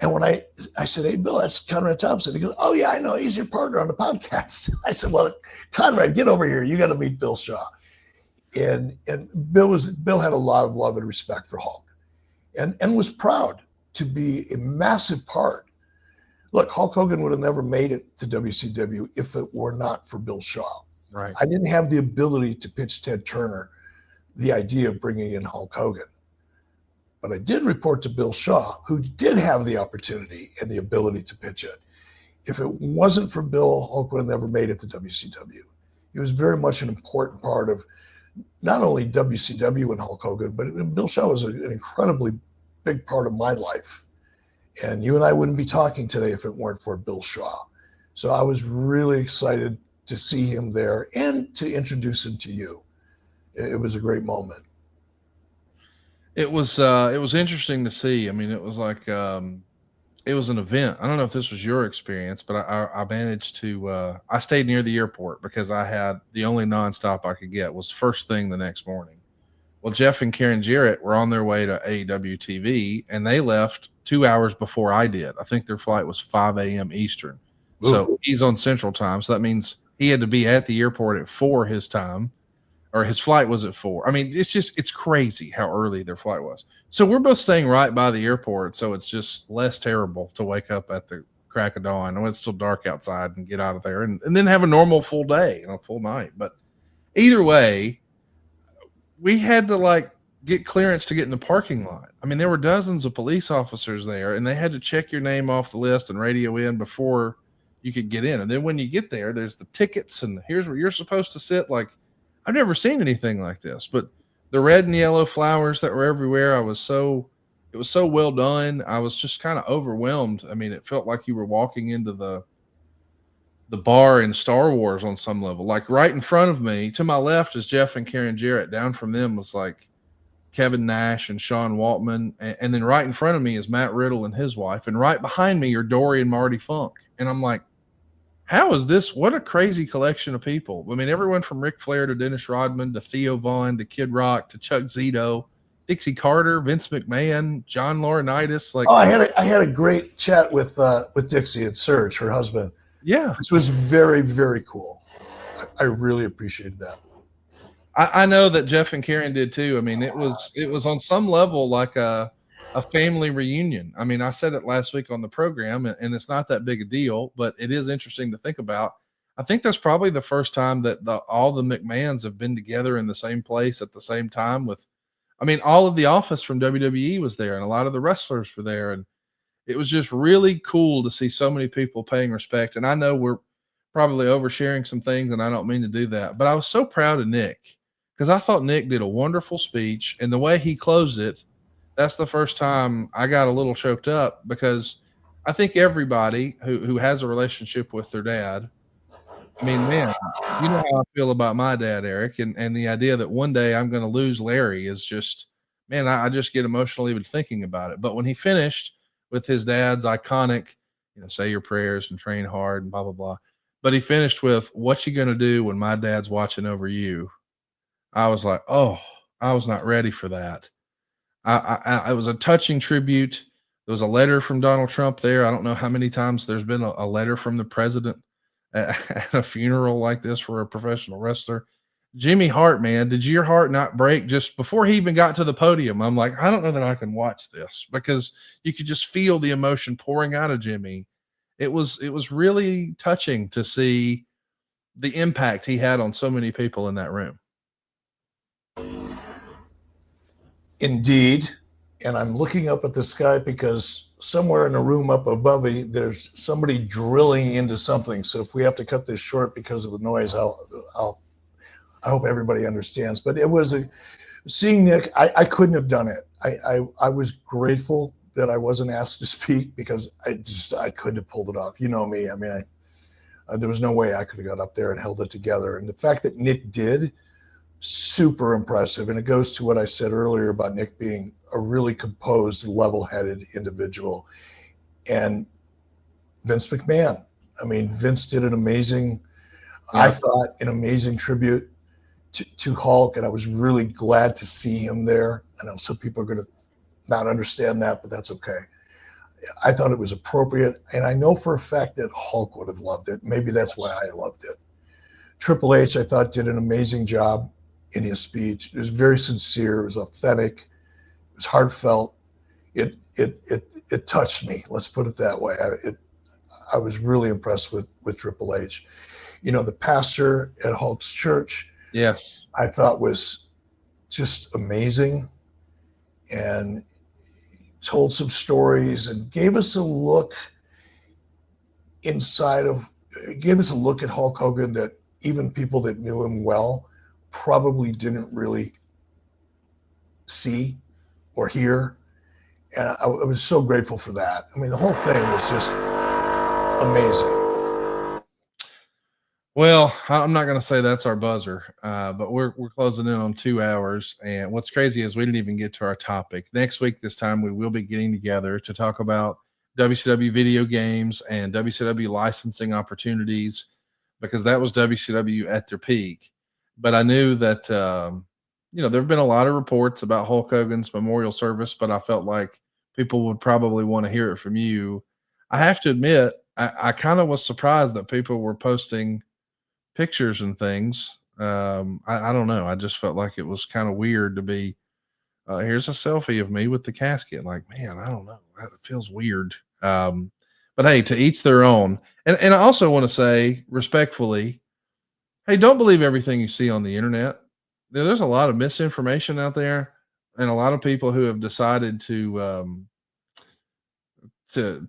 And when I said, hey, Bill, that's Conrad Thompson. He goes, oh, yeah, I know. He's your partner on the podcast. I said, well, Conrad, get over here. You got to meet Bill Shaw. And Bill had a lot of love and respect for Hulk and was proud to be a massive part. Look, Hulk Hogan would have never made it to WCW if it were not for Bill Shaw. Right. I didn't have the ability to pitch Ted Turner the idea of bringing in Hulk Hogan. But I did report to Bill Shaw, who did have the opportunity and the ability to pitch it. If it wasn't for Bill, Hulk would have never made it to WCW. He was very much an important part of not only WCW and Hulk Hogan, but Bill Shaw was an incredibly big part of my life. And you and I wouldn't be talking today if it weren't for Bill Shaw. So I was really excited to see him there and to introduce him to you. It was a great moment. It was interesting to see. I mean, it was like it was an event. I don't know if this was your experience, but I managed to I stayed near the airport because I had the only nonstop I could get was first thing the next morning. Well, Jeff and Karen Jarrett were on their way to AEW TV, and they left 2 hours before I did. I think their flight was 5 a.m. Eastern. Ooh. So he's on Central Time. So that means he had to be at the airport at 4 his time, or his flight was at 4. I mean, it's crazy how early their flight was. So we're both staying right by the airport. So it's just less terrible to wake up at the crack of dawn when it's still dark outside and get out of there and then have a normal full day and a full night. But either way, we had to like get clearance to get in the parking lot. I mean, there were dozens of police officers there, and they had to check your name off the list and radio in before you could get in. And then when you get there, there's the tickets, and here's where you're supposed to sit. Like, I've never seen anything like this. But the red and yellow flowers that were everywhere, it was so well done. I was just kind of overwhelmed. I mean, it felt like you were walking into the bar in Star Wars on some level. Like right in front of me, to my left is Jeff and Karen Jarrett. Down from them was like Kevin Nash and Sean Waltman. And then right in front of me is Matt Riddle and his wife. And right behind me are Dory and Marty Funk. And I'm like, how is this? What a crazy collection of people. I mean, everyone from Ric Flair to Dennis Rodman to Theo Vaughn to Kid Rock to Chuck Zito, Dixie Carter, Vince McMahon, John Laurinaitis. Like, I had a great chat with Dixie and Serge, her husband. Yeah. This was very, very cool. I really appreciated that. I know that Jeff and Karen did too. I mean, it was on some level like a family reunion. I mean, I said it last week on the program, and it's not that big a deal, but it is interesting to think about. I think that's probably the first time that all the McMahons have been together in the same place at the same time with, I mean, all of the office from WWE was there, and a lot of the wrestlers were there, and it was just really cool to see so many people paying respect. And I know we're probably oversharing some things, and I don't mean to do that, but I was so proud of Nick because I thought Nick did a wonderful speech, and the way he closed it, that's the first time I got a little choked up because I think everybody who has a relationship with their dad, I mean, man, you know how I feel about my dad, Eric, and the idea that one day I'm going to lose Larry is just, man, I just get emotional even thinking about it. But when he finished with his dad's iconic, say your prayers and train hard and blah, blah, blah. But he finished with, what you going to do when my dad's watching over you? I was like, oh, I was not ready for that. It was a touching tribute. There was a letter from Donald Trump there. I don't know how many times there's been a letter from the president at a funeral like this for a professional wrestler. Jimmy Hart, man, did your heart not break just before he even got to the podium? I'm like, I don't know that I can watch this because you could just feel the emotion pouring out of Jimmy. It was really touching to see the impact he had on so many people in that room. Indeed. And I'm looking up at the sky because somewhere in a room up above me, there's somebody drilling into something. So if we have to cut this short because of the noise, I hope everybody understands. But it was seeing Nick, I couldn't have done it. I was grateful that I wasn't asked to speak because I couldn't have pulled it off. You know me. I mean, there was no way I could have got up there and held it together. And the fact that Nick did, super impressive. And it goes to what I said earlier about Nick being a really composed, level-headed individual. And Vince McMahon. I mean, Vince did an amazing, I thought, an amazing tribute to Hulk, and I was really glad to see him there. I know some people are going to not understand that, but that's okay. I thought it was appropriate, and I know for a fact that Hulk would have loved it. Maybe that's why I loved it. Triple H, I thought, did an amazing job in his speech. It was very sincere. It was authentic. It was heartfelt. It touched me. Let's put it that way. I was really impressed with Triple H. The pastor at Hulk's church, yes, I thought was just amazing. And told some stories and gave us a look inside of, gave us a look at Hulk Hogan that even people that knew him well probably didn't really see or hear. And I was so grateful for that. I mean, the whole thing was just amazing. Well, I'm not going to say that's our buzzer, but we're closing in on 2 hours. And what's crazy is we didn't even get to our topic. Next week, this time, we will be getting together to talk about WCW video games and WCW licensing opportunities, because that was WCW at their peak. But I knew that, there have been a lot of reports about Hulk Hogan's memorial service, but I felt like people would probably want to hear it from you. I have to admit, I kind of was surprised that people were posting pictures and things. I don't know. I just felt like it was kind of weird to be, here's a selfie of me with the casket. Like, man, I don't know. It feels weird. But hey, to each their own. And I also want to say respectfully, hey, don't believe everything you see on the internet. There's a lot of misinformation out there, and a lot of people who have decided to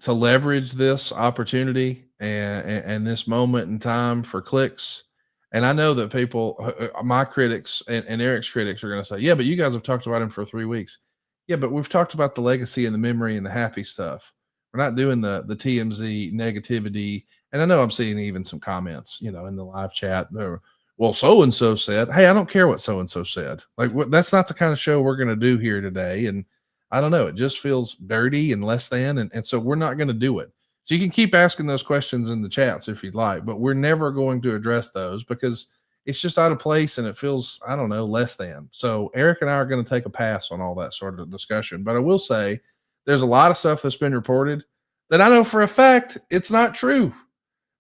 leverage this opportunity and this moment in time for clicks. And I know that people, my critics and Eric's critics, are going to say, yeah, but you guys have talked about him for 3 weeks. Yeah, but we've talked about the legacy and the memory and the happy stuff. We're not doing the TMZ negativity. And I know I'm seeing even some comments, in the live chat. Well, so-and-so said, hey, I don't care what so-and-so said. Like, that's not the kind of show we're going to do here today. And I don't know. It just feels dirty and less than. And so we're not going to do it. So you can keep asking those questions in the chats if you'd like, but we're never going to address those because it's just out of place and it feels, I don't know, less than. So Eric and I are going to take a pass on all that sort of discussion. But I will say there's a lot of stuff that's been reported that I know for a fact it's not true.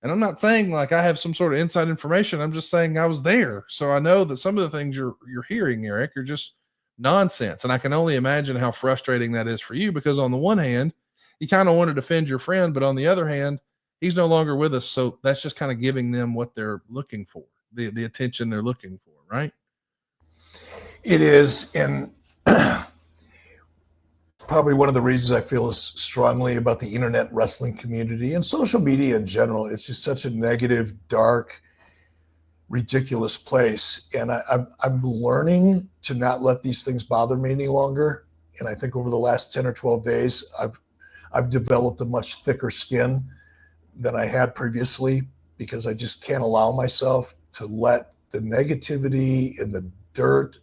And I'm not saying like I have some sort of inside information. I'm just saying I was there. So I know that some of the things you're hearing, Eric, are just nonsense. And I can only imagine how frustrating that is for you, because on the one hand, you kind of want to defend your friend, but on the other hand, he's no longer with us. So that's just kind of giving them what they're looking for, the attention they're looking for, right? It is. And probably one of the reasons I feel as strongly about the internet wrestling community and social media in general. It's just such a negative, dark, ridiculous place. And I'm learning to not let these things bother me any longer. And I think over the last 10 or 12 days, I've developed a much thicker skin than I had previously, because I just can't allow myself to let the negativity and the dirt,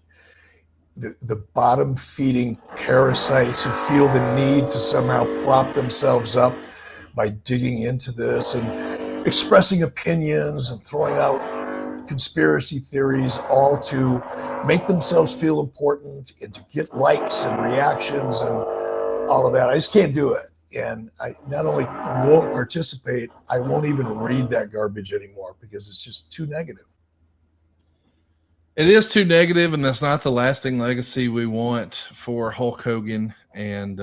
the bottom feeding parasites who feel the need to somehow prop themselves up by digging into this and expressing opinions and throwing out conspiracy theories, all to make themselves feel important and to get likes and reactions and all of that. I just can't do it. And I not only won't participate, I won't even read that garbage anymore because it's just too negative. It is too negative, and that's not the lasting legacy we want for Hulk Hogan. And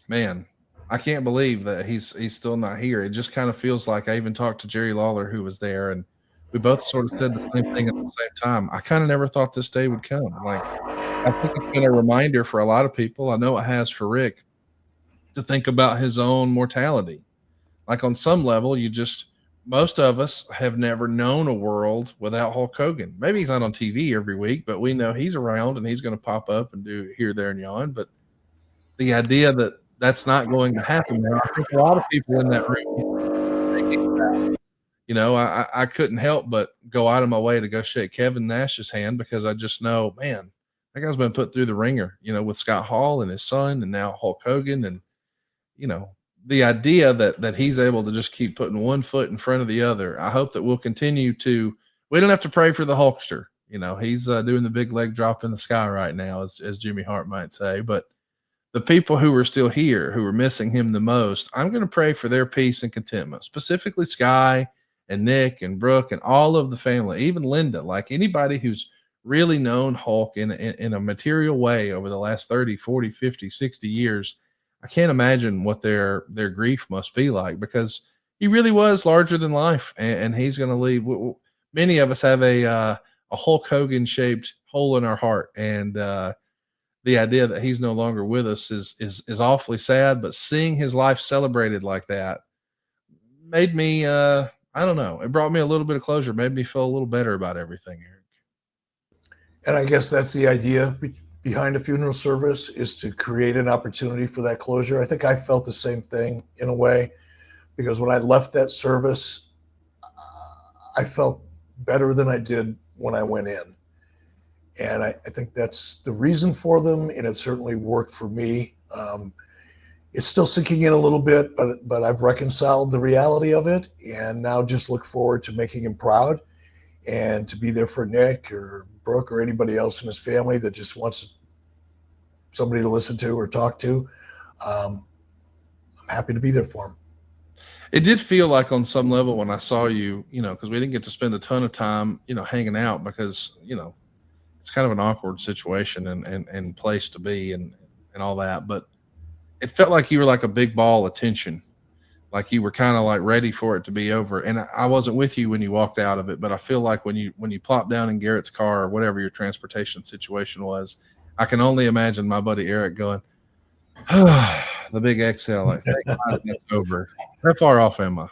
man, I can't believe that he's still not here. It just kind of feels like, I even talked to Jerry Lawler, who was there, and we both sort of said the same thing at the same time. I kind of never thought this day would come. Like, I think it's been a reminder for a lot of people. I know it has for Rick, to think about his own mortality. Like, on some level, most of us have never known a world without Hulk Hogan. Maybe he's not on TV every week, but we know he's around and he's going to pop up and do here, there, and yon. But the idea that that's not going to happen now, I think a lot of people in that room, I couldn't help but go out of my way to go shake Kevin Nash's hand, because I just know, man, that guy's been put through the ringer, with Scott Hall and his son, and now Hulk Hogan. And, the idea that he's able to just keep putting one foot in front of the other. I hope that we'll continue to, we don't have to pray for the Hulkster. He's doing the big leg drop in the sky right now, as Jimmy Hart might say. But the people who are still here, who are missing him the most, I'm going to pray for their peace and contentment, specifically Sky and Nick and Brooke and all of the family, even Linda, like anybody who's really known Hulk in a material way over the last 30, 40, 50, 60 years. I can't imagine what their grief must be like, because he really was larger than life, and he's going to leave. Many of us have a Hulk Hogan shaped hole in our heart, and the idea that he's no longer with us is awfully sad. But seeing his life celebrated like that made me, I don't know, it brought me a little bit of closure, made me feel a little better about everything, Eric. And I guess that's the idea behind a funeral service, is to create an opportunity for that closure. I think I felt the same thing in a way, because when I left that service, I felt better than I did when I went in. And I think that's the reason for them, and it certainly worked for me. It's still sinking in a little bit, but I've reconciled the reality of it, and now just look forward to making him proud and to be there for Nick or Brooke or anybody else in his family that just wants somebody to listen to or talk to. I'm happy to be there for him. It did feel like on some level when I saw you, because we didn't get to spend a ton of time, hanging out, because, it's kind of an awkward situation and place to be and all that. But it felt like you were like a big ball of tension, like you were kind of like ready for it to be over. And I wasn't with you when you walked out of it, but I feel like when you plopped down in Garrett's car or whatever your transportation situation was, I can only imagine my buddy Eric going, the big exhale, like, thank God that's over. How far off am I?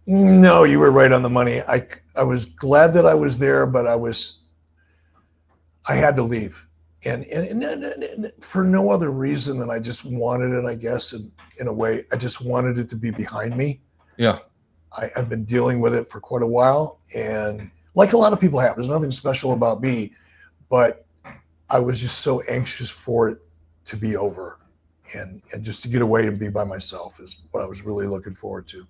No, you were right on the money. I was glad that I was there, but I had to leave. And for no other reason than I just wanted it, I guess, in a way, I just wanted it to be behind me. Yeah. I've been dealing with it for quite a while, and like a lot of people have, there's nothing special about me, but I was just so anxious for it to be over, and just to get away and be by myself is what I was really looking forward to.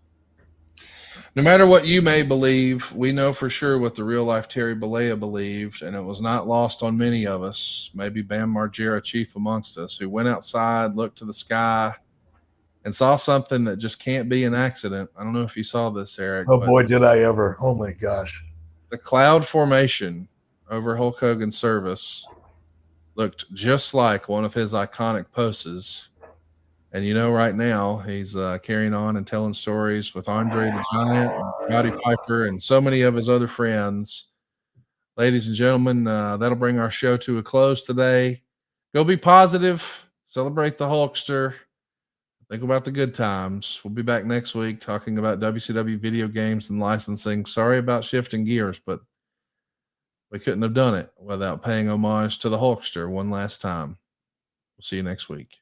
No matter what you may believe, we know for sure what the real life Terry Bollea believed, and it was not lost on many of us, maybe Bam Margera chief amongst us, who went outside, looked to the sky, and saw something that just can't be an accident. I don't know if you saw this, Eric. Oh, boy, did I ever. Oh, my gosh. The cloud formation over Hulk Hogan's service looked just like one of his iconic poses. And right now he's carrying on and telling stories with Andre the Giant, Roddy Piper, and so many of his other friends. Ladies and gentlemen, that'll bring our show to a close today. Go be positive. Celebrate the Hulkster. Think about the good times. We'll be back next week talking about WCW video games and licensing. Sorry about shifting gears, but we couldn't have done it without paying homage to the Hulkster one last time. We'll see you next week.